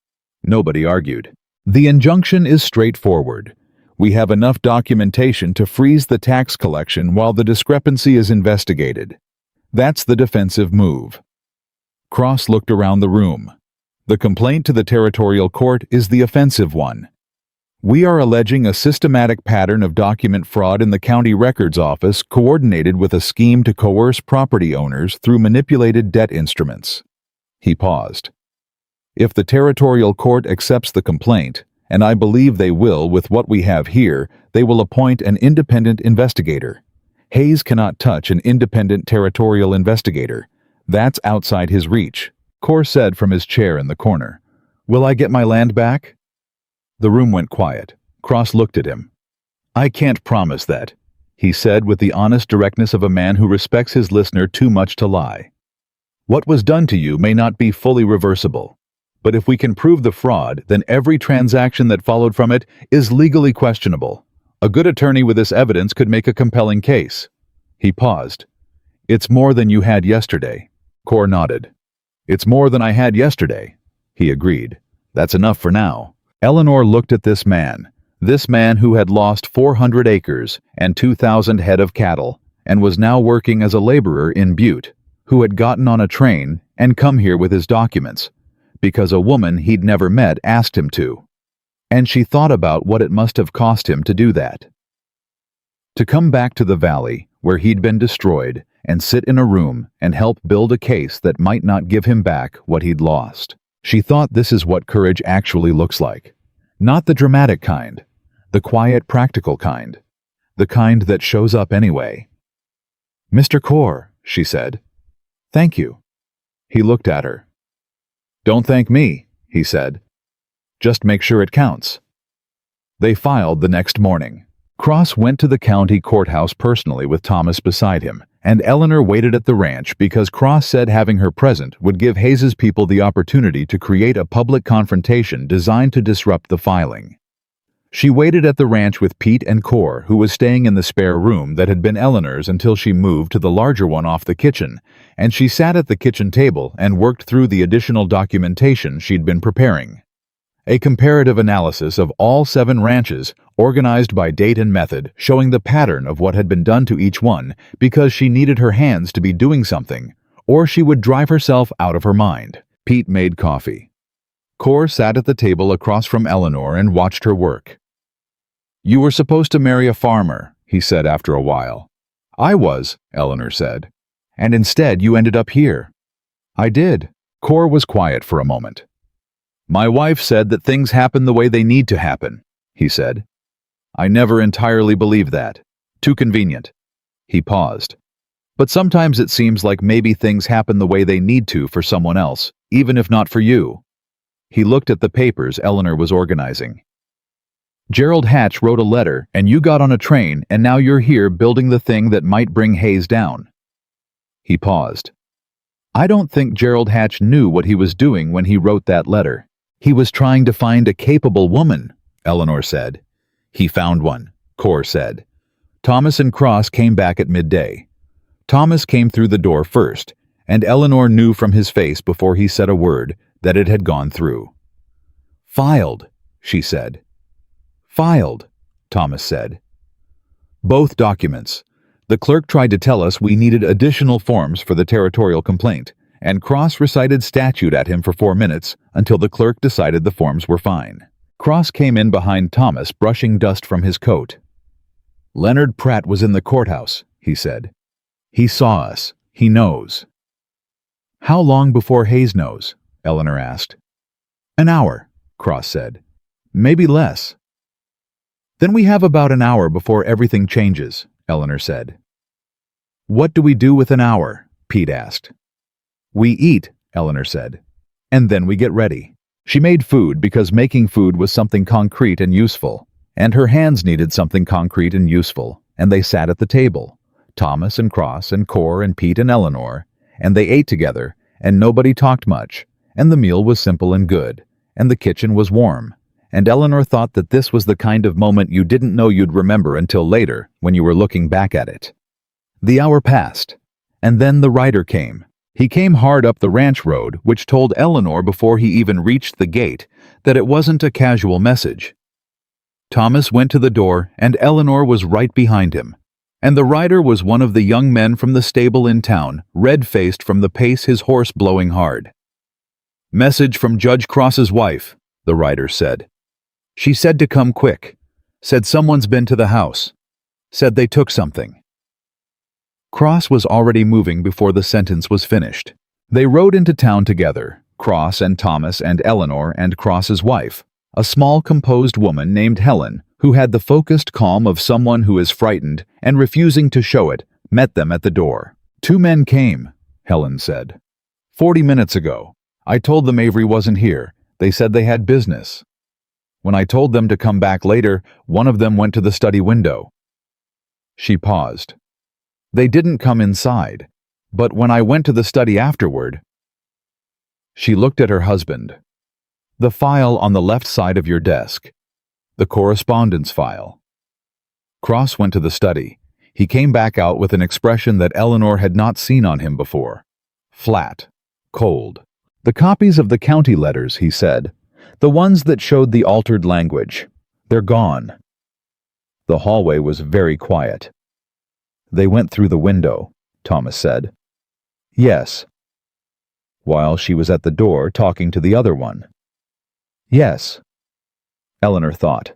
Nobody argued. "The injunction is straightforward. We have enough documentation to freeze the tax collection while the discrepancy is investigated. That's the defensive move." Cross looked around the room. "The complaint to the territorial court is the offensive one. We are alleging a systematic pattern of document fraud in the county records office coordinated with a scheme to coerce property owners through manipulated debt instruments." He paused. "If the territorial court accepts the complaint, and I believe they will with what we have here, they will appoint an independent investigator. Hayes cannot touch an independent territorial investigator. That's outside his reach," Corr said from his chair in the corner. "Will I get my land back?" The room went quiet. Cross looked at him. "I can't promise that," he said with the honest directness of a man who respects his listener too much to lie. "What was done to you may not be fully reversible. But if we can prove the fraud, then every transaction that followed from it is legally questionable. A good attorney with this evidence could make a compelling case." He paused. "It's more than you had yesterday." Corr nodded. "It's more than I had yesterday," he agreed. "That's enough for now." Eleanor looked at this man who had lost 400 acres and 2,000 head of cattle, and was now working as a laborer in Butte, who had gotten on a train and come here with his documents, because a woman he'd never met asked him to. And she thought about what it must have cost him to do that. To come back to the valley, where he'd been destroyed, and sit in a room and help build a case that might not give him back what he'd lost. She thought this is what courage actually looks like. Not the dramatic kind, the quiet, practical kind, the kind that shows up anyway. "Mr. Corr," she said. "Thank you." He looked at her. "Don't thank me," he said. "Just make sure it counts." They filed the next morning. Cross went to the county courthouse personally with Thomas beside him, and Eleanor waited at the ranch because Cross said having her present would give Hayes's people the opportunity to create a public confrontation designed to disrupt the filing. She waited at the ranch with Pete and Corr, who was staying in the spare room that had been Eleanor's until she moved to the larger one off the kitchen, and she sat at the kitchen table and worked through the additional documentation she'd been preparing. A comparative analysis of all 7 ranches, organized by date and method, showing the pattern of what had been done to each one, because she needed her hands to be doing something, or she would drive herself out of her mind. Pete made coffee. Corr sat at the table across from Eleanor and watched her work. "You were supposed to marry a farmer," he said after a while. "I was," Eleanor said. And instead you ended up here." "I did." Cor was quiet for a moment. "My wife said that things happen the way they need to happen," he said. "I never entirely believe that. Too convenient." He paused. "But sometimes it seems like maybe things happen the way they need to for someone else, even if not for you." He looked at the papers Eleanor was organizing. "Gerald Hatch wrote a letter, and you got on a train, and now you're here building the thing that might bring Hayes down." He paused. "I don't think Gerald Hatch knew what he was doing when he wrote that letter. He was trying to find a capable woman," Eleanor said. "He found one," Cor said. Thomas and Cross came back at midday. Thomas came through the door first, and Eleanor knew from his face before he said a word that it had gone through. "Filed," she said. "Filed," Thomas said. "Both documents. The clerk tried to tell us we needed additional forms for the territorial complaint, and Cross recited statute at him for 4 minutes until the clerk decided the forms were fine." Cross came in behind Thomas, brushing dust from his coat. "Leonard Pratt was in the courthouse," he said. "He saw us. He knows." "How long before Hayes knows?" Eleanor asked. "An hour," Cross said. "Maybe less." "Then we have about an hour before everything changes," Eleanor said. "What do we do with an hour?" Pete asked. "We eat," Eleanor said. "And then we get ready." She made food because making food was something concrete and useful, and her hands needed something concrete and useful, and they sat at the table, Thomas and Cross and Cor and Pete and Eleanor, and they ate together, and nobody talked much, and the meal was simple and good, and the kitchen was warm, and Eleanor thought that this was the kind of moment you didn't know you'd remember until later when you were looking back at it. The hour passed, and then the rider came. He came hard up the ranch road, which told Eleanor before he even reached the gate that it wasn't a casual message. Thomas went to the door, and Eleanor was right behind him. And the rider was one of the young men from the stable in town, red-faced from the pace his horse blowing hard. "Message from Judge Cross's wife," the rider said. "She said to come quick. Said someone's been to the house. Said they took something." Cross was already moving before the sentence was finished. They rode into town together, Cross and Thomas and Eleanor and Cross's wife, a small composed woman named Helen, who had the focused calm of someone who is frightened and refusing to show it, met them at the door. "2 men came," Helen said. 40 minutes ago. I told them Avery wasn't here. They said they had business. When I told them to come back later, one of them went to the study window." She paused. "They didn't come inside, but when I went to the study afterward..." She looked at her husband. "The file on the left side of your desk. The correspondence file." Cross went to the study. He came back out with an expression that Eleanor had not seen on him before. Flat. Cold. "The copies of the county letters," he said. "The ones that showed the altered language. They're gone." The hallway was very quiet. "They went through the window," Thomas said. "Yes." While she was at the door talking to the other one. "Yes." Eleanor thought.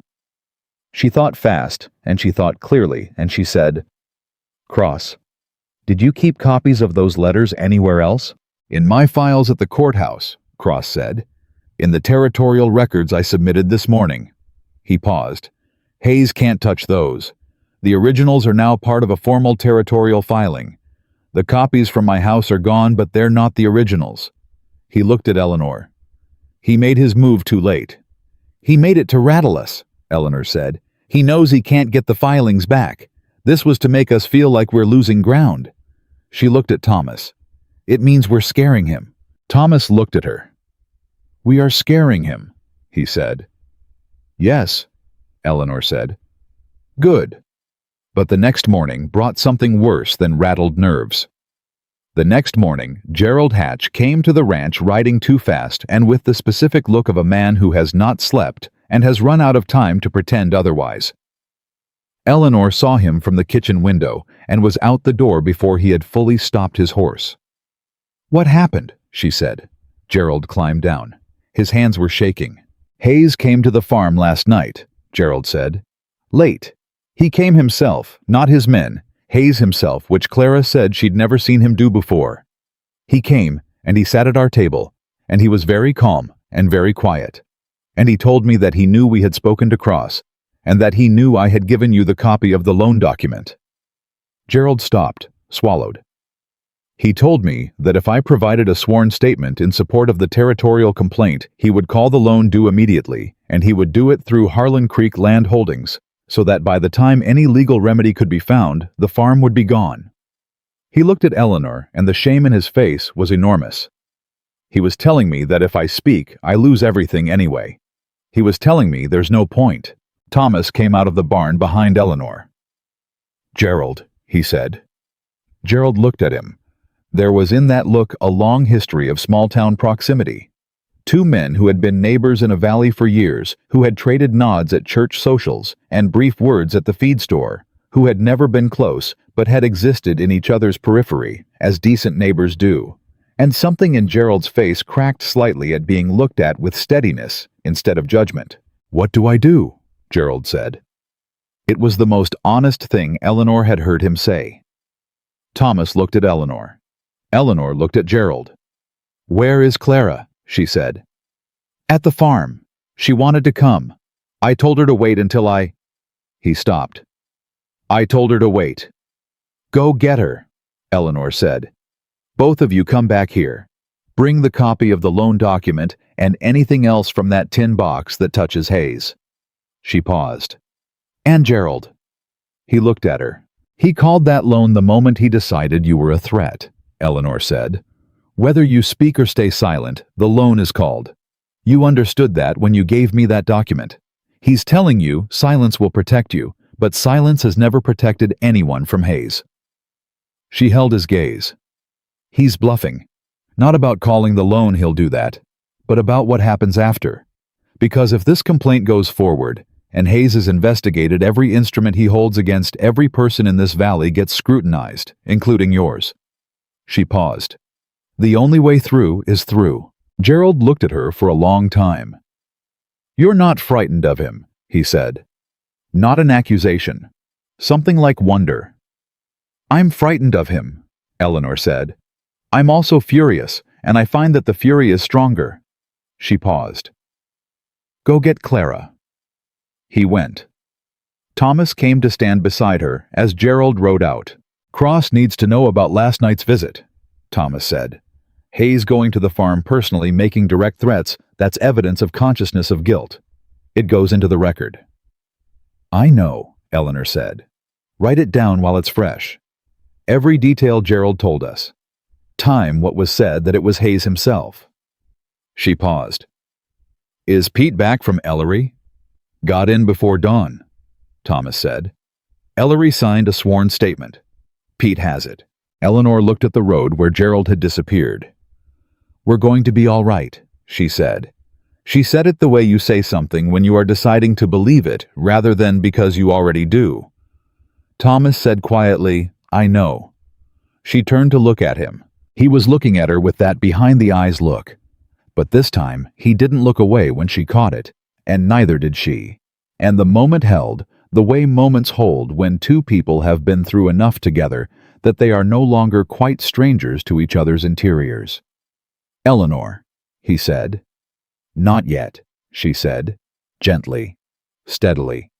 She thought fast, and she thought clearly, and she said, "Cross, did you keep copies of those letters anywhere else?" "In my files at the courthouse," Cross said. "In the territorial records I submitted this morning." He paused. "Hayes can't touch those. The originals are now part of a formal territorial filing. The copies from my house are gone, but they're not the originals." He looked at Eleanor. "He made his move too late." "He made it to rattle us," Eleanor said. "He knows he can't get the filings back. This was to make us feel like we're losing ground." She looked at Thomas. "It means we're scaring him." Thomas looked at her. "We are scaring him," he said. "Yes," Eleanor said. "Good." But the next morning brought something worse than rattled nerves. The next morning, Gerald Hatch came to the ranch riding too fast and with the specific look of a man who has not slept and has run out of time to pretend otherwise. Eleanor saw him from the kitchen window and was out the door before he had fully stopped his horse. "What happened?" she said. Gerald climbed down. His hands were shaking. "Hayes came to the farm last night," Gerald said. "Late. He came himself, not his men. Hayes himself, which Clara said she'd never seen him do before. He came, and he sat at our table, and he was very calm and very quiet. And he told me that he knew we had spoken to Cross, and that he knew I had given you the copy of the loan document. Gerald stopped, swallowed. He told me that if I provided a sworn statement in support of the territorial complaint, he would call the loan due immediately, and he would do it through Harlan Creek Land Holdings, so that by the time any legal remedy could be found, the farm would be gone. He looked at Eleanor, and the shame in his face was enormous. He was telling me that if I speak, I lose everything anyway. He was telling me there's no point. Thomas came out of the barn behind Eleanor. "Gerald," he said. Gerald looked at him. There was in that look a long history of small-town proximity. Two men who had been neighbors in a valley for years, who had traded nods at church socials and brief words at the feed store, who had never been close but had existed in each other's periphery, as decent neighbors do. And something in Gerald's face cracked slightly at being looked at with steadiness instead of judgment. "What do I do?" Gerald said. It was the most honest thing Eleanor had heard him say. Thomas looked at Eleanor. Eleanor looked at Gerald. "Where is Clara?" she said. "At the farm. She wanted to come. I told her to wait until I—" He stopped. "I told her to wait." "Go get her," Eleanor said. "Both of you come back here. Bring the copy of the loan document and anything else from that tin box that touches Hayes." She paused. "And Gerald." He looked at her. "He called that loan the moment he decided you were a threat," Eleanor said. "Whether you speak or stay silent, the loan is called. You understood that when you gave me that document. He's telling you silence will protect you, but silence has never protected anyone from Hayes." She held his gaze. "He's bluffing. Not about calling the loan he'll do that, but about what happens after. Because if this complaint goes forward, and Hayes has investigated every instrument he holds against every person in this valley gets scrutinized, including yours." She paused. "The only way through is through." Gerald looked at her for a long time. "You're not frightened of him," he said. "Not an accusation. Something like wonder." "I'm frightened of him," Eleanor said. "I'm also furious, and I find that the fury is stronger." She paused. "Go get Clara." He went. Thomas came to stand beside her as Gerald rode out. "Cross needs to know about last night's visit," Thomas said. "Hayes going to the farm personally making direct threats, that's evidence of consciousness of guilt. It goes into the record." "I know," Eleanor said. "Write it down while it's fresh. Every detail Gerald told us. Time what was said that it was Hayes himself." She paused. "Is Pete back from Ellery?" "Got in before dawn," Thomas said. "Ellery signed a sworn statement. Pete has it." Eleanor looked at the road where Gerald had disappeared. "We're going to be all right," she said. She said it the way you say something when you are deciding to believe it rather than because you already do. Thomas said quietly, "I know." She turned to look at him. He was looking at her with that behind-the-eyes look. But this time, he didn't look away when she caught it, and neither did she. And the moment held, the way moments hold when two people have been through enough together that they are no longer quite strangers to each other's interiors. "Eleanor," he said. "Not yet," she said, gently, steadily.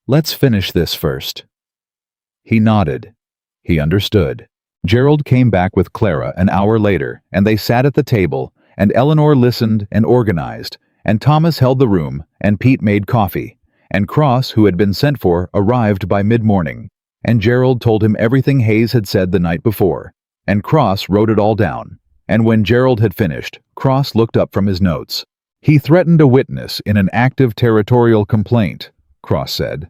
"Let's finish this first." He nodded. He understood. Gerald came back with Clara an hour later, and they sat at the table, and Eleanor listened and organized, and Thomas held the room, and Pete made coffee, and Cross, who had been sent for, arrived by mid-morning, and Gerald told him everything Hayes had said the night before, and Cross wrote it all down, and when Gerald had finished, Cross looked up from his notes. "He threatened a witness in an active territorial complaint," Cross said.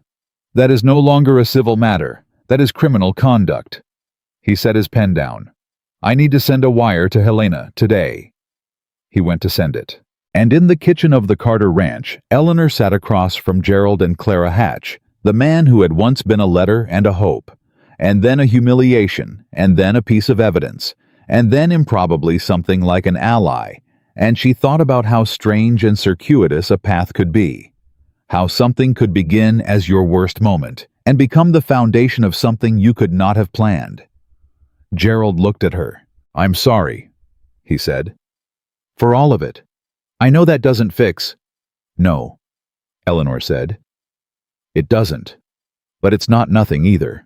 "That is no longer a civil matter. That is criminal conduct." He set his pen down. "I need to send a wire to Helena today." He went to send it. And in the kitchen of the Carter Ranch, Eleanor sat across from Gerald and Clara Hatch, the man who had once been a letter and a hope, and then a humiliation, and then a piece of evidence, and then improbably something like an ally, and she thought about how strange and circuitous a path could be. How something could begin as your worst moment, and become the foundation of something you could not have planned. Gerald looked at her. "I'm sorry," he said. "For all of it. I know that doesn't fix—" "No," Eleanor said. "It doesn't. But it's not nothing either."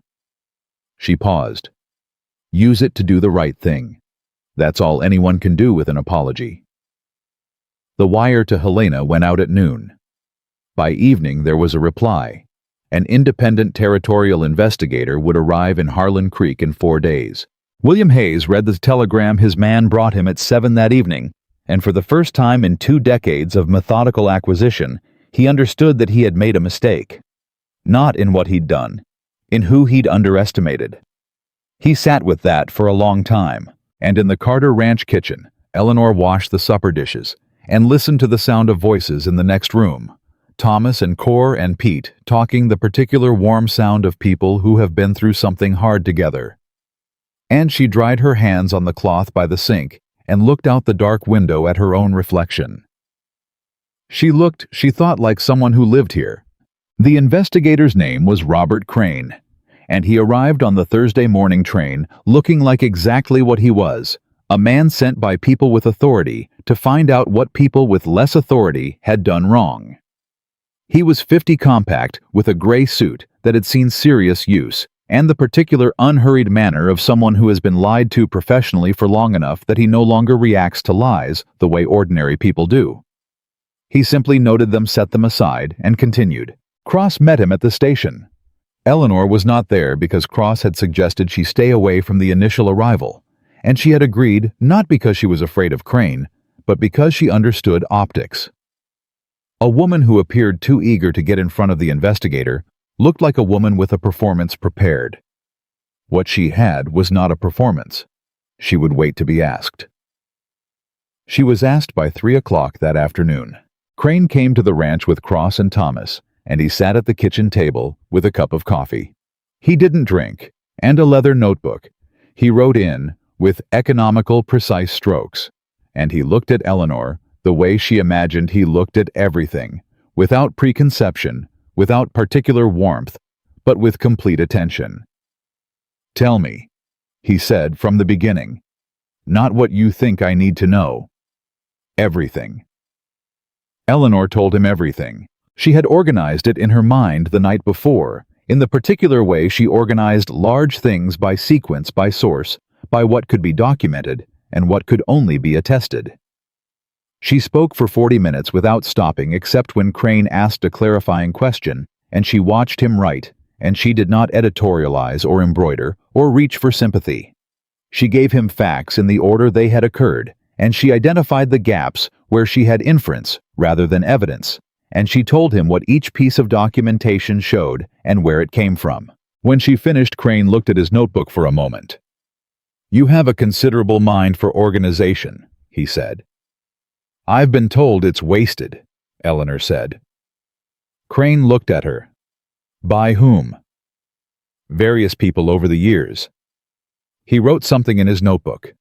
She paused. "Use it to do the right thing. That's all anyone can do with an apology." The wire to Helena went out at noon. By evening there was a reply. An independent territorial investigator would arrive in Harlan Creek in 4 days. William Hayes read the telegram his man brought him at 7 that evening, and for the first time in 2 decades of methodical acquisition, he understood that he had made a mistake. Not in what he'd done, in who he'd underestimated. He sat with that for a long time, and in the Carter Ranch kitchen, Eleanor washed the supper dishes and listened to the sound of voices in the next room. Thomas and Cor and Pete talking the particular warm sound of people who have been through something hard together. And she dried her hands on the cloth by the sink and looked out the dark window at her own reflection. She thought like someone who lived here. The investigator's name was Robert Crane, and he arrived on the Thursday morning train looking like exactly what he was, a man sent by people with authority to find out what people with less authority had done wrong. He was 50 compact with a gray suit that had seen serious use, and the particular unhurried manner of someone who has been lied to professionally for long enough that he no longer reacts to lies the way ordinary people do. He simply noted them, set them aside, and continued. Cross met him at the station. Eleanor was not there because Cross had suggested she stay away from the initial arrival, and she had agreed not because she was afraid of Crane, but because she understood optics. A woman who appeared too eager to get in front of the investigator looked like a woman with a performance prepared. What she had was not a performance. She would wait to be asked. She was asked by 3 o'clock that afternoon. Crane came to the ranch with Cross and Thomas, and he sat at the kitchen table with a cup of coffee. He didn't drink, and a leather notebook. He wrote in, with economical, precise strokes, and he looked at Eleanor the way she imagined he looked at everything, without preconception, without particular warmth, but with complete attention. "Tell me," he said from the beginning. "Not what you think I need to know. Everything." Eleanor told him everything. She had organized it in her mind the night before, in the particular way she organized large things by sequence, by source, by what could be documented and what could only be attested. She spoke for 40 minutes without stopping except when Crane asked a clarifying question, and she watched him write, and she did not editorialize or embroider or reach for sympathy. She gave him facts in the order they had occurred, and she identified the gaps where she had inference rather than evidence, and she told him what each piece of documentation showed and where it came from. When she finished, Crane looked at his notebook for a moment. "You have a considerable mind for organization," he said. "I've been told it's wasted," Eleanor said. Crane looked at her. "By whom?" "Various people over the years." He wrote something in his notebook.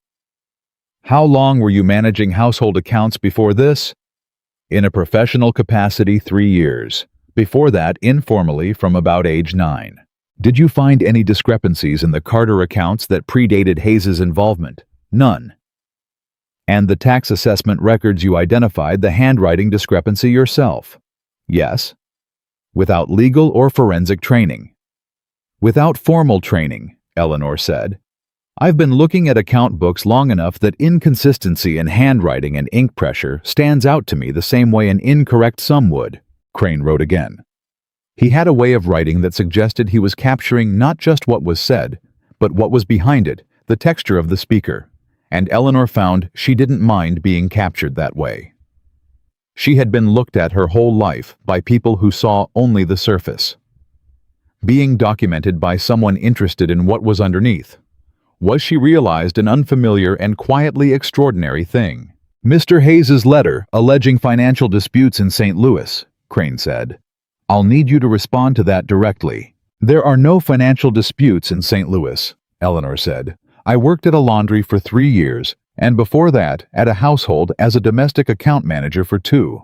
"How long were you managing household accounts before this?" "In a professional capacity, 3 years. Before that, informally, from about age 9. "Did you find any discrepancies in the Carter accounts that predated Hayes's involvement?" "None." "And the tax assessment records you identified the handwriting discrepancy yourself?" "Yes." "Without legal or forensic training?" "Without formal training," Eleanor said. "I've been looking at account books long enough that inconsistency in handwriting and ink pressure stands out to me the same way an incorrect sum would." Crane wrote again. He had a way of writing that suggested he was capturing not just what was said, but what was behind it, the texture of the speaker, and Eleanor found she didn't mind being captured that way. She had been looked at her whole life by people who saw only the surface. Being documented by someone interested in what was underneath. Was she realized an unfamiliar and quietly extraordinary thing? "Mr. Hayes's letter alleging financial disputes in St. Louis," Crane said. "I'll need you to respond to that directly." "There are no financial disputes in St. Louis," Eleanor said. "I worked at a laundry for 3 years, and before that at a household as a domestic account manager for 2.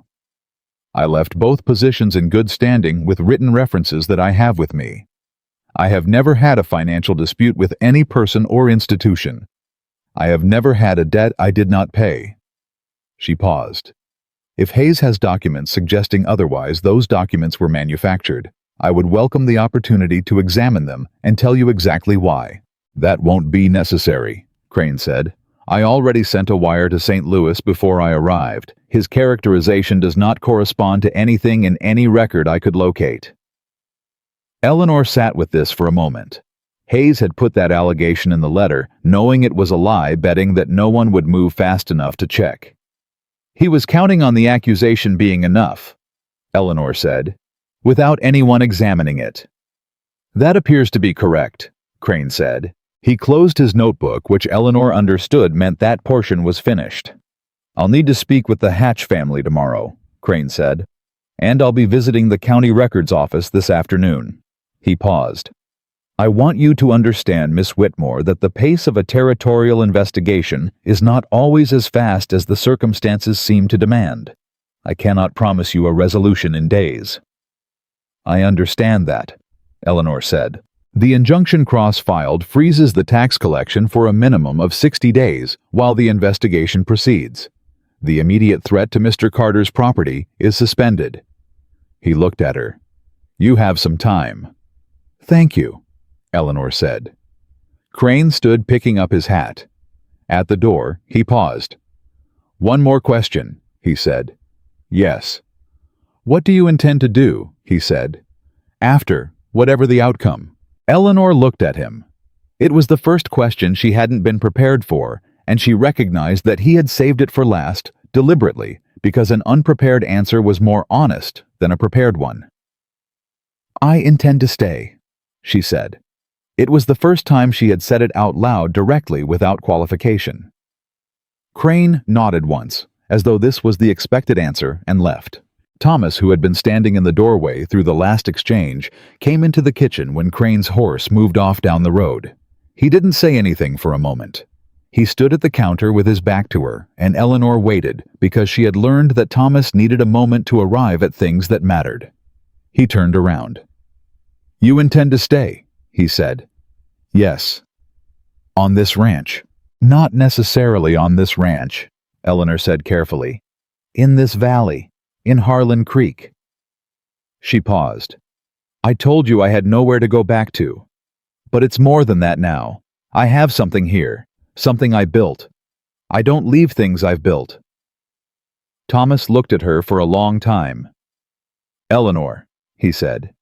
I left both positions in good standing with written references that I have with me." I have never had a financial dispute with any person or institution. I have never had a debt I did not pay." She paused. "If Hayes has documents suggesting otherwise, those documents were manufactured. I would welcome the opportunity to examine them and tell you exactly why." "That won't be necessary," Crane said. "I already sent a wire to St. Louis before I arrived. His characterization does not correspond to anything in any record I could locate." Eleanor sat with this for a moment. Hayes had put that allegation in the letter, knowing it was a lie, betting that no one would move fast enough to check. "He was counting on the accusation being enough," Eleanor said, "without anyone examining it." "That appears to be correct," Crane said. He closed his notebook, which Eleanor understood meant that portion was finished. "I'll need to speak with the Hatch family tomorrow," Crane said, "and I'll be visiting the county records office this afternoon." He paused. "I want you to understand, Miss Whitmore, that the pace of a territorial investigation is not always as fast as the circumstances seem to demand. I cannot promise you a resolution in days." "I understand that," Eleanor said. "The injunction cross-filed freezes the tax collection for a minimum of 60 days while the investigation proceeds. The immediate threat to Mr. Carter's property is suspended." He looked at her. "You have some time." "Thank you," Eleanor said. Crane stood picking up his hat. At the door, he paused. "One more question," he said. "Yes." "What do you intend to do?" he said. "After, whatever the outcome?" Eleanor looked at him. It was the first question she hadn't been prepared for, and she recognized that he had saved it for last, deliberately, because an unprepared answer was more honest than a prepared one. "I intend to stay," she said. It was the first time she had said it out loud directly without qualification. Crane nodded once, as though this was the expected answer, and left. Thomas, who had been standing in the doorway through the last exchange, came into the kitchen when Crane's horse moved off down the road. He didn't say anything for a moment. He stood at the counter with his back to her, and Eleanor waited because she had learned that Thomas needed a moment to arrive at things that mattered. He turned around. "You intend to stay?" he said. "Yes." "On this ranch?" "Not necessarily on this ranch," Eleanor said carefully. "In this valley. In Harlan Creek." She paused. "I told you I had nowhere to go back to. But it's more than that now. I have something here, something I built. I don't leave things I've built." Thomas looked at her for a long time. "Eleanor," he said.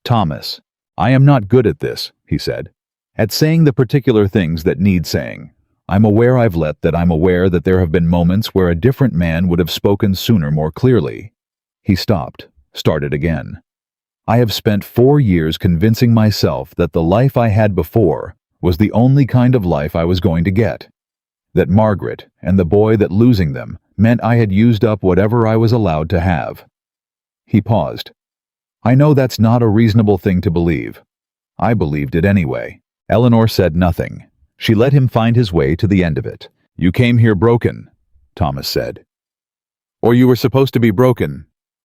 "Thomas, I am not good at this," he said, "at saying the particular things that need saying. I'm aware that there have been moments where a different man would have spoken sooner, more clearly." He stopped, started again. "I have spent 4 years convincing myself that the life I had before was the only kind of life I was going to get. That Margaret and the boy, that losing them meant I had used up whatever I was allowed to have." He paused. "I know that's not a reasonable thing to believe. I believed it anyway." Eleanor said nothing. She let him find his way to the end of it. "You came here broken," Thomas said. "Or you were supposed to be broken.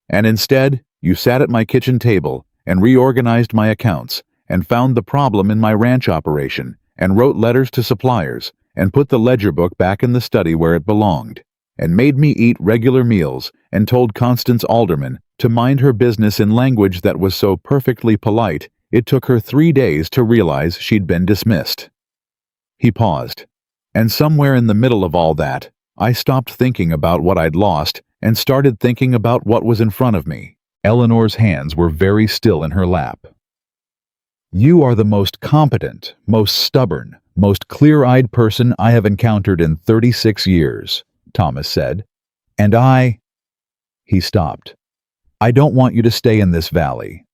And instead, you sat at my kitchen table and reorganized my accounts and found the problem in my ranch operation and wrote letters to suppliers and put the ledger book back in the study where it belonged and made me eat regular meals and told Constance Alderman to mind her business in language that was so perfectly polite it took her 3 days to realize she'd been dismissed." He paused. "And somewhere in the middle of all that, I stopped thinking about what I'd lost and started thinking about what was in front of me." Eleanor's hands were very still in her lap. "You are the most competent, most stubborn, most clear-eyed person I have encountered in 36 years, Thomas said. "And I—" He stopped. "I don't want you to stay in this valley.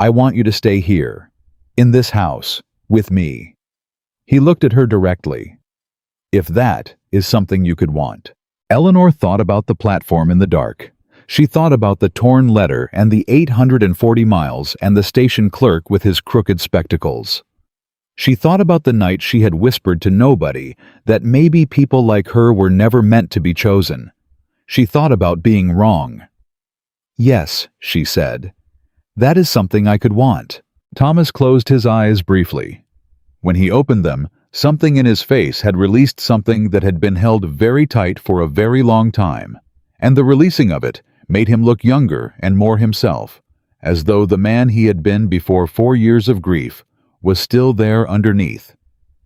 I want you to stay here, in this house, with me." He looked at her directly. "If that is something you could want." Eleanor thought about the platform in the dark. She thought about the torn letter and the 840 miles and the station clerk with his crooked spectacles. She thought about the night she had whispered to nobody that maybe people like her were never meant to be chosen. She thought about being wrong. "Yes," she said. "That is something I could want. Thomas closed his eyes briefly. When he opened them, something in his face had released something that had been held very tight for a very long time, and the releasing of it made him look younger and more himself, as though the man he had been before 4 years of grief was still there underneath,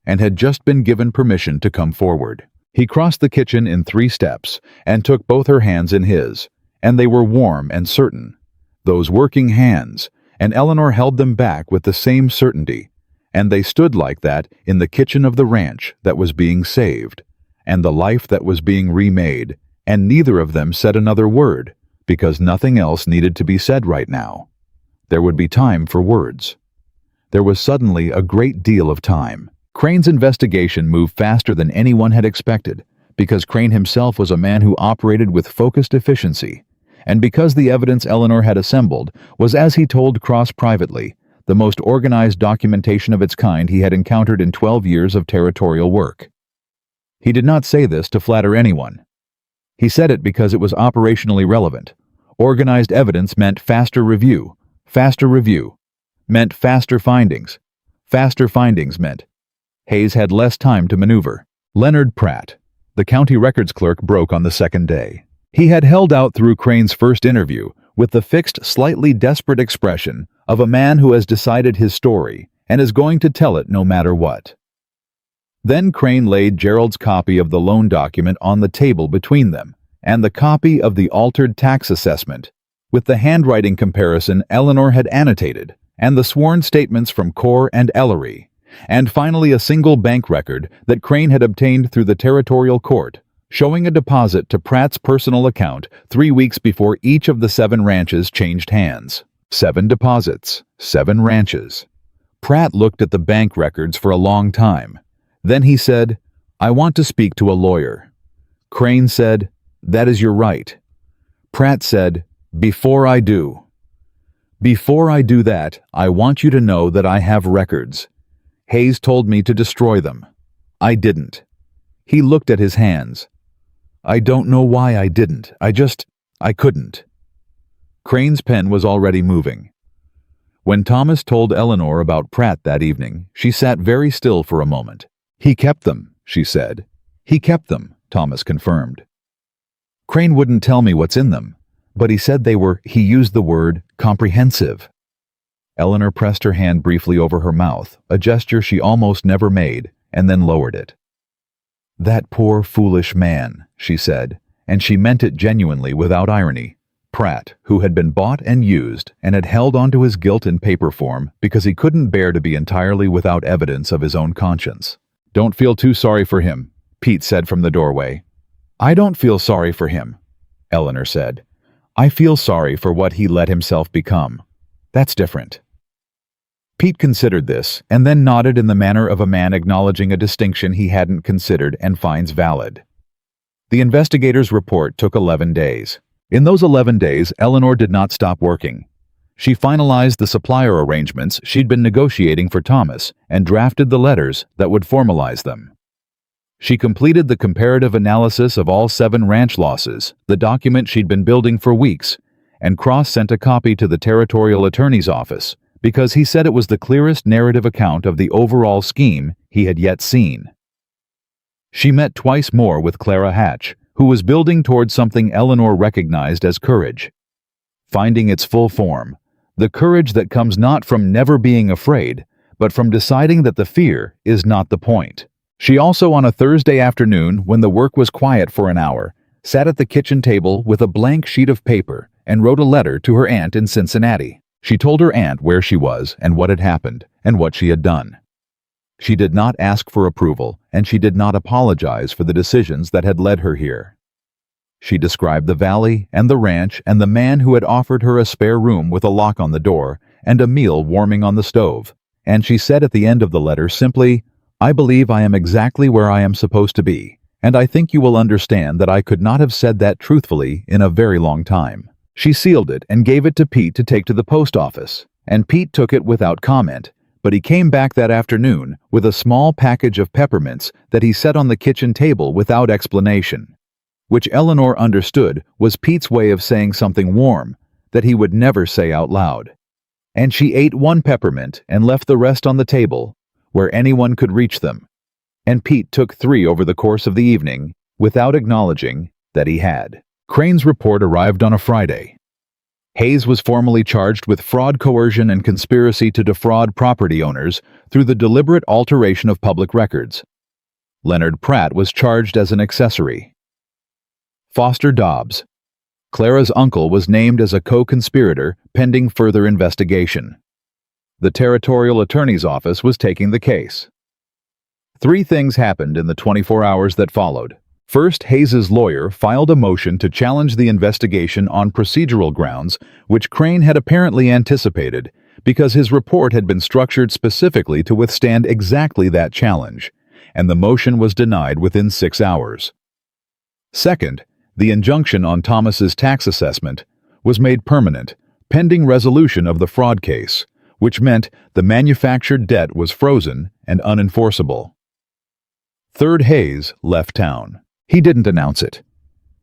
and had just been given permission to come forward. He crossed the kitchen in 3 steps and took both her hands in his, and they were warm and certain. Those working hands, and Eleanor held them back with the same certainty, and they stood like that in the kitchen of the ranch that was being saved, and the life that was being remade, and neither of them said another word, because nothing else needed to be said right now. There would be time for words. There was suddenly a great deal of time. Crane's investigation moved faster than anyone had expected, because Crane himself was a man who operated with focused efficiency, and because the evidence Eleanor had assembled was, as he told Cross privately, the most organized documentation of its kind he had encountered in 12 years of territorial work. He did not say this to flatter anyone. He said it because it was operationally relevant. Organized evidence meant faster review meant faster findings. Faster findings meant Hayes had less time to maneuver. Leonard Pratt, the county records clerk, broke on the second day. He had held out through Crane's first interview with the fixed, slightly desperate expression of a man who has decided his story and is going to tell it no matter what. Then Crane laid Gerald's copy of the loan document on the table between them, and the copy of the altered tax assessment, with the handwriting comparison Eleanor had annotated, and the sworn statements from Core and Ellery, and finally a single bank record that Crane had obtained through the territorial court, showing a deposit to Pratt's personal account 3 weeks before each of the 7 ranches changed hands. 7 deposits, 7 ranches. Pratt looked at the bank records for a long time. Then he said, "I want to speak to a lawyer." Crane said, "That is your right." Pratt said, Before I do that, I want you to know that I have records. Hayes told me to destroy them. I didn't." He looked at his hands. "I don't know why I didn't. I couldn't." Crane's pen was already moving. When Thomas told Eleanor about Pratt that evening, she sat very still for a moment. "He kept them," she said. "He kept them," Thomas confirmed. "Crane wouldn't tell me what's in them, but he said he used the word comprehensive." Eleanor pressed her hand briefly over her mouth, a gesture she almost never made, and then lowered it. "That poor, foolish man," she said, and she meant it genuinely without irony. Pratt, who had been bought and used and had held onto his guilt in paper form because he couldn't bear to be entirely without evidence of his own conscience. "Don't feel too sorry for him," Pete said from the doorway. "I don't feel sorry for him," Eleanor said. "I feel sorry for what he let himself become. That's different." Pete considered this, and then nodded in the manner of a man acknowledging a distinction he hadn't considered and finds valid. The investigator's report took 11 days. In those 11 days, Eleanor did not stop working. She finalized the supplier arrangements she'd been negotiating for Thomas and drafted the letters that would formalize them. She completed the comparative analysis of all 7 ranch losses, the document she'd been building for weeks, and Cross sent a copy to the territorial attorney's office because he said it was the clearest narrative account of the overall scheme he had yet seen. She met twice more with Clara Hatch, who was building towards something Eleanor recognized as courage. Finding its full form, the courage that comes not from never being afraid, but from deciding that the fear is not the point. She also, on a Thursday afternoon, when the work was quiet for an hour, sat at the kitchen table with a blank sheet of paper and wrote a letter to her aunt in Cincinnati. She told her aunt where she was and what had happened and what she had done. She did not ask for approval, and she did not apologize for the decisions that had led her here. She described the valley and the ranch and the man who had offered her a spare room with a lock on the door and a meal warming on the stove, and she said at the end of the letter simply, "I believe I am exactly where I am supposed to be, and I think you will understand that I could not have said that truthfully in a very long time." She sealed it and gave it to Pete to take to the post office, and Pete took it without comment, but he came back that afternoon with a small package of peppermints that he set on the kitchen table without explanation, which Eleanor understood was Pete's way of saying something warm that he would never say out loud. and she ate one peppermint and left the rest on the table, where anyone could reach them, and Pete took 3 over the course of the evening, without acknowledging that he had. Crane's report arrived on a Friday. Hayes was formally charged with fraud, coercion, and conspiracy to defraud property owners through the deliberate alteration of public records. Leonard Pratt was charged as an accessory. Foster Dobbs, Clara's uncle, was named as a co-conspirator pending further investigation. The Territorial Attorney's Office was taking the case. 3 things happened in the 24 hours that followed. First, Hayes's lawyer filed a motion to challenge the investigation on procedural grounds, which Crane had apparently anticipated, because his report had been structured specifically to withstand exactly that challenge, and the motion was denied within 6 hours. Second, the injunction on Thomas's tax assessment was made permanent, pending resolution of the fraud case, which meant the manufactured debt was frozen and unenforceable. Third, Hayes left town. He didn't announce it.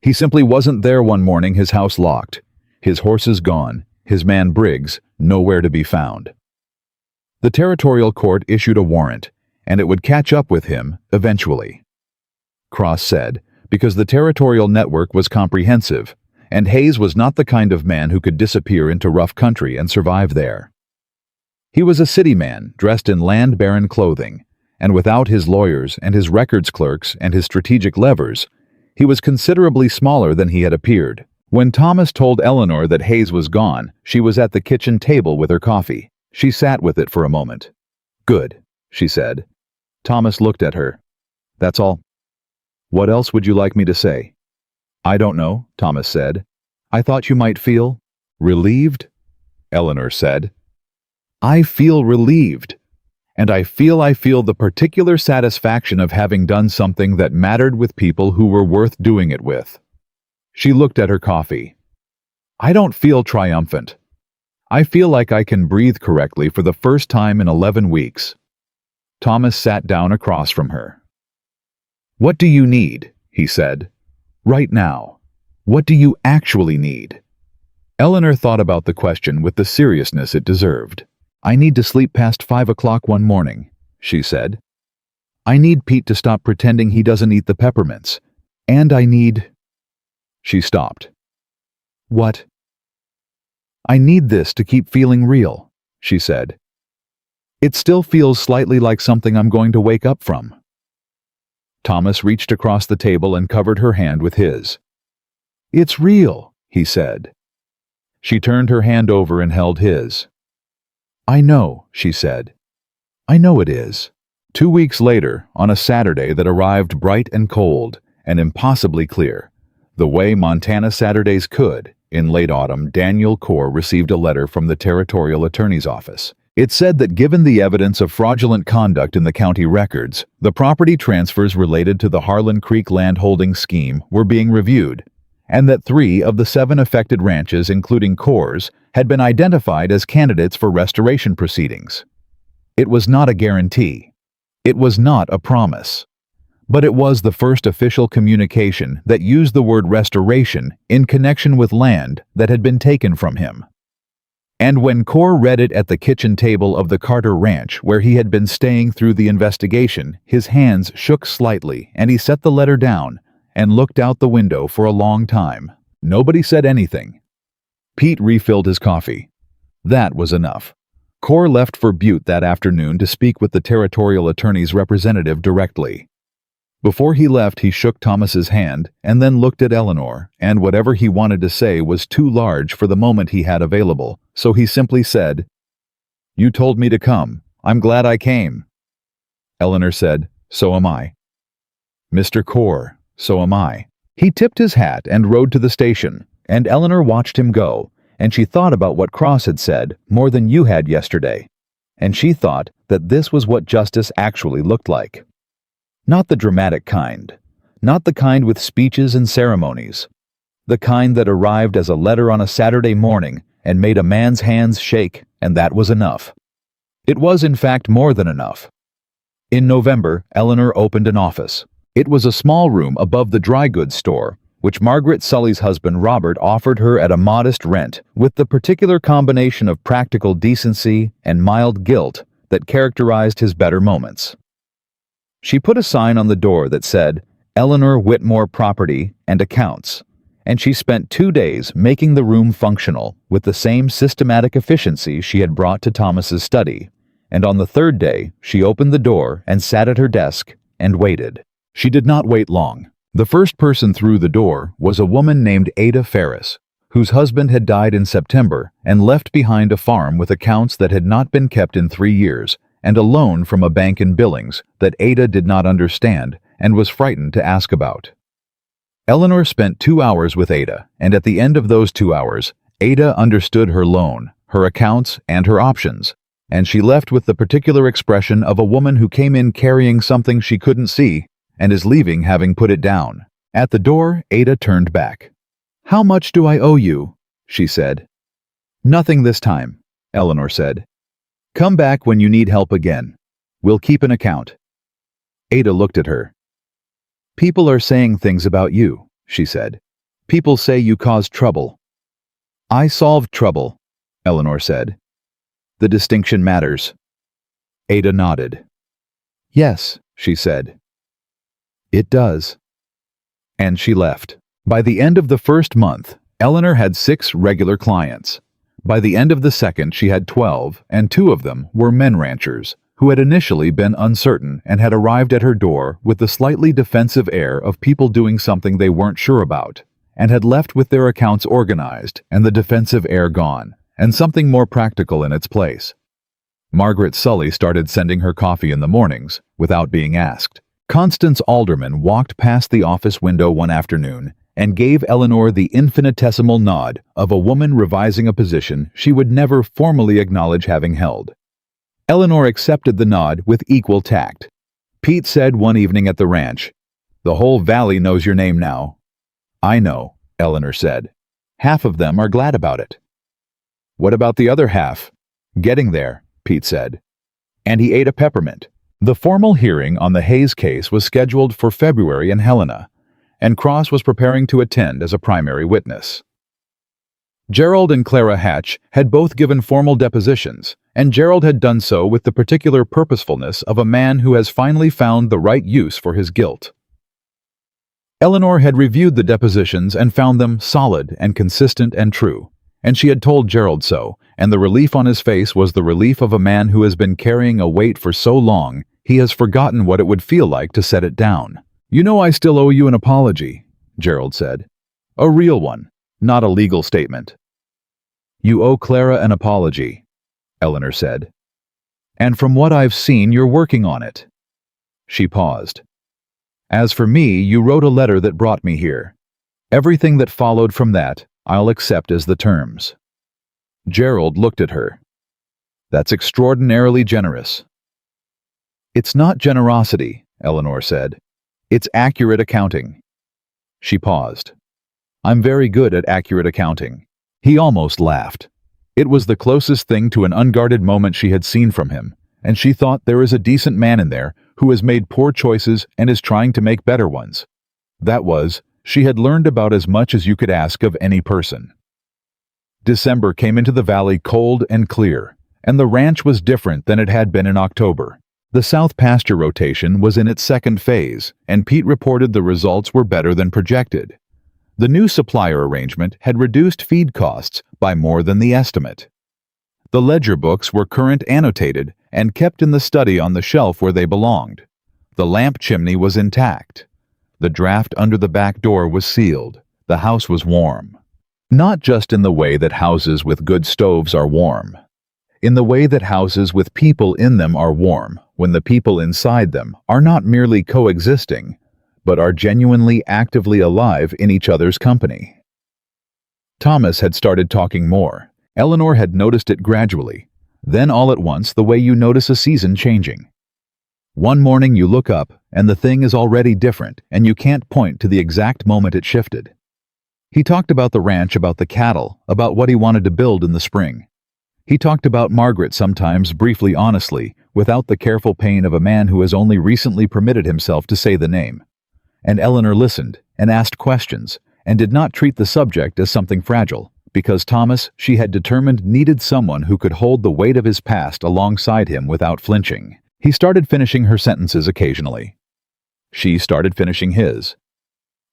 He simply wasn't there one morning, his house locked, his horses gone, his man Briggs nowhere to be found. The Territorial Court issued a warrant, and it would catch up with him eventually. Cross said, because the territorial network was comprehensive, and Hayes was not the kind of man who could disappear into rough country and survive there. He was a city man dressed in land-baron clothing, and without his lawyers and his records clerks and his strategic levers, he was considerably smaller than he had appeared. When Thomas told Eleanor that Hayes was gone, she was at the kitchen table with her coffee. She sat with it for a moment. "Good," she said. Thomas looked at her. "That's all? What else would you like me to say?" "I don't know," Thomas said. "I thought you might feel relieved," Eleanor said. "I feel relieved. And I feel the particular satisfaction of having done something that mattered with people who were worth doing it with." She looked at her coffee. "I don't feel triumphant. I feel like I can breathe correctly for the first time in 11 weeks. Thomas sat down across from her. "What do you need?" he said. "Right now. What do you actually need?" Eleanor thought about the question with the seriousness it deserved. "I need to sleep past 5 o'clock one morning," she said. "I need Pete to stop pretending he doesn't eat the peppermints. And I need—" She stopped. "What?" "I need this to keep feeling real," she said. "It still feels slightly like something I'm going to wake up from." Thomas reached across the table and covered her hand with his. "It's real," he said. She turned her hand over and held his. "I know," she said. "I know it is." 2 weeks later, on a Saturday that arrived bright and cold and impossibly clear, the way Montana Saturdays could, in late autumn, Daniel Corr received a letter from the Territorial Attorney's Office. It said that given the evidence of fraudulent conduct in the county records, the property transfers related to the Harlan Creek landholding scheme were being reviewed, and that 3 of the 7 affected ranches, including Corr's, had been identified as candidates for restoration proceedings. It was not a guarantee. It was not a promise. But it was the first official communication that used the word restoration in connection with land that had been taken from him. And when Corr read it at the kitchen table of the Carter Ranch, where he had been staying through the investigation, his hands shook slightly and he set the letter down and looked out the window for a long time. Nobody said anything. Pete refilled his coffee. That was enough. Corr left for Butte that afternoon to speak with the Territorial Attorney's representative directly. Before he left, he shook Thomas's hand and then looked at Eleanor, and whatever he wanted to say was too large for the moment he had available, so he simply said, "You told me to come. I'm glad I came." Eleanor said, "So am I." "Mr. Corr, so am I." He tipped his hat and rode to the station, and Eleanor watched him go, and she thought about what Cross had said more than you had yesterday, and she thought that this was what justice actually looked like. Not the dramatic kind, not the kind with speeches and ceremonies, the kind that arrived as a letter on a Saturday morning and made a man's hands shake, and that was enough. It was, in fact, more than enough. In November, Eleanor opened an office. It was a small room above the dry goods store, which Margaret Sully's husband Robert offered her at a modest rent, with the particular combination of practical decency and mild guilt that characterized his better moments. She put a sign on the door that said, Eleanor Whitmore Property and Accounts, and she spent 2 days making the room functional with the same systematic efficiency she had brought to Thomas's study, and on the 3rd day she opened the door and sat at her desk and waited. She did not wait long. The first person through the door was a woman named Ada Ferris, whose husband had died in September and left behind a farm with accounts that had not been kept in 3 years, and a loan from a bank in Billings that Ada did not understand and was frightened to ask about. Eleanor spent 2 hours with Ada, and at the end of those 2 hours, Ada understood her loan, her accounts, and her options, and she left with the particular expression of a woman who came in carrying something she couldn't see and is leaving having put it down. At the door, Ada turned back. "How much do I owe you?" she said. "Nothing this time," Eleanor said. "Come back when you need help again. We'll keep an account." Ada looked at her. "People are saying things about you," she said. "People say you caused trouble." "I solved trouble," Eleanor said. "The distinction matters." Ada nodded. "Yes," she said. "It does." And she left. By the end of the first month, Eleanor had 6 regular clients. By the end of the second, she had 12, and 2 of them were men ranchers, who had initially been uncertain and had arrived at her door with the slightly defensive air of people doing something they weren't sure about, and had left with their accounts organized and the defensive air gone, and something more practical in its place. Margaret Sully started sending her coffee in the mornings, without being asked. Constance Alderman walked past the office window one afternoon and gave Eleanor the infinitesimal nod of a woman revising a position she would never formally acknowledge having held. Eleanor accepted the nod with equal tact. Pete said one evening at the ranch, "The whole valley knows your name now." "I know," Eleanor said. "Half of them are glad about it." "What about the other half?" "Getting there," Pete said. And he ate a peppermint. The formal hearing on the Hayes case was scheduled for February in Helena, and Cross was preparing to attend as a primary witness. Gerald and Clara Hatch had both given formal depositions, and Gerald had done so with the particular purposefulness of a man who has finally found the right use for his guilt. Eleanor had reviewed the depositions and found them solid and consistent and true, and she had told Gerald so, and the relief on his face was the relief of a man who has been carrying a weight for so long he has forgotten what it would feel like to set it down. "You know I still owe you an apology," Gerald said. "A real one, not a legal statement." "You owe Clara an apology," Eleanor said. "And from what I've seen, you're working on it." She paused. "As for me, you wrote a letter that brought me here. Everything that followed from that, I'll accept as the terms." Gerald looked at her. "That's extraordinarily generous." "It's not generosity," Eleanor said. "It's accurate accounting." She paused. "I'm very good at accurate accounting." He almost laughed. It was the closest thing to an unguarded moment she had seen from him, and she thought there is a decent man in there who has made poor choices and is trying to make better ones. That was, she had learned about as much as you could ask of any person. December came into the valley cold and clear, and the ranch was different than it had been in October. The south pasture rotation was in its second phase, and Pete reported the results were better than projected. The new supplier arrangement had reduced feed costs by more than the estimate. The ledger books were current annotated and kept in the study on the shelf where they belonged. The lamp chimney was intact. The draft under the back door was sealed. The house was warm. Not just in the way that houses with good stoves are warm. In the way that houses with people in them are warm, when the people inside them are not merely coexisting, but are genuinely actively alive in each other's company. Thomas had started talking more. Eleanor had noticed it gradually, then all at once the way you notice a season changing. One morning you look up, and the thing is already different, and you can't point to the exact moment it shifted. He talked about the ranch, about the cattle, about what he wanted to build in the spring. He talked about Margaret sometimes briefly honestly, without the careful pain of a man who has only recently permitted himself to say the name. And Eleanor listened, and asked questions, and did not treat the subject as something fragile, because Thomas, she had determined, needed someone who could hold the weight of his past alongside him without flinching. He started finishing her sentences occasionally. She started finishing his.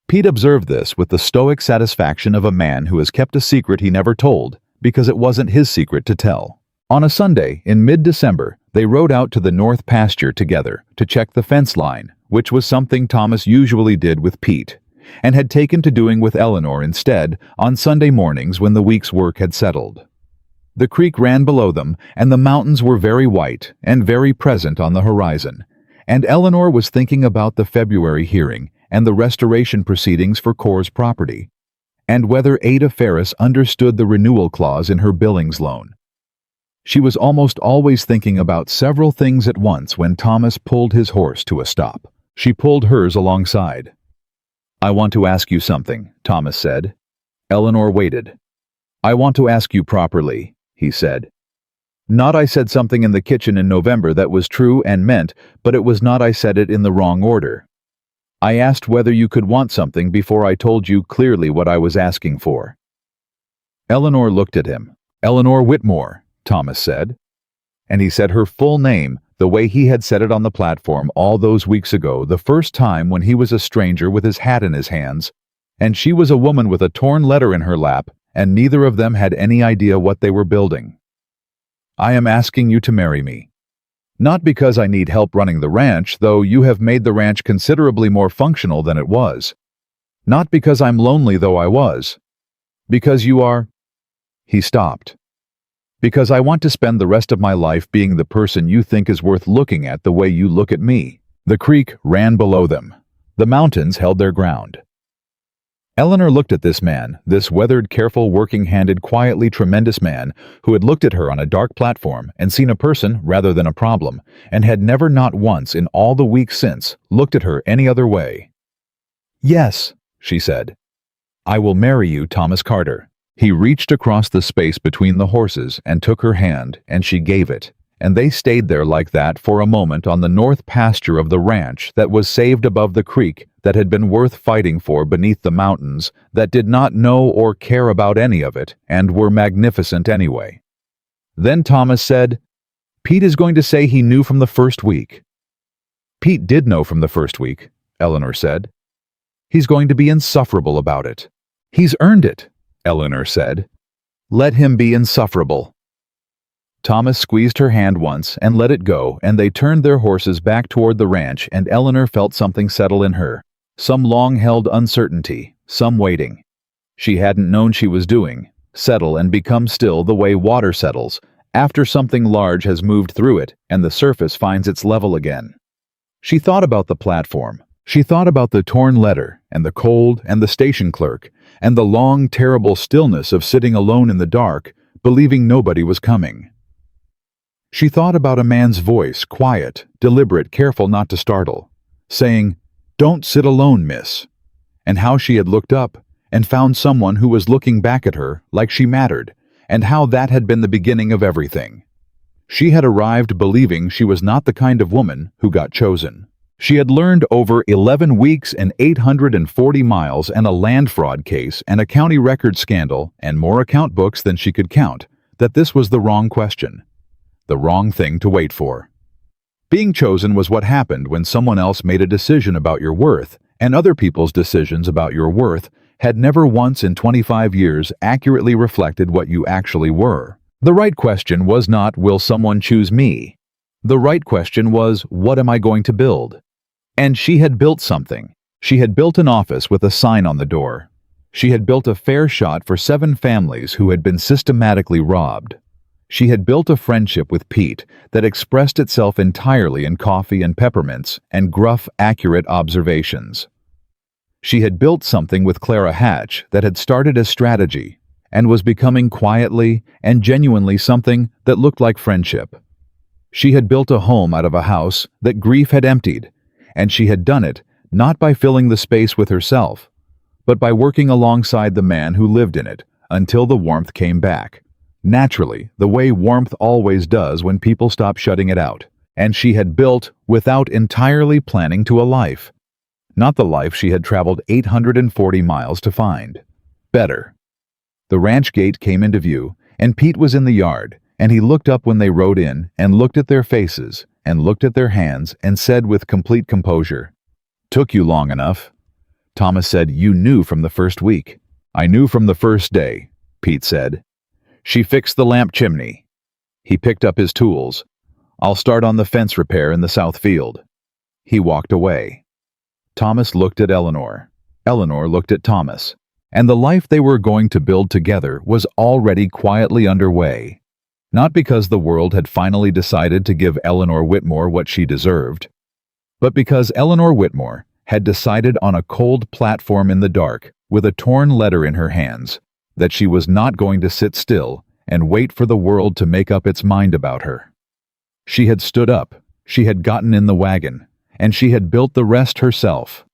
Pete observed this with the stoic satisfaction of a man who has kept a secret he never told, because it wasn't his secret to tell. On a Sunday in mid-December, they rode out to the north pasture together to check the fence line, which was something Thomas usually did with Pete, and had taken to doing with Eleanor instead on Sunday mornings when the week's work had settled. The creek ran below them, and the mountains were very white and very present on the horizon, and Eleanor was thinking about the February hearing and the restoration proceedings for Core's property, and whether Ada Ferris understood the renewal clause in her Billings loan. She was almost always thinking about several things at once when Thomas pulled his horse to a stop. She pulled hers alongside. "I want to ask you something," Thomas said. Eleanor waited. "I want to ask you properly," he said. "Not I said something in the kitchen in November that was true and meant, but it was not I said it in the wrong order. I asked whether you could want something before I told you clearly what I was asking for." Eleanor looked at him. "Eleanor Whitmore," Thomas said. And he said her full name, the way he had said it on the platform all those weeks ago, the first time when he was a stranger with his hat in his hands, and she was a woman with a torn letter in her lap, and neither of them had any idea what they were building. "I am asking you to marry me. Not because I need help running the ranch, though you have made the ranch considerably more functional than it was. Not because I'm lonely, though I was. Because you are—" He stopped. "Because I want to spend the rest of my life being the person you think is worth looking at the way you look at me." The creek ran below them. The mountains held their ground. Eleanor looked at this man, this weathered, careful, working-handed, quietly tremendous man who had looked at her on a dark platform and seen a person rather than a problem, and had never, not once in all the weeks since, looked at her any other way. "Yes," she said. "I will marry you, Thomas Carter." He reached across the space between the horses and took her hand, and she gave it, and they stayed there like that for a moment on the north pasture of the ranch that was saved above the creek, that had been worth fighting for beneath the mountains, that did not know or care about any of it, and were magnificent anyway. Then Thomas said, "Pete is going to say he knew from the first week." "Pete did know from the first week," Eleanor said. "He's going to be insufferable about it." "He's earned it," Eleanor said. "Let him be insufferable." Thomas squeezed her hand once and let it go, and they turned their horses back toward the ranch, and Eleanor felt something settle in her, some long-held uncertainty, some waiting. She hadn't known she was doing, settle and become still the way water settles, after something large has moved through it and the surface finds its level again. She thought about the platform. She thought about the torn letter, and the cold, and the station clerk, and the long, terrible stillness of sitting alone in the dark, believing nobody was coming. She thought about a man's voice, quiet, deliberate, careful not to startle, saying, "Don't sit alone, miss," and how she had looked up and found someone who was looking back at her like she mattered, and how that had been the beginning of everything. She had arrived believing she was not the kind of woman who got chosen. She had learned over 11 weeks and 840 miles and a land fraud case and a county record scandal and more account books than she could count that this was the wrong question, the wrong thing to wait for. Being chosen was what happened when someone else made a decision about your worth, and other people's decisions about your worth had never once in 25 years accurately reflected what you actually were. The right question was not, will someone choose me? The right question was, what am I going to build? And she had built something. She had built an office with a sign on the door. She had built a fair shot for 7 families who had been systematically robbed. She had built a friendship with Pete that expressed itself entirely in coffee and peppermints and gruff, accurate observations. She had built something with Clara Hatch that had started as strategy and was becoming quietly and genuinely something that looked like friendship. She had built a home out of a house that grief had emptied, and she had done it not by filling the space with herself, but by working alongside the man who lived in it until the warmth came back. Naturally, the way warmth always does when people stop shutting it out. And she had built without entirely planning to a life. Not the life she had traveled 840 miles to find. Better. The ranch gate came into view, and Pete was in the yard, and he looked up when they rode in, and looked at their faces, and looked at their hands, and said with complete composure, "Took you long enough." Thomas said, "You knew from the first week." "I knew from the first day," Pete said. "She fixed the lamp chimney." He picked up his tools. "I'll start on the fence repair in the south field." He walked away. Thomas looked at Eleanor. Eleanor looked at Thomas. And the life they were going to build together was already quietly underway. Not because the world had finally decided to give Eleanor Whitmore what she deserved, but because Eleanor Whitmore had decided on a cold platform in the dark, with a torn letter in her hands, that she was not going to sit still and wait for the world to make up its mind about her. She had stood up, she had gotten in the wagon, and she had built the rest herself.